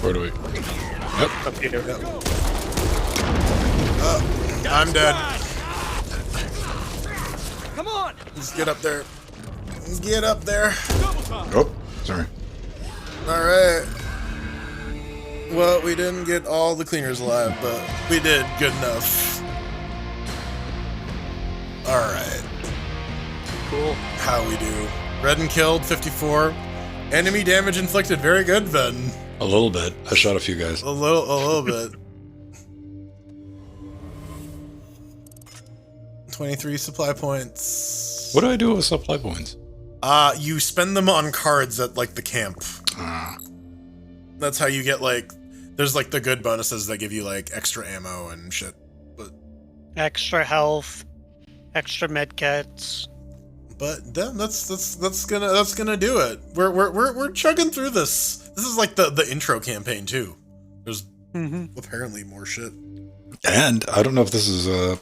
Where do we? Yep. Up here. Yep. I'm dead. Come on! Just get up there. Get up there. Oh, sorry. Alright. Well, we didn't get all the cleaners alive, but we did good enough. Alright. Cool. How we do? Redden killed, 54. Enemy damage inflicted, very good then. A little bit. I shot a few guys. A little bit. 23 supply points. What do I do with supply points? You spend them on cards at, like, the camp. That's how you get, like, there's, like, the good bonuses that give you, like, extra ammo and shit. But Extra health, extra med kits. But then that's gonna do it. We're chugging through this. This is like the intro campaign too. There's apparently more shit. And I don't know if this is would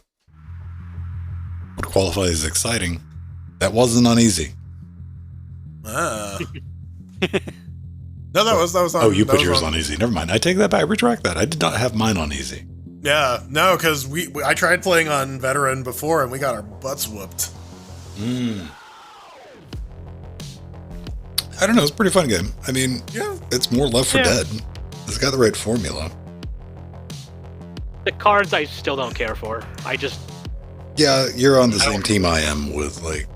qualify as exciting. That wasn't on easy. No, that was on. Oh, you put yours on easy. Never mind. I take that back. Retract that. I did not have mine on easy. Yeah, no, because I tried playing on veteran before and we got our butts whooped. I don't know. It's a pretty fun game. I mean, yeah, it's more Left 4 Dead. It's got the right formula. The cards I still don't care for. Yeah, you're on the same team I am with, like,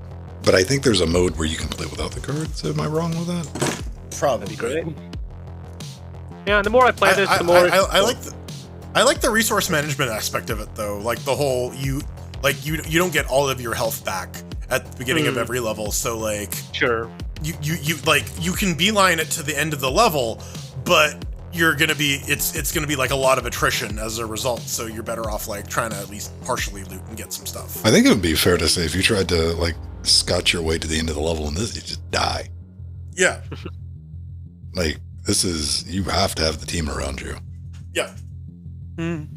but I think there's a mode where you can play without the cards. Am I wrong with that? Probably. That'd be great. Yeah, the more I play this, the more I like the resource management aspect of it though. Like the whole you don't get all of your health back at the beginning of every level. So like sure. You can beeline it to the end of the level, but you're gonna be it's gonna be like a lot of attrition as a result. So you're better off like trying to at least partially loot and get some stuff. I think it would be fair to say if you tried to like scotch your way to the end of the level in this, you just die. Yeah. Like this is you have to have the team around you. Yeah. And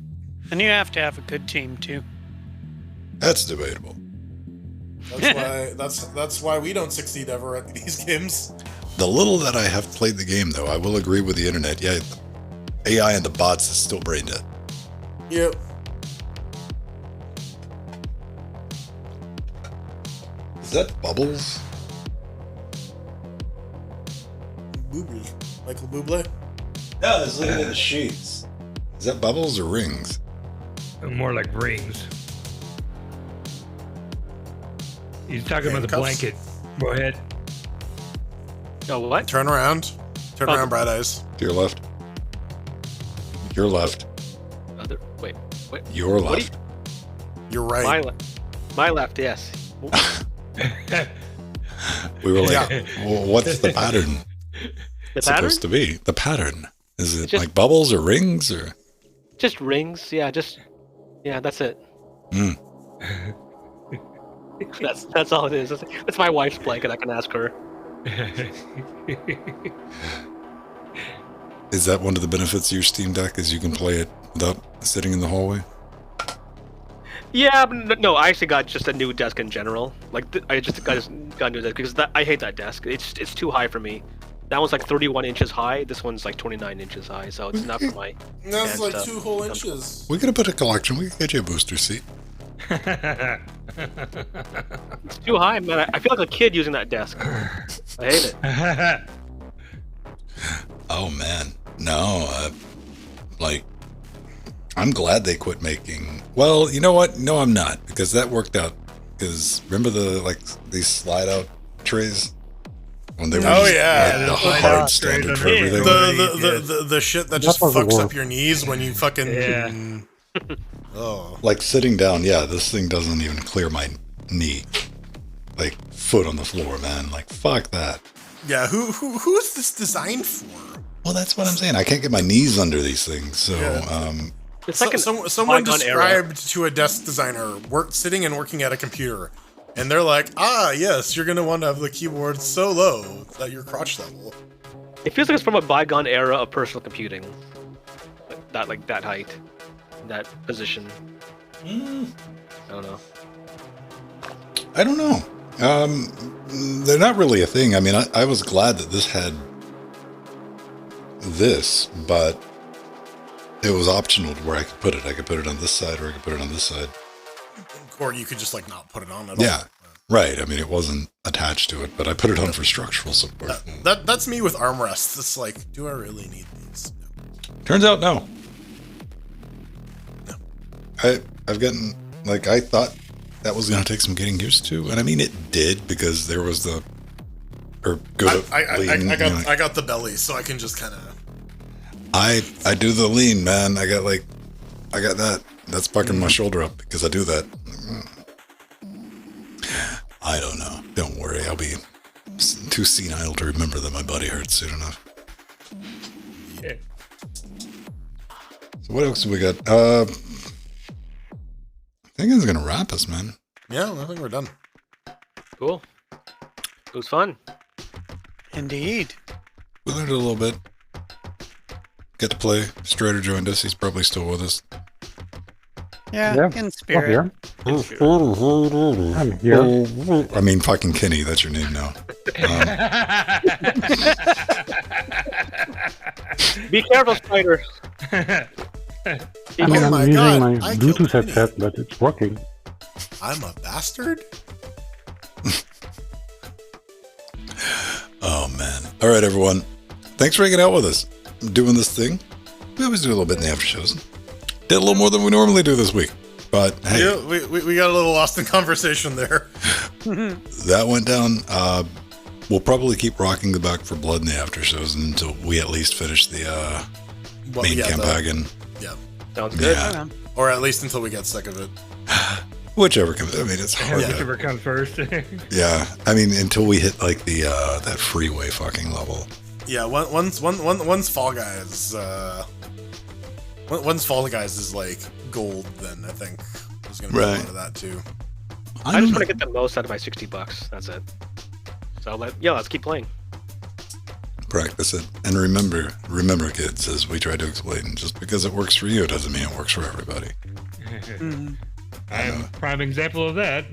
you have to have a good team too. That's debatable. That's why we don't succeed ever at these games. The little that I have played the game, though, I will agree with the internet. Yeah, AI and the bots is still brain dead. Yep. Is that Bubbles? Bublé. Michael Bublé? Yeah, there's looking at the sheets. Is that Bubbles or Rings? More like Rings. He's talking about the blanket. Go ahead. Oh, what? Turn around. Turn around, Bright Eyes. To your left. Your left. Wait. Your left. You're right. My left, yes. We were like, well, what's the pattern? The supposed to be? The pattern. Is it just, like bubbles or rings or? Just rings, yeah. That's it. That's all it is. That's my wife's blanket. I can ask her. Is that one of the benefits of your Steam Deck? Is you can play it without sitting in the hallway? Yeah, but no. I actually got just a new desk in general. Like I just got a new desk because I hate that desk. It's too high for me. That one's like 31 inches high. This one's like 29 inches high, so it's not for my. That's like 2 whole inches. We could have put a collection. We could get you a booster seat. It's too high, man. I feel like a kid using that desk. I hate it. Oh man, no. Like, I'm glad they quit making. Well, you know what? No, I'm not, because that worked out. Because remember these slide out trays when they were the hard standard for everything. The shit that just fucks up your knees when you fucking. Oh. Like sitting down, this thing doesn't even clear my knee. Like foot on the floor, man. Like fuck that. Yeah, who is this designed for? Well, that's what I'm saying. I can't get my knees under these things. So, it's like someone described to a desk designer sitting and working at a computer, and they're like, yes, you're gonna want to have the keyboard so low that your crotch level. It feels like it's from a bygone era of personal computing. That height. That position. I don't know. They're not really a thing. I mean, I was glad that this had this, but it was optional to where I could put it. I could put it on this side or I could put it on this side. Or you could just like not put it on at Yeah. all. Right. I mean, it wasn't attached to it, but I put it on for structural support. That's me with armrests. It's like, do I really need these? Turns out, no. I've gotten, like, I thought that was going to take some getting used to, and I mean, it did, because there was the, or good lean. I got the belly, so I can just kind of. I do the lean, man. I got that. That's pucking my shoulder up because I do that. I don't know. Don't worry. I'll be too senile to remember that my body hurts soon enough. Yeah. So what else do we got? I think it's gonna wrap us, man. Yeah, I think we're done. Cool. It was fun. Indeed. We learned a little bit. Get to play. Strider joined us. He's probably still with us. Yeah, in spirit. I'm here. I mean, fucking Kenny. That's your name now. Be careful, Spider. I mean, I'm using my Bluetooth headset, but it's working. I'm a bastard? Oh, man. All right, everyone. Thanks for hanging out with us. Doing this thing. We always do a little bit in the after shows. Did a little more than we normally do this week. But, hey. Yeah, we got a little lost in conversation there. That went down. We'll probably keep rocking the Back for Blood in the after shows until we at least finish the main campaign. Yeah. Sounds good. Yeah. Or at least until we get sick of it. Whichever comes. I mean, it's hard. Whichever comes first. Yeah. I mean, until we hit like the that freeway fucking level. Yeah. Once Fall Guys. Once Fall Guys is like gold, then I think there's gonna be a lot of that too. I just want to get the most out of my $60. That's it. So let's keep playing. Practice it, and remember, kids, as we try to explain, just because it works for you doesn't mean it works for everybody. I'm a prime example of that.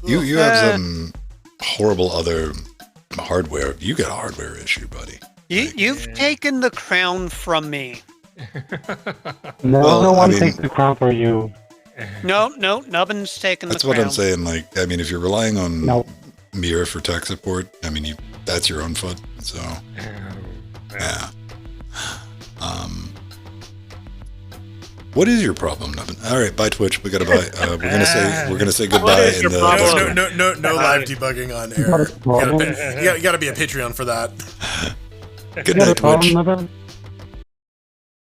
You have some horrible other hardware. You got a hardware issue, buddy. You've taken the crown from me. No one takes the crown for you. No, Nubbin's taken the crown. That's what I'm saying. Like, I mean, if you're relying on Mira for tech support, I mean, that's your own foot. So, yeah. What is your problem, Nubbin? All right, bye Twitch. We gotta buy. We're gonna say goodbye. In the no live debugging on air. You gotta be a Patreon for that. Good night, Twitch.